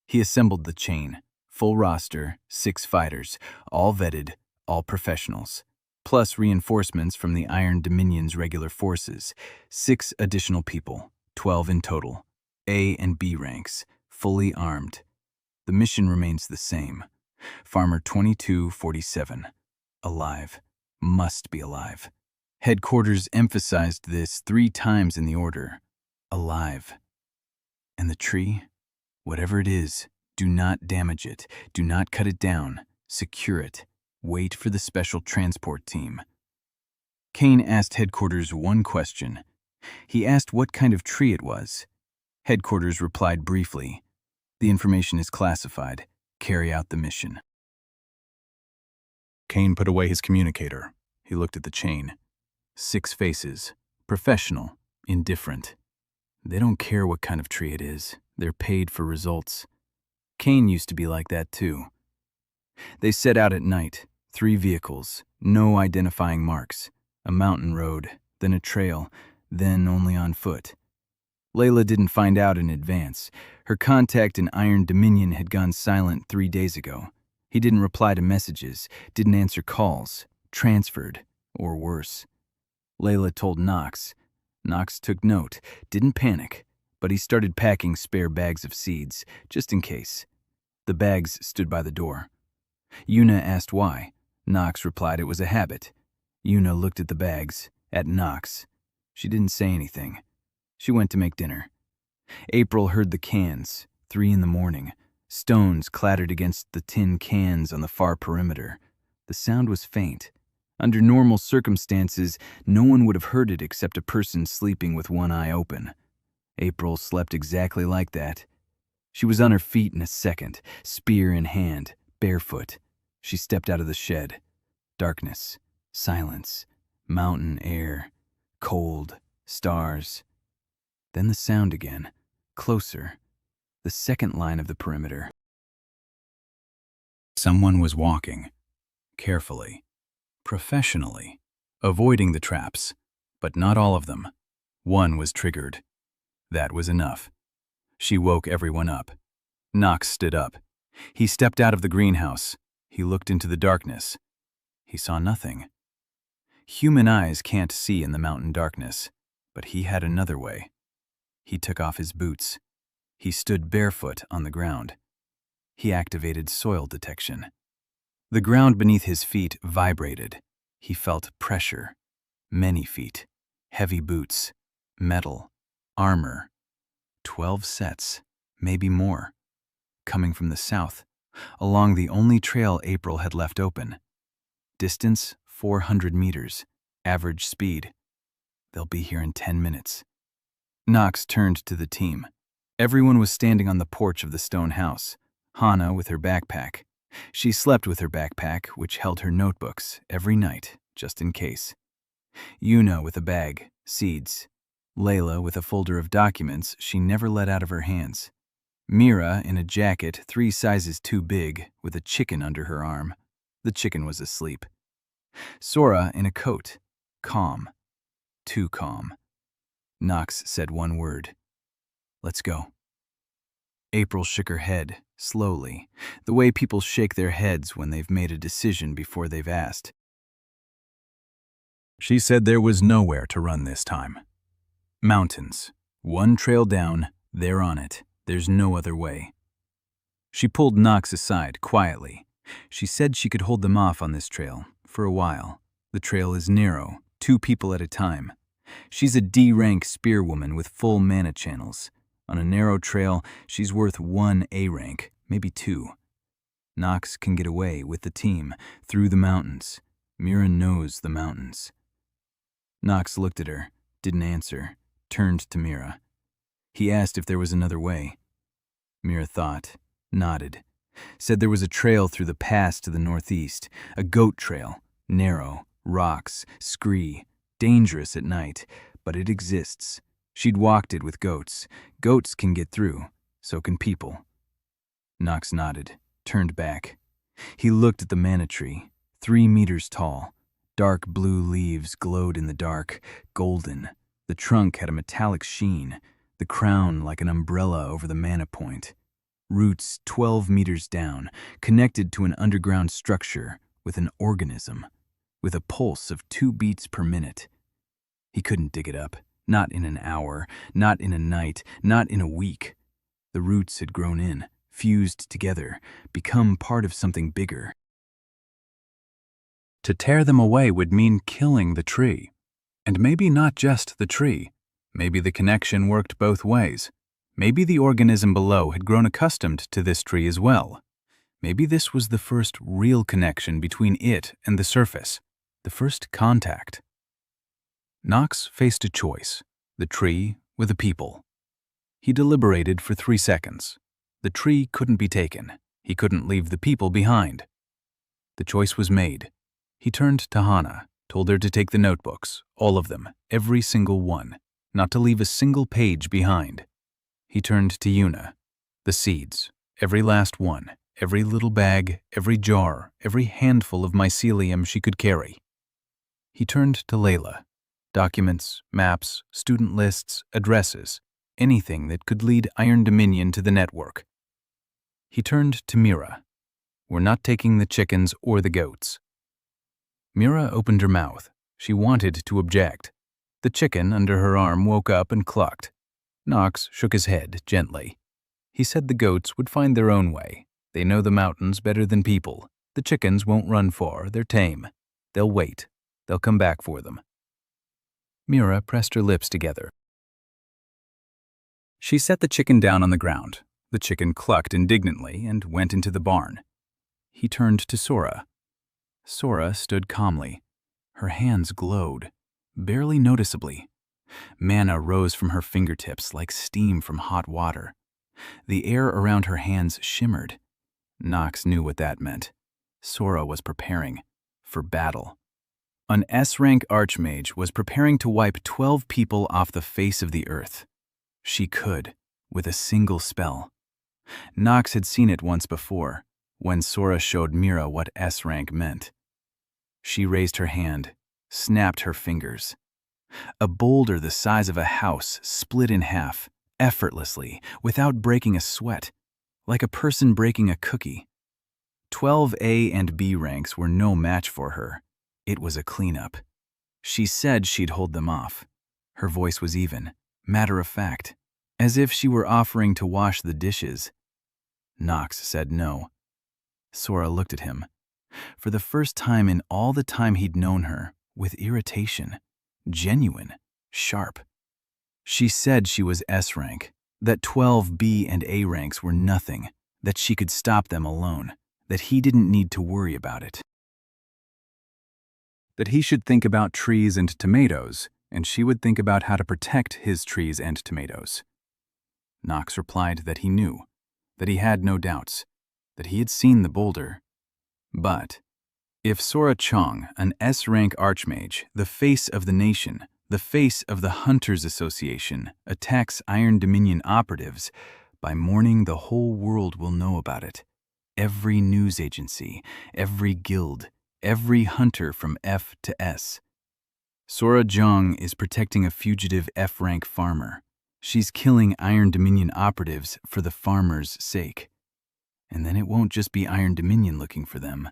He assembled the chain, full roster, 6 fighters, all vetted, all professionals, plus reinforcements from the Iron Dominion's regular forces, 6 additional people, 12 in total, A and B ranks, fully armed. The mission remains the same. Farmer 2247, alive, must be alive. Headquarters emphasized this 3 times in the order, alive. And the tree, whatever it is, do not damage it, do not cut it down, secure it, wait for the special transport team. Kane asked Headquarters one question. He asked what kind of tree it was. Headquarters replied briefly, "The information is classified. Carry out the mission." Kane put away his communicator. He looked at the chain. 6 faces, professional, indifferent. They don't care what kind of tree it is. They're paid for results. Kane used to be like that too. They set out at night, 3 vehicles, no identifying marks, a mountain road, then a trail, then only on foot. Layla didn't find out in advance. Her contact in Iron Dominion had gone silent 3 days ago. He didn't reply to messages, didn't answer calls, transferred, or worse. Layla told Knox. Knox took note, didn't panic, but he started packing spare bags of seeds, just in case. The bags stood by the door. Yuna asked why. Knox replied it was a habit. Yuna looked at the bags, at Knox. She didn't say anything. She went to make dinner. April heard the cans, 3 in the morning. Stones clattered against the tin cans on the far perimeter. The sound was faint. Under normal circumstances, no one would have heard it except a person sleeping with one eye open. April slept exactly like that. She was on her feet in a second, spear in hand, barefoot. She stepped out of the shed. Darkness, silence, mountain air, cold, stars. Then the sound again, closer, the second line of the perimeter. Someone was walking, carefully, professionally, avoiding the traps, but not all of them. One was triggered. That was enough. She woke everyone up. Knox stood up. He stepped out of the greenhouse. He looked into the darkness. He saw nothing. Human eyes can't see in the mountain darkness, but he had another way. He took off his boots. He stood barefoot on the ground. He activated soil detection. The ground beneath his feet vibrated. He felt pressure. Many feet. Heavy boots. Metal. Armor. 12 sets, maybe more. Coming from the south, along the only trail April had left open. Distance, 400 meters. Average speed. They'll be here in 10 minutes. Knox turned to the team. Everyone was standing on the porch of the stone house. Hana with her backpack. She slept with her backpack, which held her notebooks, every night, just in case. Yuna with a bag, seeds. Layla with a folder of documents she never let out of her hands. Mira in a jacket 3 sizes too big, with a chicken under her arm. The chicken was asleep. Sora in a coat, calm, too calm. Knox said one word. "Let's go." April shook her head, slowly, the way people shake their heads when they've made a decision before they've asked. She said there was nowhere to run this time. Mountains. One trail down, they're on it. There's no other way. She pulled Knox aside, quietly. She said she could hold them off on this trail, for a while. The trail is narrow, 2 people at a time. She's a D-rank spearwoman with full mana channels. On a narrow trail, she's worth 1 A-rank, maybe 2. Knox can get away with the team, through the mountains. Mira knows the mountains. Knox looked at her, didn't answer, turned to Mira. He asked if there was another way. Mira thought, nodded, said there was a trail through the pass to the northeast, a goat trail, narrow, rocks, scree, dangerous at night, but it exists. She'd walked it with goats. Goats can get through, so can people. Knox nodded, turned back. He looked at the mana tree, 3 meters tall. Dark blue leaves glowed in the dark, golden. The trunk had a metallic sheen, the crown like an umbrella over the mana point. Roots 12 meters down, connected to an underground structure with an organism, with a pulse of 2 beats per minute. He couldn't dig it up, not in an hour, not in a night, not in a week. The roots had grown in, fused together, become part of something bigger. To tear them away would mean killing the tree. And maybe not just the tree. Maybe the connection worked both ways. Maybe the organism below had grown accustomed to this tree as well. Maybe this was the first real connection between it and the surface, the first contact. Knox faced a choice, the tree or the people. He deliberated for 3 seconds. The tree couldn't be taken. He couldn't leave the people behind. The choice was made. He turned to Hana, told her to take the notebooks, all of them, every single one, not to leave a single page behind. He turned to Yuna, the seeds, every last one, every little bag, every jar, every handful of mycelium she could carry. He turned to Layla, documents, maps, student lists, addresses, anything that could lead Iron Dominion to the network. He turned to Mira. We're not taking the chickens or the goats. Mira opened her mouth. She wanted to object. The chicken under her arm woke up and clucked. Knox shook his head gently. He said the goats would find their own way. They know the mountains better than people. The chickens won't run far. They're tame. They'll wait. They'll come back for them. Mira pressed her lips together. She set the chicken down on the ground. The chicken clucked indignantly and went into the barn. He turned to Sora. Sora stood calmly. Her hands glowed, barely noticeably. Mana rose from her fingertips like steam from hot water. The air around her hands shimmered. Knox knew what that meant. Sora was preparing for battle. An S-rank archmage was preparing to wipe 12 people off the face of the earth. She could, with a single spell. Knox had seen it once before, when Sora showed Mira what S-rank meant. She raised her hand, snapped her fingers. A boulder the size of a house split in half, effortlessly, without breaking a sweat, like a person breaking a cookie. 12 A and B ranks were no match for her. It was a cleanup. She said she'd hold them off. Her voice was even, matter-of-fact, as if she were offering to wash the dishes. Knox said no. Sora looked at him, for the first time in all the time he'd known her, with irritation, genuine, sharp. She said she was S-rank, that 12 B and A ranks were nothing, that she could stop them alone, that he didn't need to worry about it. That he should think about trees and tomatoes, and she would think about how to protect his trees and tomatoes. Knox replied that he knew, that he had no doubts, that he had seen the boulder. But if Sora Chong, an S-rank archmage, the face of the nation, the face of the Hunters Association, attacks Iron Dominion operatives, By morning, the whole world will know about it. Every news agency, every guild, every hunter from F to S. Sora Jong is protecting a fugitive F-rank farmer. She's killing Iron Dominion operatives for the farmer's sake. And then it won't just be Iron Dominion looking for them.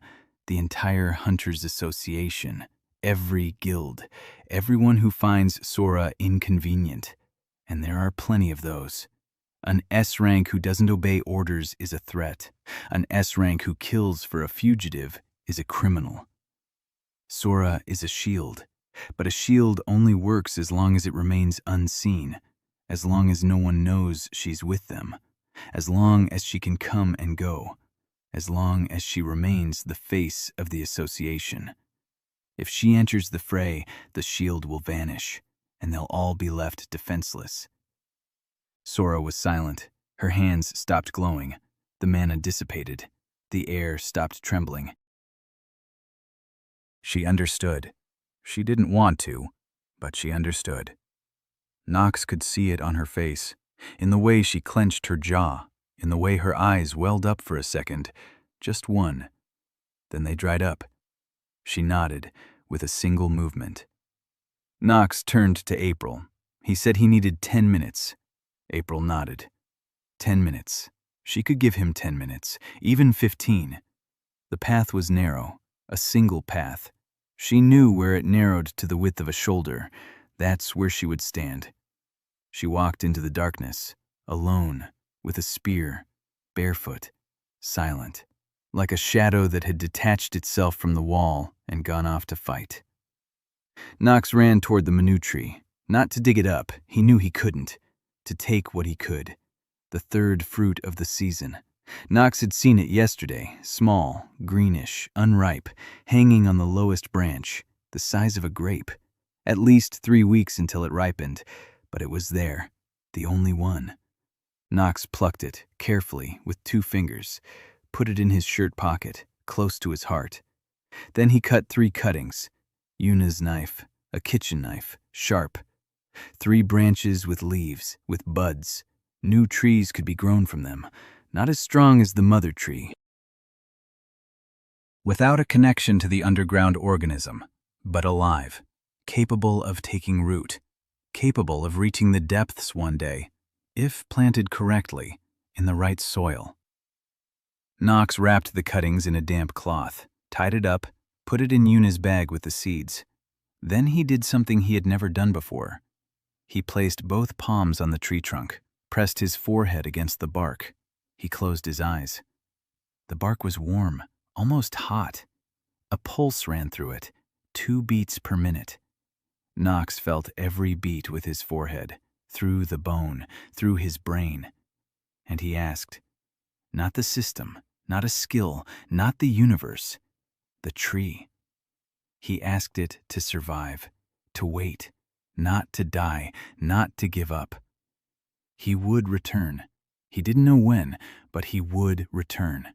The entire Hunters Association, every guild, everyone who finds Sora inconvenient. And there are plenty of those. An S-rank who doesn't obey orders is a threat. An S-rank who kills for a fugitive is a criminal. Sora is a shield, but a shield only works as long as it remains unseen, as long as no one knows she's with them, as long as she can come and go, as long as she remains the face of the association. If she enters the fray, the shield will vanish, and they'll all be left defenseless. Sora was silent. Her hands stopped glowing. The mana dissipated. The air stopped trembling. She understood. She didn't want to, but she understood. Nox could see it on her face, in the way she clenched her jaw, in the way her eyes welled up for a second, just one. Then they dried up. She nodded, with a single movement. Nox turned to April. He said he needed 10 minutes. April nodded. 10 minutes. She could give him 10 minutes, even 15. The path was narrow, a single path. She knew where it narrowed to the width of a shoulder. That's where she would stand. She walked into the darkness, alone, with a spear, barefoot, silent, like a shadow that had detached itself from the wall and gone off to fight. Nox ran toward the Manu tree, not to dig it up, he knew he couldn't, to take what he could, the third fruit of the season. Nox had seen it yesterday, small, greenish, unripe, hanging on the lowest branch, the size of a grape. At least 3 weeks until it ripened, but it was there, the only one. Nox plucked it, carefully, with 2 fingers, put it in his shirt pocket, close to his heart. Then he cut 3 cuttings, Yuna's knife, a kitchen knife, sharp. 3 branches with leaves, with buds. New trees could be grown from them, not as strong as the mother tree. Without a connection to the underground organism, but alive, capable of taking root, capable of reaching the depths one day, if planted correctly, in the right soil. Nox wrapped the cuttings in a damp cloth, tied it up, put it in Yuna's bag with the seeds. Then he did something he had never done before. He placed both palms on the tree trunk, pressed his forehead against the bark. He closed his eyes. The bark was warm, almost hot. A pulse ran through it, 2 beats per minute. Nox felt every beat with his forehead, through the bone, through his brain. And he asked, not the system, not a skill, not the universe, the tree. He asked it to survive, to wait, not to die, not to give up. He would return. He didn't know when, but he would return.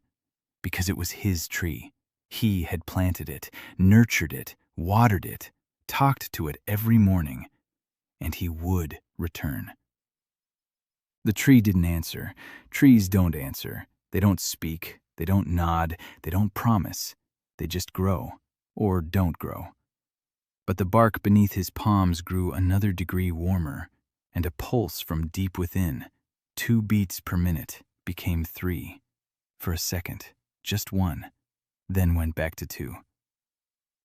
Because it was his tree. He had planted it, nurtured it, watered it, talked to it every morning. And he would return. The tree didn't answer. Trees don't answer. They don't speak. They don't nod. They don't promise. They just grow, or don't grow. But the bark beneath his palms grew another degree warmer, and a pulse from deep within, 2 beats per minute, became 3. For a second, just 1, then went back to 2.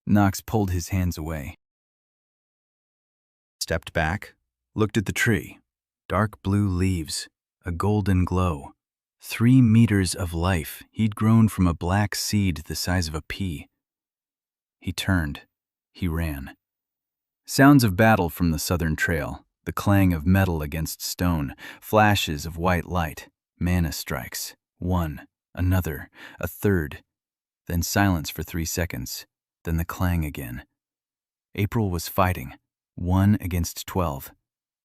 Nox pulled his hands away, stepped back, looked at the tree. Dark blue leaves, a golden glow. 3 meters of life he'd grown from a black seed the size of a pea. He turned. He ran. Sounds of battle from the southern trail, the clang of metal against stone, flashes of white light, mana strikes, 1, another, a third, then silence for 3 seconds, then the clang again. April was fighting, 1 against 12.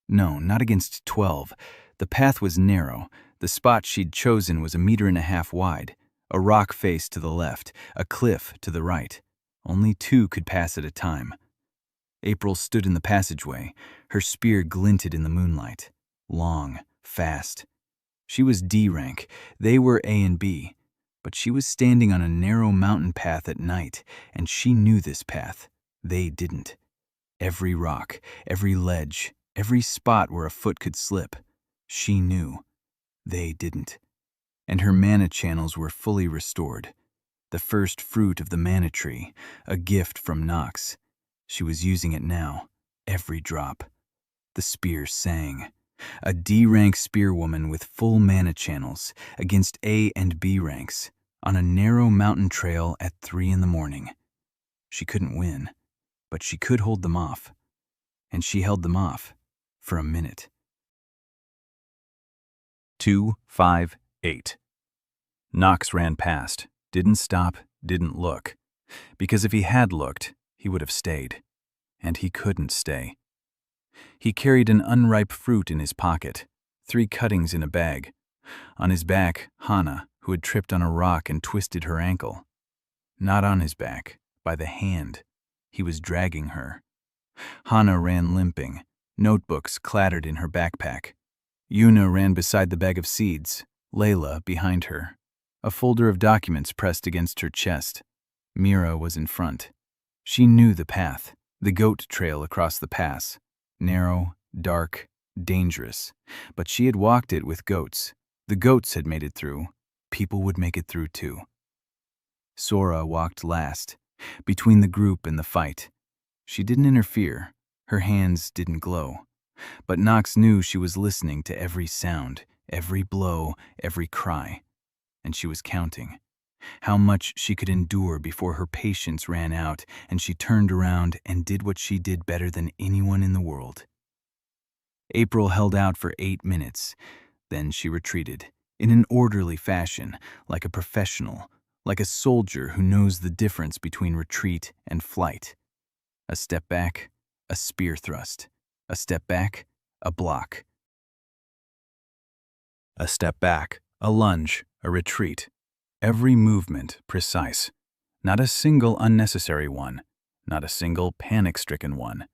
No, not against 12. The path was narrow. The spot she'd chosen was 1.5 meters wide, a rock face to the left, a cliff to the right. Only 2 could pass at a time. April stood in the passageway. Her spear glinted in the moonlight. Long, fast. She was D rank, they were A and B, but she was standing on a narrow mountain path at night, and she knew this path. They didn't. Every rock, every ledge, every spot where a foot could slip, she knew. They didn't. And her mana channels were fully restored. The first fruit of the mana tree, a gift from Nox. She was using it now, every drop. The spear sang. A D-rank spearwoman with full mana channels against A and B ranks on a narrow mountain trail at 3 in the morning. She couldn't win, but she could hold them off. And she held them off for a minute. 258. Nox ran past, didn't stop, didn't look. Because if he had looked, he would have stayed. And he couldn't stay. He carried an unripe fruit in his pocket, 3 cuttings in a bag. On his back, Hana, who had tripped on a rock and twisted her ankle. Not on his back, by the hand. He was dragging her. Hana ran limping. Notebooks clattered in her backpack. Yuna ran beside the bag of seeds, Layla behind her. A folder of documents pressed against her chest. Mira was in front. She knew the path, the goat trail across the pass. Narrow, dark, dangerous. But she had walked it with goats. The goats had made it through. People would make it through too. Sora walked last, between the group and the fight. She didn't interfere. Her hands didn't glow. But Nox knew she was listening to every sound, every blow, every cry. And she was counting. How much she could endure before her patience ran out and she turned around and did what she did better than anyone in the world. April held out for 8 minutes. Then she retreated, in an orderly fashion, like a professional, like a soldier who knows the difference between retreat and flight. A step back, a spear thrust. A step back, a block. A step back, a lunge, a retreat. Every movement precise. Not a single unnecessary one. Not a single panic-stricken one.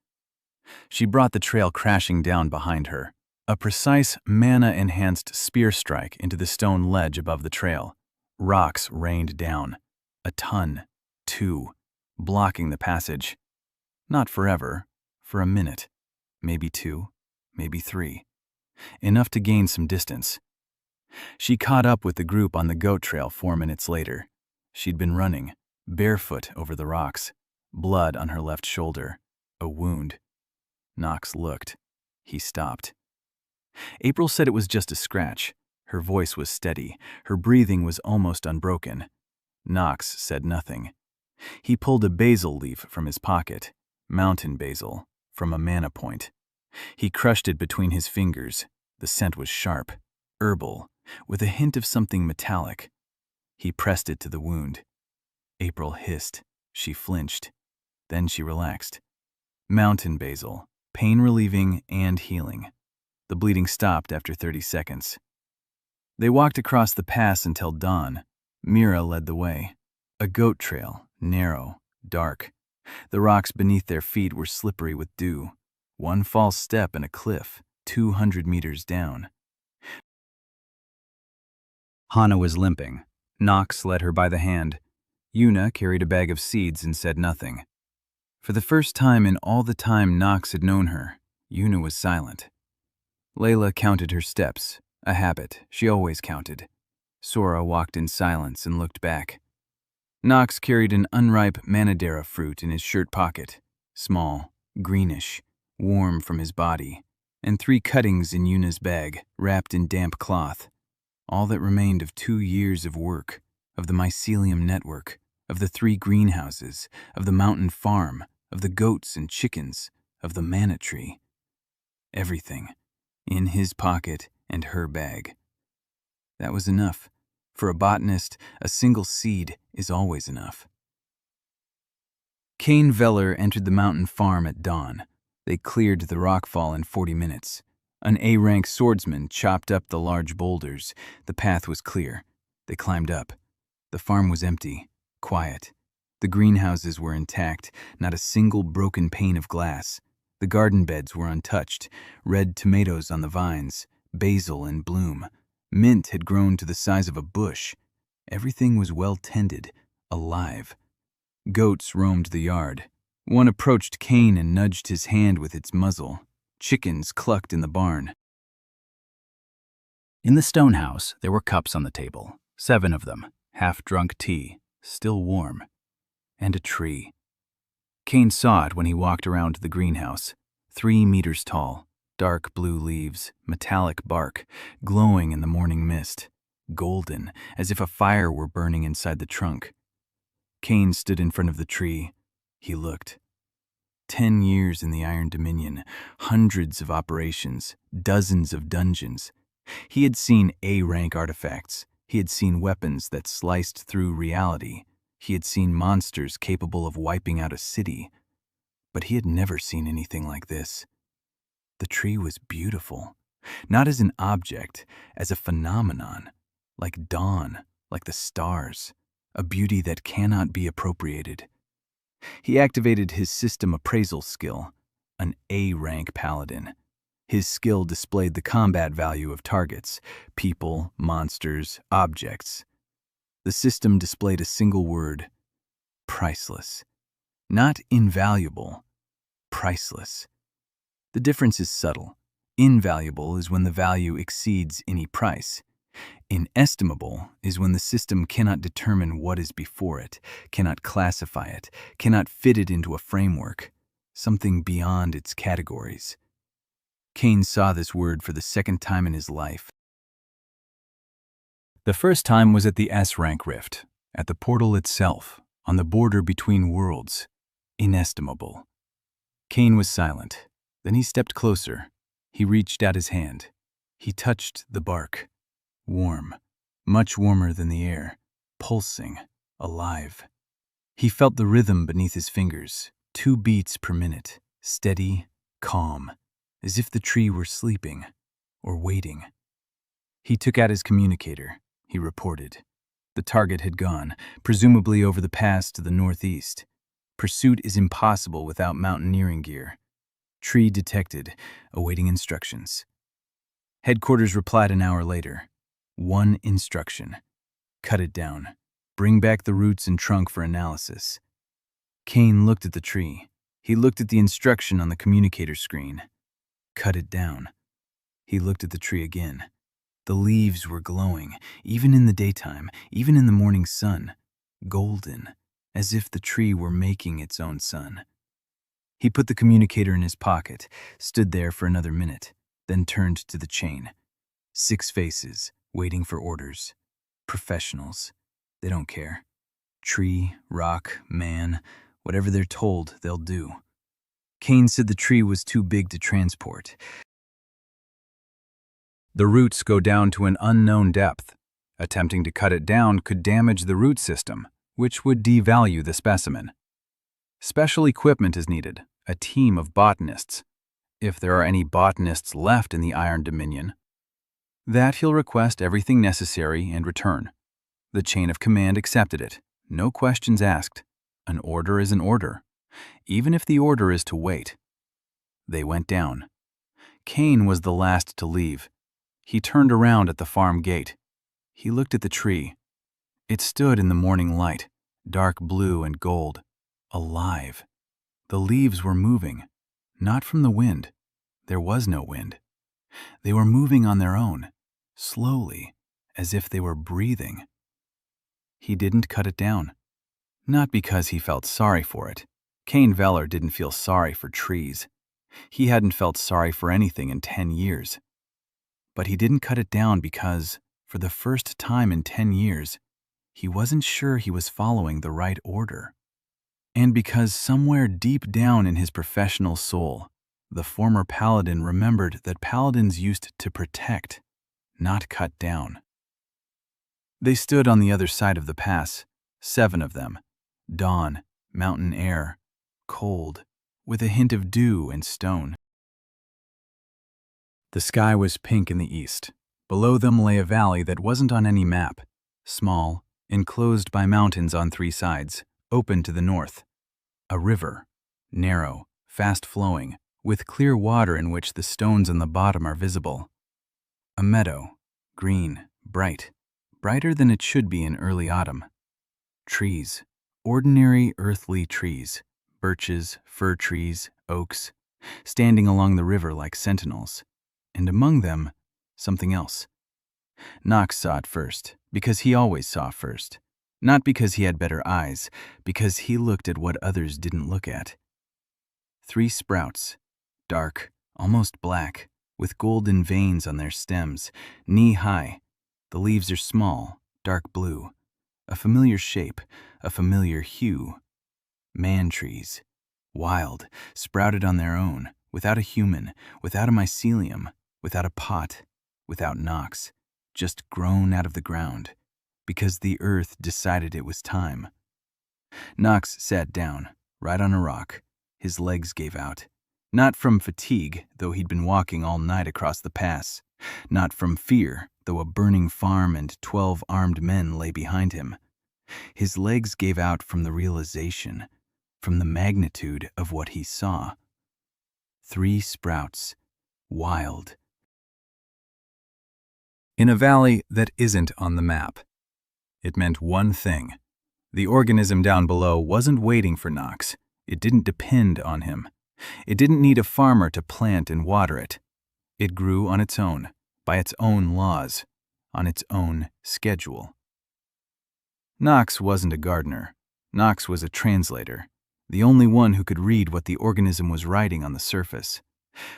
She brought the trail crashing down behind her. A precise, mana-enhanced spear strike into the stone ledge above the trail. Rocks rained down. A ton. 2. Blocking the passage. Not forever. For a minute. Maybe 2. Maybe 3. Enough to gain some distance. She caught up with the group on the goat trail 4 minutes later. She'd been running, barefoot over the rocks, blood on her left shoulder, a wound. Nox looked. He stopped. April said it was just a scratch. Her voice was steady. Her breathing was almost unbroken. Nox said nothing. He pulled a basil leaf from his pocket, mountain basil, from a mana point. He crushed it between his fingers. The scent was sharp, herbal, with a hint of something metallic. He pressed it to the wound. April hissed. She flinched. Then she relaxed. Mountain basil, pain-relieving and healing. The bleeding stopped after 30 seconds. They walked across the pass until dawn. Mira led the way. A goat trail, narrow, dark. The rocks beneath their feet were slippery with dew. One false step and a cliff, 200 meters down. Hana was limping. Nox led her by the hand. Yuna carried a bag of seeds and said nothing. For the first time in all the time Nox had known her, Yuna was silent. Layla counted her steps, a habit she always counted. Sora walked in silence and looked back. Nox carried an unripe Manadera fruit in his shirt pocket, small, greenish, warm from his body, and 3 cuttings in Yuna's bag, wrapped in damp cloth. All that remained of 2 years of work, of the mycelium network, of the 3 greenhouses, of the mountain farm, of the goats and chickens, of the mana tree. Everything, in his pocket and her bag. That was enough. For a botanist, a single seed is always enough. Kane Veller entered the mountain farm at dawn. They cleared the rockfall in 40 minutes. An A-rank swordsman chopped up the large boulders. The path was clear. They climbed up. The farm was empty, quiet. The greenhouses were intact, not a single broken pane of glass. The garden beds were untouched, red tomatoes on the vines, basil in bloom. Mint had grown to the size of a bush. Everything was well tended, alive. Goats roamed the yard. One approached Cain and nudged his hand with its muzzle. Chickens clucked in the barn. In the stone house, there were cups on the table, 7 of them, half-drunk tea, still warm, and a tree. Cain saw it when he walked around the greenhouse, 3 meters tall, dark blue leaves, metallic bark, glowing in the morning mist, golden, as if a fire were burning inside the trunk. Cain stood in front of the tree. He looked. 10 years in the Iron Dominion, hundreds of operations, dozens of dungeons. He had seen A-rank artifacts. He had seen weapons that sliced through reality. He had seen monsters capable of wiping out a city. But he had never seen anything like this. The tree was beautiful, not as an object, as a phenomenon, like dawn, like the stars, a beauty that cannot be appropriated. He activated his system appraisal skill, an A-rank paladin. His skill displayed the combat value of targets, people, monsters, objects. The system displayed a single word: priceless. Not invaluable, priceless. The difference is subtle. Invaluable is when the value exceeds any price. Inestimable is when the system cannot determine what is before it, cannot classify it, cannot fit it into a framework, something beyond its categories. Cain saw this word for the second time in his life. The first time was at the S-rank rift, at the portal itself, on the border between worlds. Inestimable. Cain was silent. Then he stepped closer. He reached out his hand. He touched the bark. Warm, much warmer than the air, pulsing, alive. He felt the rhythm beneath his fingers, 2 beats per minute, steady, calm, as if the tree were sleeping or waiting. He took out his communicator. He reported. The target had gone, presumably over the pass to the northeast. Pursuit is impossible without mountaineering gear. Tree detected, awaiting instructions. Headquarters replied an hour later. 1 instruction. Cut it down. Bring back the roots and trunk for analysis. Cain looked at the tree. He looked at the instruction on the communicator screen. Cut it down. He looked at the tree again. The leaves were glowing, even in the daytime, even in the morning sun. Golden, as if the tree were making its own sun. He put the communicator in his pocket, stood there for another minute, then turned to the chain. 6 faces, waiting for orders. Professionals. They don't care. Tree, rock, man, whatever they're told, they'll do. Cain said the tree was too big to transport. The roots go down to an unknown depth. Attempting to cut it down could damage the root system, which would devalue the specimen. Special equipment is needed, a team of botanists. If there are any botanists left in the Iron Dominion, that he'll request everything necessary and return. The chain of command accepted it. No questions asked. An order is an order, even if the order is to wait. They went down. Cain was the last to leave. He turned around at the farm gate. He looked at the tree. It stood in the morning light, dark blue and gold, alive. The leaves were moving, not from the wind. There was no wind. They were moving on their own, slowly, as if they were breathing. He didn't cut it down. Not because he felt sorry for it. Cain Veller didn't feel sorry for trees. He hadn't felt sorry for anything in 10 years. But he didn't cut it down because, for the first time in 10 years, he wasn't sure he was following the right order. And because somewhere deep down in his professional soul, the former paladin remembered that paladins used to protect, not cut down. They stood on the other side of the pass, 7 of them. Dawn, mountain air, cold, with a hint of dew and stone. The sky was pink in the east. Below them lay a valley that wasn't on any map, small, enclosed by mountains on 3 sides, open to the north. A river, narrow, fast-flowing, with clear water in which the stones on the bottom are visible. A meadow, Green, bright, brighter than it should be in early autumn. Trees, ordinary earthly trees, birches, fir trees, oaks, standing along the river like sentinels. And among them, something else. Knox saw it first, because he always saw first. Not because he had better eyes, because he looked at what others didn't look at. 3 sprouts, dark, almost black, with golden veins on their stems, knee-high. The leaves are small, dark blue. A familiar shape, a familiar hue. Man trees. Wild, sprouted on their own, without a human, without a mycelium, without a pot, without Knox. Just grown out of the ground, because the earth decided it was time. Knox sat down, right on a rock. His legs gave out. Not from fatigue, though he'd been walking all night across the pass. Not from fear, though a burning farm and 12 armed men lay behind him. His legs gave out from the realization, from the magnitude of what he saw. 3 sprouts, wild. In a valley that isn't on the map. It meant one thing. The organism down below wasn't waiting for Knox. It didn't depend on him. It didn't need a farmer to plant and water it. It grew on its own, by its own laws, on its own schedule. Knox wasn't a gardener. Knox was a translator, the only one who could read what the organism was writing on the surface.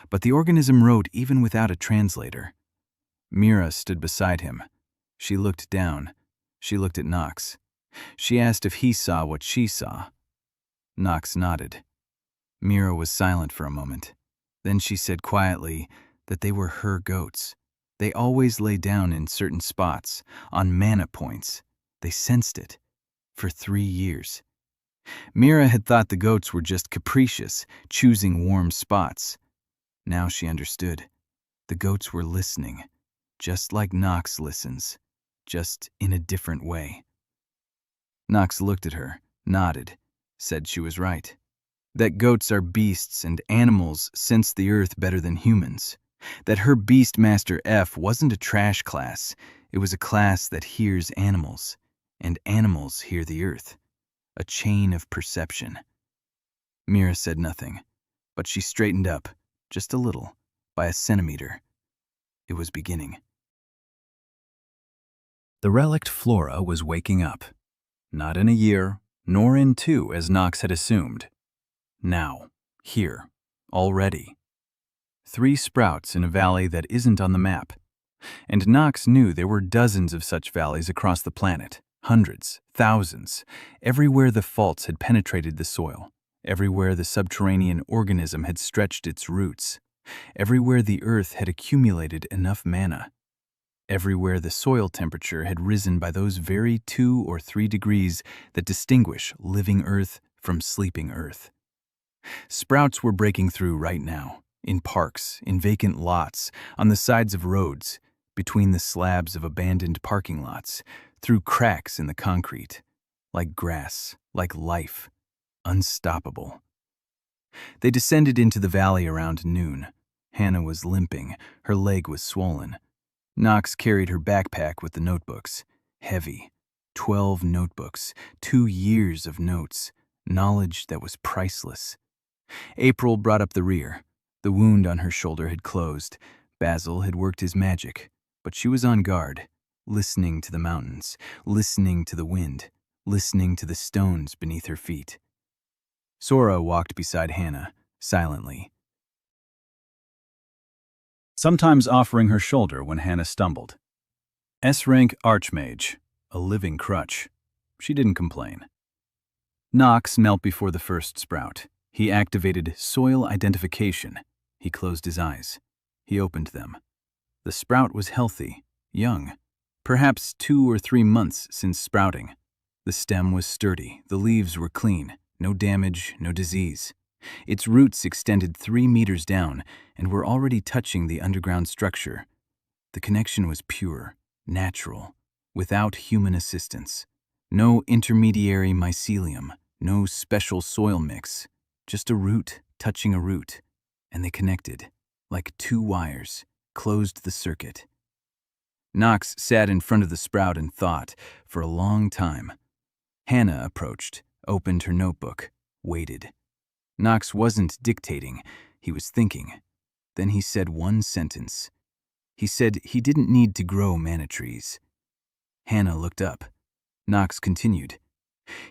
But the organism wrote even without a translator. Mira stood beside him. She looked down. She looked at Knox. She asked if he saw what she saw. Knox nodded. Mira was silent for a moment. Then she said quietly that they were her goats. They always lay down in certain spots, on mana points. They sensed it. For 3 years. Mira had thought the goats were just capricious, choosing warm spots. Now she understood. The goats were listening, just like Knox listens, just in a different way. Knox looked at her, nodded, said she was right. That goats are beasts and animals sense the earth better than humans. That her Beastmaster F wasn't a trash class. It was a class that hears animals, and animals hear the earth. A chain of perception. Mira said nothing, but she straightened up, just a little, by a centimeter. It was beginning. The relict flora was waking up. Not in a year, nor in 2 as Knox had assumed. Now, here, already. 3 sprouts in a valley that isn't on the map. And Knox knew there were dozens of such valleys across the planet. Hundreds, thousands, everywhere the faults had penetrated the soil, everywhere the subterranean organism had stretched its roots, everywhere the earth had accumulated enough mana, everywhere the soil temperature had risen by those very 2 or 3 degrees that distinguish living earth from sleeping earth. Sprouts were breaking through right now, in parks, in vacant lots, on the sides of roads, between the slabs of abandoned parking lots, through cracks in the concrete, like grass, like life, unstoppable. They descended into the valley around noon. Hannah was limping, her leg was swollen. Knox carried her backpack with the notebooks, heavy, 12 notebooks, 2 years of notes, knowledge that was priceless. April brought up the rear. The wound on her shoulder had closed. Basil had worked his magic, but she was on guard, listening to the mountains, listening to the wind, listening to the stones beneath her feet. Sora walked beside Hannah, silently, sometimes offering her shoulder when Hannah stumbled. S-rank archmage, a living crutch. She didn't complain. Knox knelt before the first sprout. He activated soil identification. He closed his eyes. He opened them. The sprout was healthy, young, perhaps 2 or 3 months since sprouting. The stem was sturdy, the leaves were clean, no damage, no disease. Its roots extended 3 meters down and were already touching the underground structure. The connection was pure, natural, without human assistance. No intermediary mycelium, no special soil mix, just a root touching a root, and they connected, like 2 wires, closed the circuit. Knox sat in front of the sprout and thought for a long time. Hannah approached, opened her notebook, waited. Knox wasn't dictating, he was thinking. Then he said one sentence. He said he didn't need to grow manna trees. Hannah looked up. Knox continued.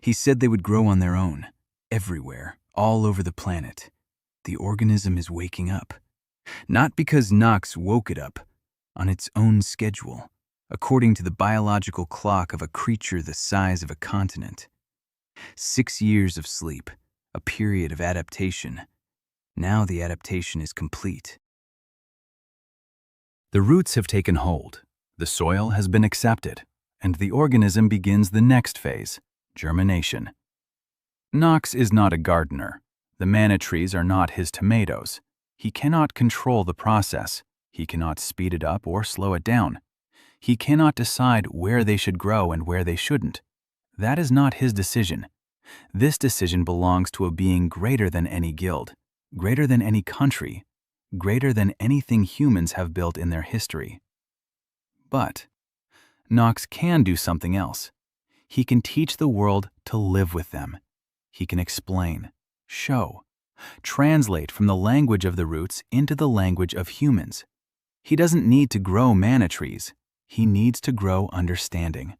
He said they would grow on their own, everywhere, all over the planet. The organism is waking up. Not because Knox woke it up, on its own schedule, according to the biological clock of a creature the size of a continent. 6 years of sleep, a period of adaptation. Now the adaptation is complete. The roots have taken hold, the soil has been accepted, and the organism begins the next phase, germination. Knox is not a gardener. The manna trees are not his tomatoes. He cannot control the process. He cannot speed it up or slow it down. He cannot decide where they should grow and where they shouldn't. That is not his decision. This decision belongs to a being greater than any guild, greater than any country, greater than anything humans have built in their history. But Knox can do something else. He can teach the world to live with them. He can explain, show, translate from the language of the roots into the language of humans. He doesn't need to grow manna trees. He needs to grow understanding.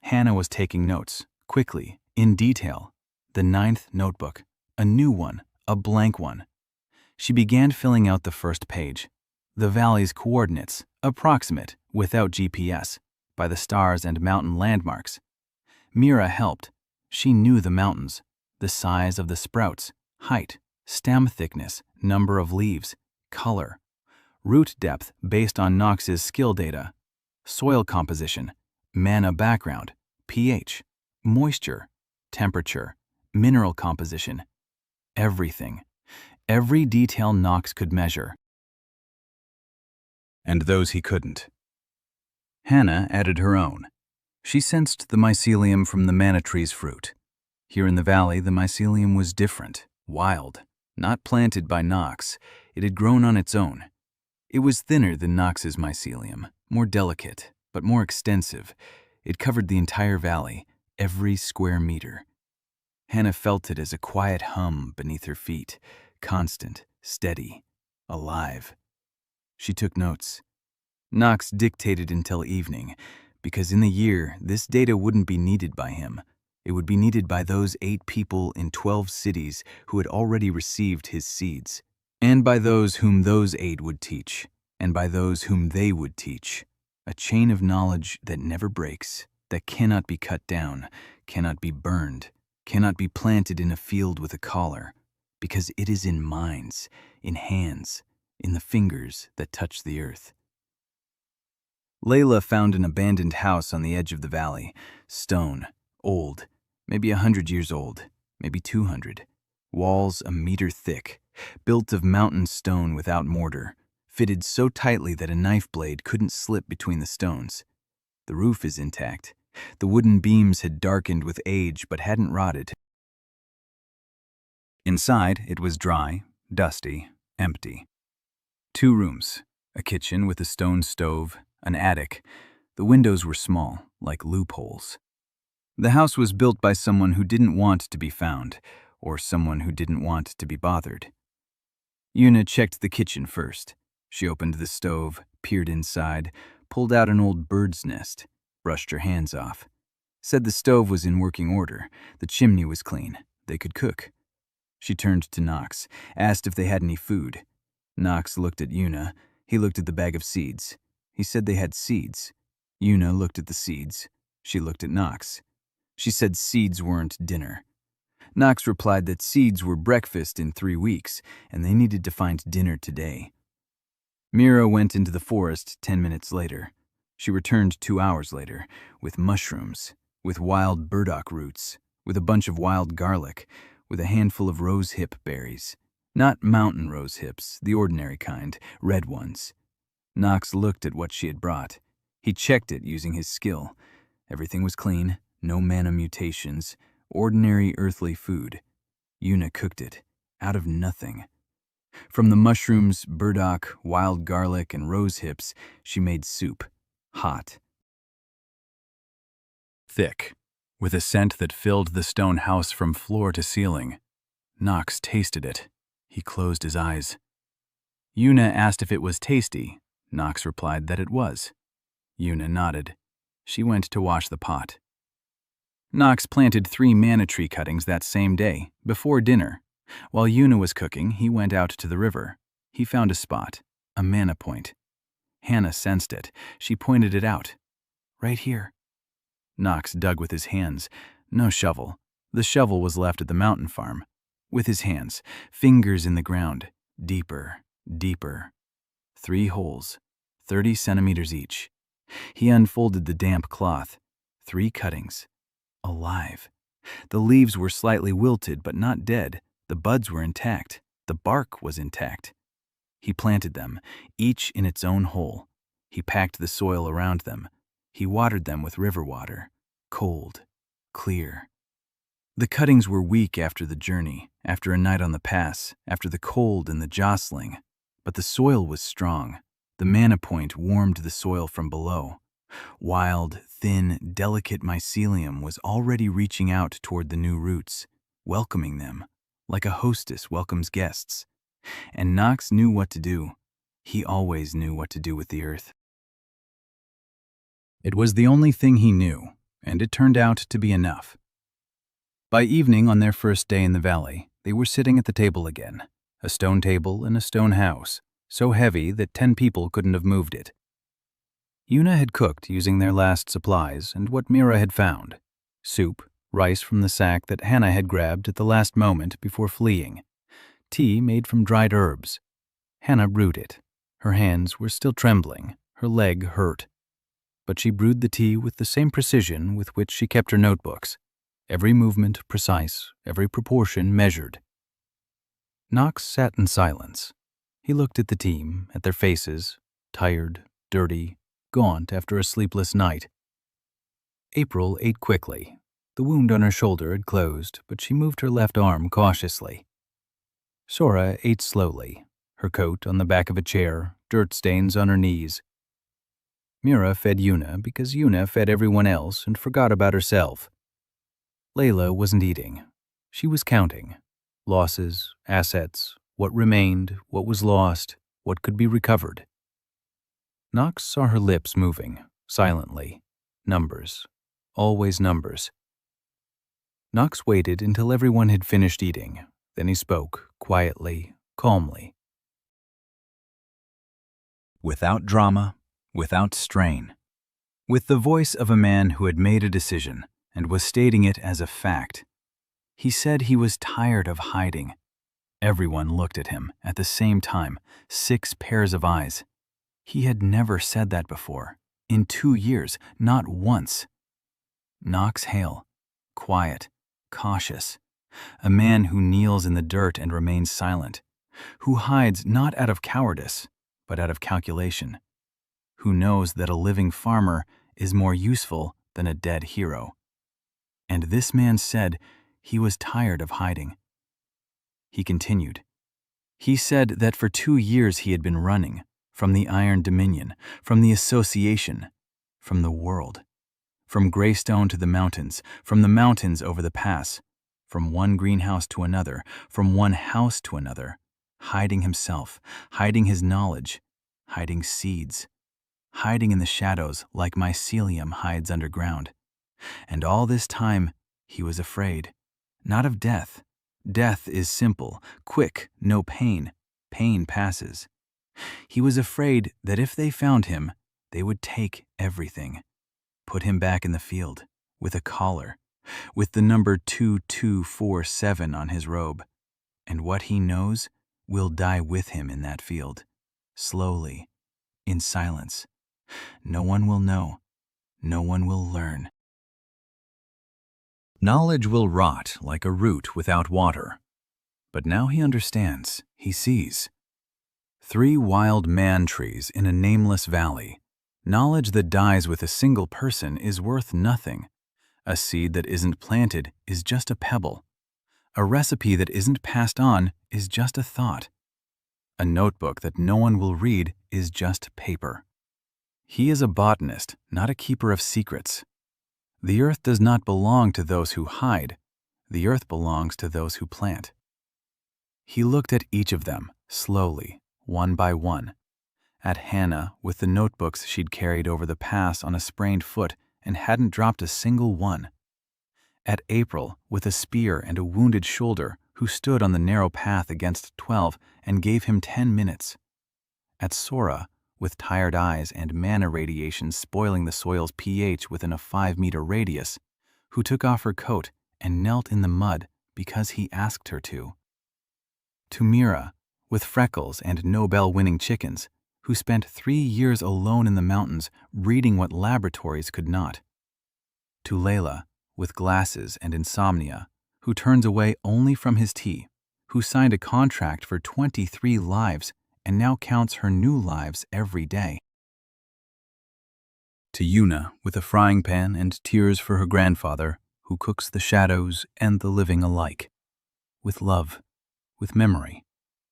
Hannah was taking notes, quickly, in detail. The 9th notebook, a new one, a blank one. She began filling out the first page. The valley's coordinates, approximate, without GPS, by the stars and mountain landmarks. Mira helped. She knew the mountains, the size of the sprouts, height, stem thickness, number of leaves, color, root depth based on Knox's skill data, soil composition, manna background, pH, moisture, temperature, mineral composition, everything. Every detail Knox could measure. And those he couldn't. Hannah added her own. She sensed the mycelium from the manna tree's fruit. Here in the valley, the mycelium was different, wild, not planted by Knox. It had grown on its own. It was thinner than Knox's mycelium, more delicate, but more extensive. It covered the entire valley, every square meter. Hannah felt it as a quiet hum beneath her feet, constant, steady, alive. She took notes. Knox dictated until evening, because in the year, this data wouldn't be needed by him. It would be needed by those 8 people in 12 cities who had already received his seeds, and by those whom those 8 would teach, and by those whom they would teach. A chain of knowledge that never breaks, that cannot be cut down, cannot be burned, cannot be planted in a field with a collar, because it is in minds, in hands, in the fingers that touch the earth. Layla found an abandoned house on the edge of the valley, stone, old, maybe 100 years old, maybe 200, walls a meter thick, built of mountain stone without mortar, fitted so tightly that a knife blade couldn't slip between the stones. The roof is intact. The wooden beams had darkened with age but hadn't rotted. Inside, it was dry, dusty, empty. 2 rooms, a kitchen with a stone stove, an attic. The windows were small, like loopholes. The house was built by someone who didn't want to be found, or someone who didn't want to be bothered. Una checked the kitchen first. She opened the stove, peered inside, pulled out an old bird's nest, brushed her hands off. Said the stove was in working order, the chimney was clean, they could cook. She turned to Knox, asked if they had any food. Knox looked at Una. He looked at the bag of seeds. He said they had seeds. Una looked at the seeds. She looked at Knox. She said seeds weren't dinner. Knox replied that seeds were breakfast in 3 weeks, and they needed to find dinner today. Mira went into the forest 10 minutes later. She returned 2 hours later, with mushrooms, with wild burdock roots, with a bunch of wild garlic, with a handful of rosehip berries. Not mountain rosehips, the ordinary kind, red ones. Knox looked at what she had brought. He checked it using his skill. Everything was clean, no manna mutations, ordinary earthly food. Una cooked it, out of nothing. From the mushrooms, burdock, wild garlic, and rosehips, she made soup, hot, thick, with a scent that filled the stone house from floor to ceiling. Knox tasted it. He closed his eyes. Yuna asked if it was tasty. Knox replied that it was. Yuna nodded. She went to wash the pot. Knox planted 3 manna tree cuttings that same day, before dinner. While Yuna was cooking, he went out to the river. He found a spot, a manna point. Hannah sensed it. She pointed it out. Right here. Knox dug with his hands. No shovel. The shovel was left at the mountain farm. With his hands, fingers in the ground, deeper, deeper. 3 holes, 30 centimeters each. He unfolded the damp cloth. 3 cuttings. Alive. The leaves were slightly wilted, but not dead. The buds were intact. The bark was intact. He planted them, each in its own hole. He packed the soil around them. He watered them with river water. Cold. Clear. The cuttings were weak after the journey, after a night on the pass, after the cold and the jostling. But the soil was strong. The manna point warmed the soil from below. Wild, thin, delicate mycelium was already reaching out toward the new roots, welcoming them, like a hostess welcomes guests. And Knox knew what to do. He always knew what to do with the earth. It was the only thing he knew, and it turned out to be enough. By evening on their first day in the valley, they were sitting at the table again, a stone table in a stone house, so heavy that 10 people couldn't have moved it. Yuna had cooked using their last supplies and what Mira had found: soup, rice from the sack that Hannah had grabbed at the last moment before fleeing, tea made from dried herbs. Hannah brewed it. Her hands were still trembling, her leg hurt. But she brewed the tea with the same precision with which she kept her notebooks, every movement precise, every proportion measured. Knox sat in silence. He looked at the team, at their faces, tired, dirty, gaunt after a sleepless night. April ate quickly. The wound on her shoulder had closed, but she moved her left arm cautiously. Sora ate slowly, her coat on the back of a chair, dirt stains on her knees. Mira fed Yuna because Yuna fed everyone else and forgot about herself. Layla wasn't eating. She was counting. Losses, assets, what remained, what was lost, what could be recovered. Knox saw her lips moving, silently. Numbers. Always numbers. Knox waited until everyone had finished eating. Then he spoke, quietly, calmly. Without drama, without strain. With the voice of a man who had made a decision and was stating it as a fact. He said he was tired of hiding. Everyone looked at him at the same time, 6 pairs of eyes. He had never said that before. In 2 years, not once. Knox Hale, quiet, cautious. A man who kneels in the dirt and remains silent. Who hides not out of cowardice, but out of calculation. Who knows that a living farmer is more useful than a dead hero. And this man said he was tired of hiding. He continued. He said that for 2 years he had been running from the Iron Dominion, from the Association, from the world, from Greystone to the mountains, from the mountains over the pass, from one greenhouse to another, from one house to another, hiding himself, hiding his knowledge, hiding seeds, hiding in the shadows like mycelium hides underground. And all this time he was afraid, not of death. Death is simple, quick, no pain. Pain passes. He was afraid that if they found him, they would take everything. Put him back in the field, with a collar, with the number 2247 on his robe. And what he knows will die with him in that field, slowly, in silence. No one will know. No one will learn. Knowledge will rot like a root without water. But now he understands, he sees. 3 wild man trees in a nameless valley. Knowledge that dies with a single person is worth nothing. A seed that isn't planted is just a pebble. A recipe that isn't passed on is just a thought. A notebook that no one will read is just paper. He is a botanist, not a keeper of secrets. The earth does not belong to those who hide. The earth belongs to those who plant. He looked at each of them, slowly, one by one. At Hannah, with the notebooks she'd carried over the pass on a sprained foot and hadn't dropped a single one. At April, with a spear and a wounded shoulder, who stood on the narrow path against 12 and gave him 10 minutes. At Sora, with tired eyes and mana radiation spoiling the soil's pH within a 5-meter radius, who took off her coat and knelt in the mud because he asked her to. To Mira, with freckles and Nobel-winning chickens, who spent 3 years alone in the mountains reading what laboratories could not. To Layla, with glasses and insomnia, who turns away only from his tea, who signed a contract for 23 lives and now counts her new lives every day. To Yuna, with a frying pan and tears for her grandfather, who cooks the shadows and the living alike. With love, with memory,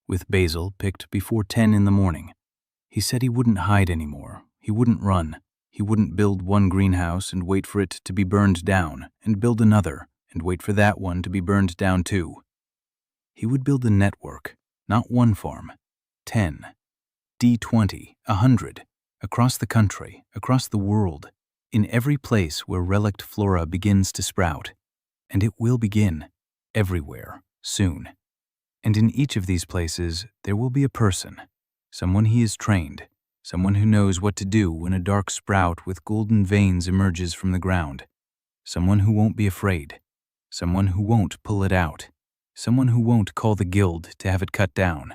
with Basil picked before 10 in the morning. He said he wouldn't hide anymore, he wouldn't run, he wouldn't build one greenhouse and wait for it to be burned down, and build another, and wait for that one to be burned down too. He would build a network, not one farm, 10, D20, 100, across the country, across the world, in every place where relict flora begins to sprout. And it will begin, everywhere, soon. And in each of these places, there will be a person, someone he has trained, someone who knows what to do when a dark sprout with golden veins emerges from the ground, someone who won't be afraid, someone who won't pull it out, someone who won't call the guild to have it cut down,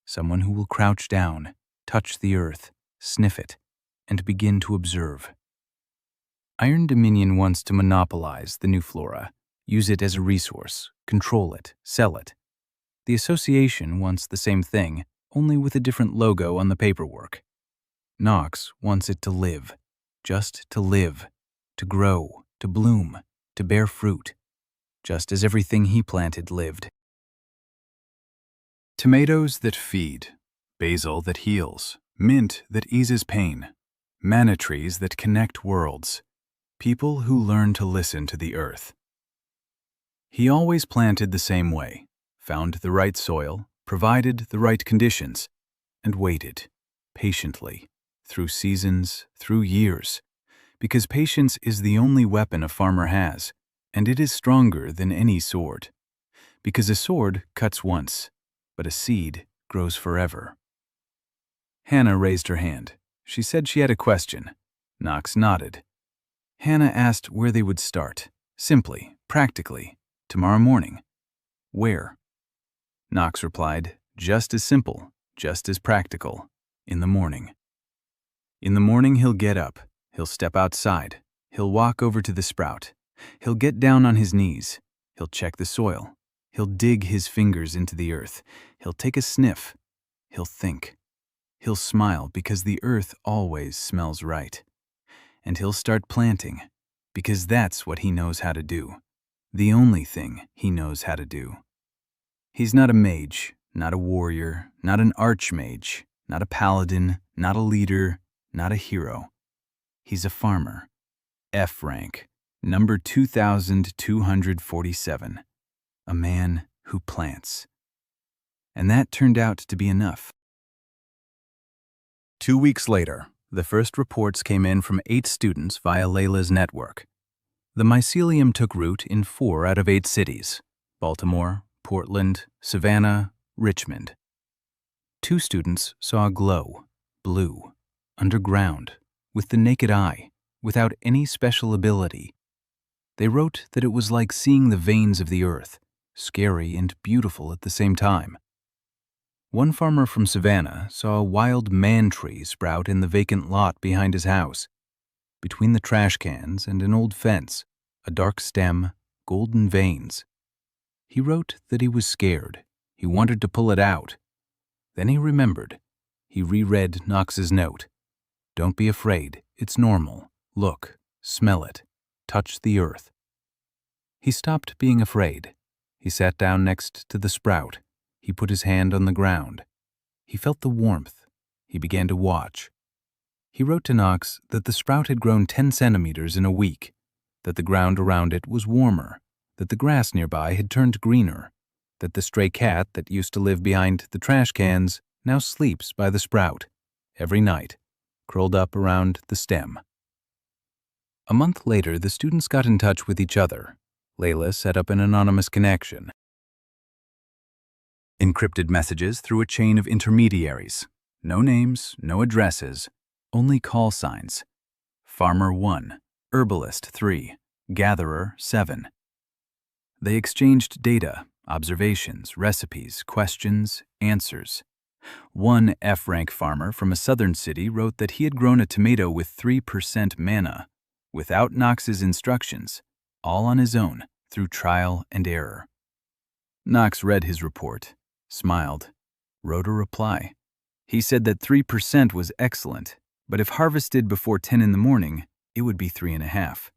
someone who will crouch down, touch the earth, sniff it, and begin to observe. Iron Dominion wants to monopolize the new flora, use it as a resource, control it, sell it. The association wants the same thing, only with a different logo on the paperwork. Nox wants it to live, just to live, to grow, to bloom, to bear fruit, just as everything he planted lived. Tomatoes that feed, basil that heals, mint that eases pain, manna trees that connect worlds, people who learn to listen to the earth. He always planted the same way, found the right soil, provided the right conditions, and waited, patiently, through seasons, through years, because patience is the only weapon a farmer has, and it is stronger than any sword, because a sword cuts once, but a seed grows forever. Hannah raised her hand. She said she had a question. Knox nodded. Hannah asked where they would start, simply, practically, tomorrow morning. Where? Knox replied, just as simple, just as practical, in the morning. In the morning he'll get up, he'll step outside, he'll walk over to the sprout, he'll get down on his knees, he'll check the soil, he'll dig his fingers into the earth, he'll take a sniff, he'll think, he'll smile because the earth always smells right. And he'll start planting, because that's what he knows how to do, the only thing he knows how to do. He's not a mage, not a warrior, not an archmage, not a paladin, not a leader, not a hero. He's a farmer. F rank, number 2247. A man who plants. And that turned out to be enough. 2 weeks later, the first reports came in from 8 students via Layla's network. The mycelium took root in 4 out of 8 cities: Baltimore, Portland, Savannah, Richmond. 2 students saw a glow, blue, underground, with the naked eye, without any special ability. They wrote that it was like seeing the veins of the earth, scary and beautiful at the same time. One farmer from Savannah saw a wild man tree sprout in the vacant lot behind his house. Between the trash cans and an old fence, a dark stem, golden veins. He wrote that he was scared. He wanted to pull it out. Then he remembered. He reread Knox's note. Don't be afraid. It's normal. Look, smell it, touch the earth. He stopped being afraid. He sat down next to the sprout. He put his hand on the ground. He felt the warmth. He began to watch. He wrote to Knox that the sprout had grown 10 centimeters in a week, that the ground around it was warmer, that the grass nearby had turned greener, that the stray cat that used to live behind the trash cans now sleeps by the sprout, every night, curled up around the stem. A month later, the students got in touch with each other. Layla set up an anonymous connection. Encrypted messages through a chain of intermediaries. No names, no addresses, only call signs. Farmer 1, Herbalist 3, Gatherer 7. They exchanged data, observations, recipes, questions, answers. One F-rank farmer from a southern city wrote that he had grown a tomato with 3% manna, without Knox's instructions, all on his own, through trial and error. Knox read his report, smiled, wrote a reply. He said that 3% was excellent, but if harvested before 10 in the morning, it would be 3.5.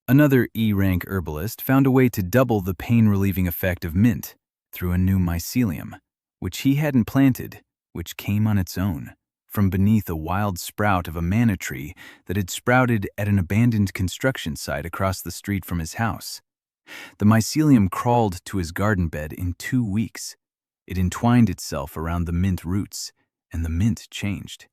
Another E-rank herbalist found a way to double the pain-relieving effect of mint through a new mycelium, which he hadn't planted, which came on its own, from beneath a wild sprout of a manna tree that had sprouted at an abandoned construction site across the street from his house. The mycelium crawled to his garden bed in 2 weeks. It entwined itself around the mint roots, and the mint changed.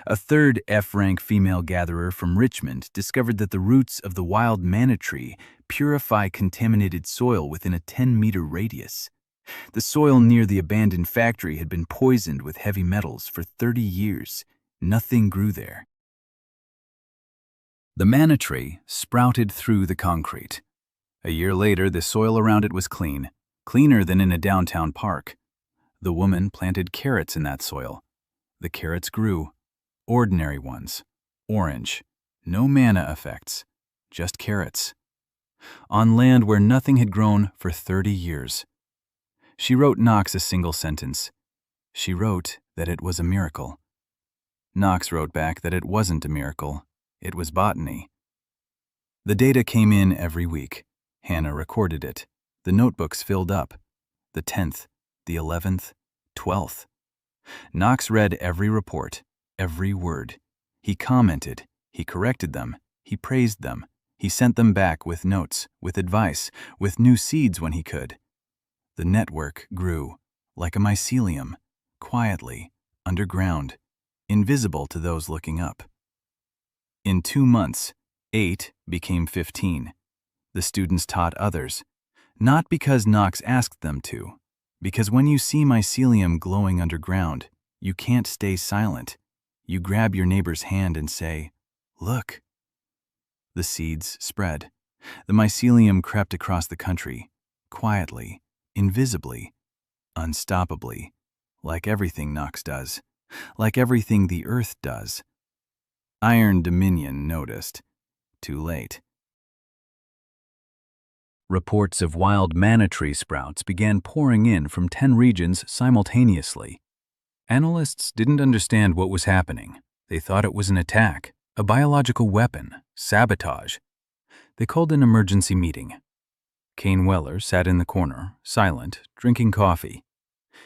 A third F-rank female gatherer from Richmond discovered that the roots of the wild manna tree purify contaminated soil within a 10-meter radius. The soil near the abandoned factory had been poisoned with heavy metals for 30 years. Nothing grew there. The manna tree sprouted through the concrete. A year later, the soil around it was clean, cleaner than in a downtown park. The woman planted carrots in that soil. The carrots grew. Ordinary ones. Orange. No manna effects. Just carrots. On land where nothing had grown for 30 years. She wrote Knox a single sentence. She wrote that it was a miracle. Knox wrote back that it wasn't a miracle. It was botany. The data came in every week. Hannah recorded it. The notebooks filled up. The 10th, the 11th, 12th. Knox read every report, every word. He commented, he corrected them, he praised them. He sent them back with notes, with advice, with new seeds when he could. The network grew, like a mycelium, quietly, underground, invisible to those looking up. In 2 months, 8 became 15. The students taught others, not because Knox asked them to, because when you see mycelium glowing underground, you can't stay silent. You grab your neighbor's hand and say, "Look." The seeds spread. The mycelium crept across the country, quietly, invisibly, unstoppably, like everything Knox does, like everything the earth does. Iron Dominion noticed. Too late. Reports of wild manna tree sprouts began pouring in from 10 regions simultaneously. Analysts didn't understand what was happening. They thought it was an attack, a biological weapon, sabotage. They called an emergency meeting. Kane Weller sat in the corner, silent, drinking coffee.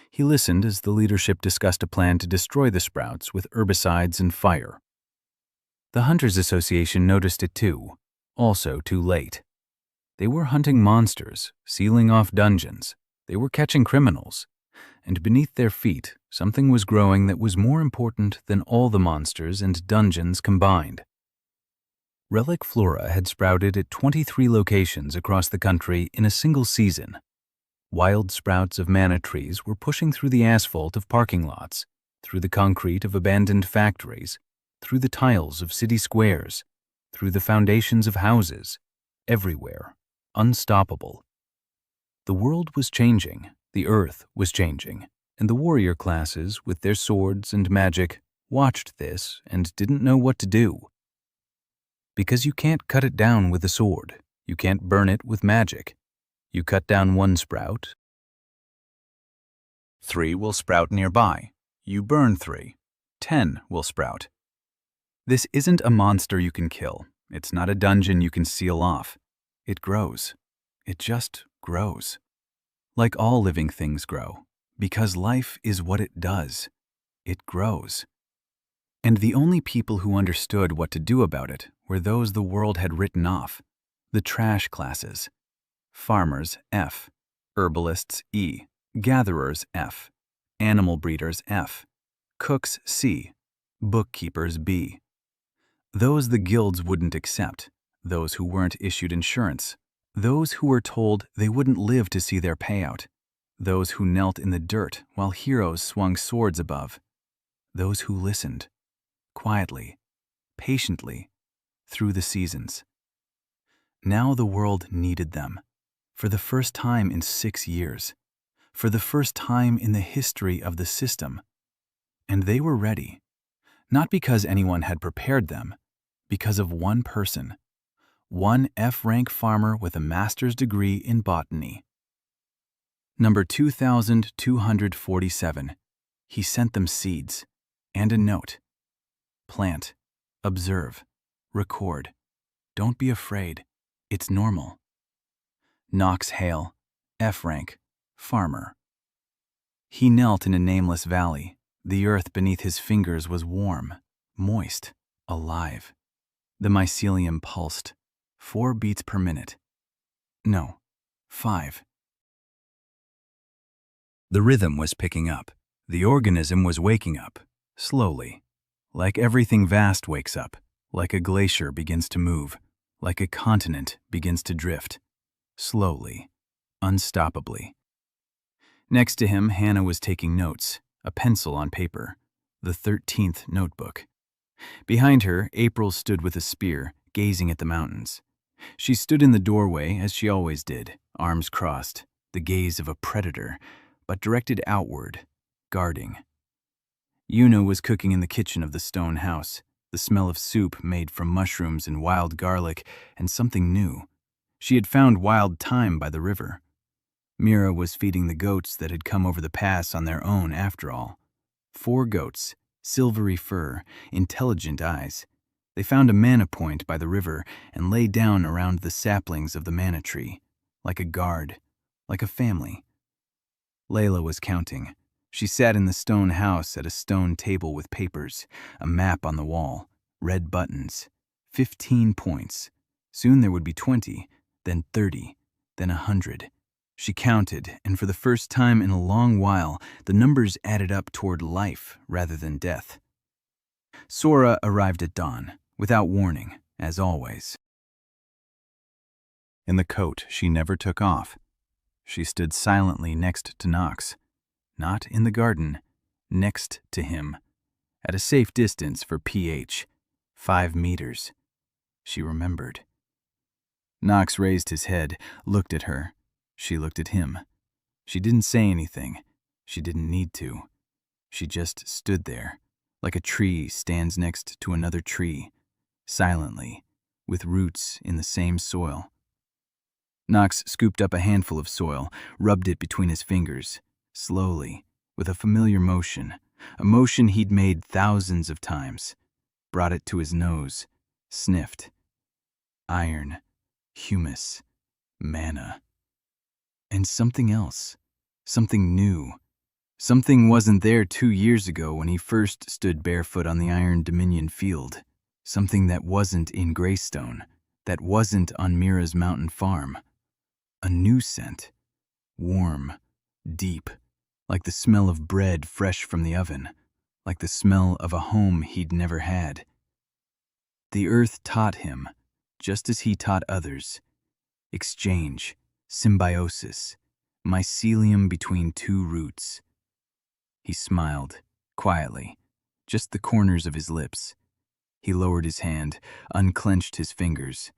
He listened as the leadership discussed a plan to destroy the sprouts with herbicides and fire. The Hunters Association noticed it too, also too late. They were hunting monsters, sealing off dungeons. They were catching criminals. And beneath their feet, something was growing that was more important than all the monsters and dungeons combined. Relic flora had sprouted at 23 locations across the country in a single season. Wild sprouts of manna trees were pushing through the asphalt of parking lots, through the concrete of abandoned factories, through the tiles of city squares, through the foundations of houses, everywhere, unstoppable. The world was changing, the earth was changing, and the warrior classes, with their swords and magic, watched this and didn't know what to do. Because you can't cut it down with a sword, you can't burn it with magic. You cut down one sprout, 3 will sprout nearby. You burn 3, 10 will sprout. This isn't a monster you can kill. It's not a dungeon you can seal off. It grows. It just grows. Like all living things grow, because life is what it does. It grows. And the only people who understood what to do about it were those the world had written off, the trash classes. Farmers, F. Herbalists, E. Gatherers, F. Animal breeders, F. Cooks, C. Bookkeepers, B. Those the guilds wouldn't accept, those who weren't issued insurance, those who were told they wouldn't live to see their payout, those who knelt in the dirt while heroes swung swords above, those who listened, quietly, patiently, through the seasons. Now the world needed them, for the first time in 6 years, for the first time in the history of the system. And they were ready, not because anyone had prepared them, because of one person, one F-rank farmer with a master's degree in botany. Number 2247. He sent them seeds and a note. Plant, observe, record. Don't be afraid. It's normal. Knox Hale, F-rank, farmer. He knelt in a nameless valley. The earth beneath his fingers was warm, moist, alive. The mycelium pulsed, 4 beats per minute. No, 5. The rhythm was picking up. The organism was waking up, slowly. Like everything vast wakes up, like a glacier begins to move, like a continent begins to drift. Slowly, unstoppably. Next to him, Hannah was taking notes, a pencil on paper, the 13th notebook. Behind her, April stood with a spear, gazing at the mountains. She stood in the doorway, as she always did, arms crossed, the gaze of a predator, but directed outward, guarding. Una was cooking in the kitchen of the stone house, the smell of soup made from mushrooms and wild garlic, and something new. She had found wild thyme by the river. Mira was feeding the goats that had come over the pass on their own after all. 4 goats, silvery fur, intelligent eyes. They found a manna point by the river and lay down around the saplings of the manna tree, like a guard, like a family. Layla was counting. She sat in the stone house at a stone table with papers, a map on the wall, red buttons, 15 points. Soon there would be 20, then 30, then 100. She counted, and for the first time in a long while, the numbers added up toward life rather than death. Sora arrived at dawn, without warning, as always. In the coat she never took off. She stood silently next to Knox. Not in the garden, next to him. At a safe distance for pH, 5 meters. She remembered. Knox raised his head, looked at her. She looked at him. She didn't say anything. She didn't need to. She just stood there, like a tree stands next to another tree, silently, with roots in the same soil. Knox scooped up a handful of soil, rubbed it between his fingers, slowly, with a familiar motion, a motion he'd made thousands of times, brought it to his nose, sniffed. Iron, humus, manna. And something else, something new. Something wasn't there 2 years ago when he first stood barefoot on the Iron Dominion field. Something that wasn't in Greystone, that wasn't on Mira's mountain farm. A new scent, warm, deep, like the smell of bread fresh from the oven, like the smell of a home he'd never had. The earth taught him, just as he taught others, exchange, symbiosis, mycelium between 2 roots. He smiled, quietly, just the corners of his lips. He lowered his hand, unclenched his fingers.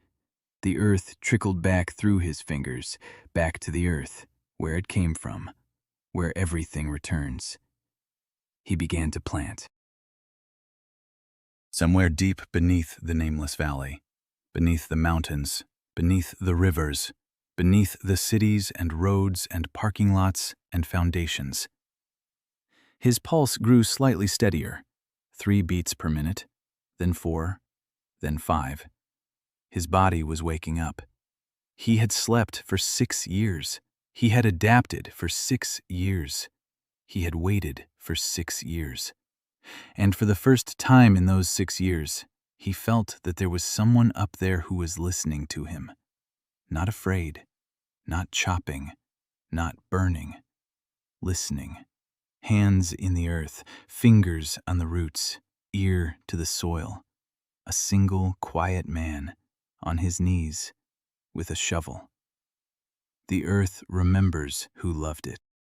The earth trickled back through his fingers, back to the earth, where it came from, where everything returns. He began to plant. Somewhere deep beneath the nameless valley, beneath the mountains, beneath the rivers, beneath the cities and roads and parking lots and foundations. His pulse grew slightly steadier, 3 beats per minute, then 4, then 5. His body was waking up. He had slept for 6 years. He had adapted for 6 years. He had waited for 6 years. And for the first time in those 6 years, he felt that there was someone up there who was listening to him. Not afraid, not chopping, not burning. Listening. Hands in the earth, fingers on the roots, ear to the soil. A single, quiet man, on his knees, with a shovel. The earth remembers who loved it.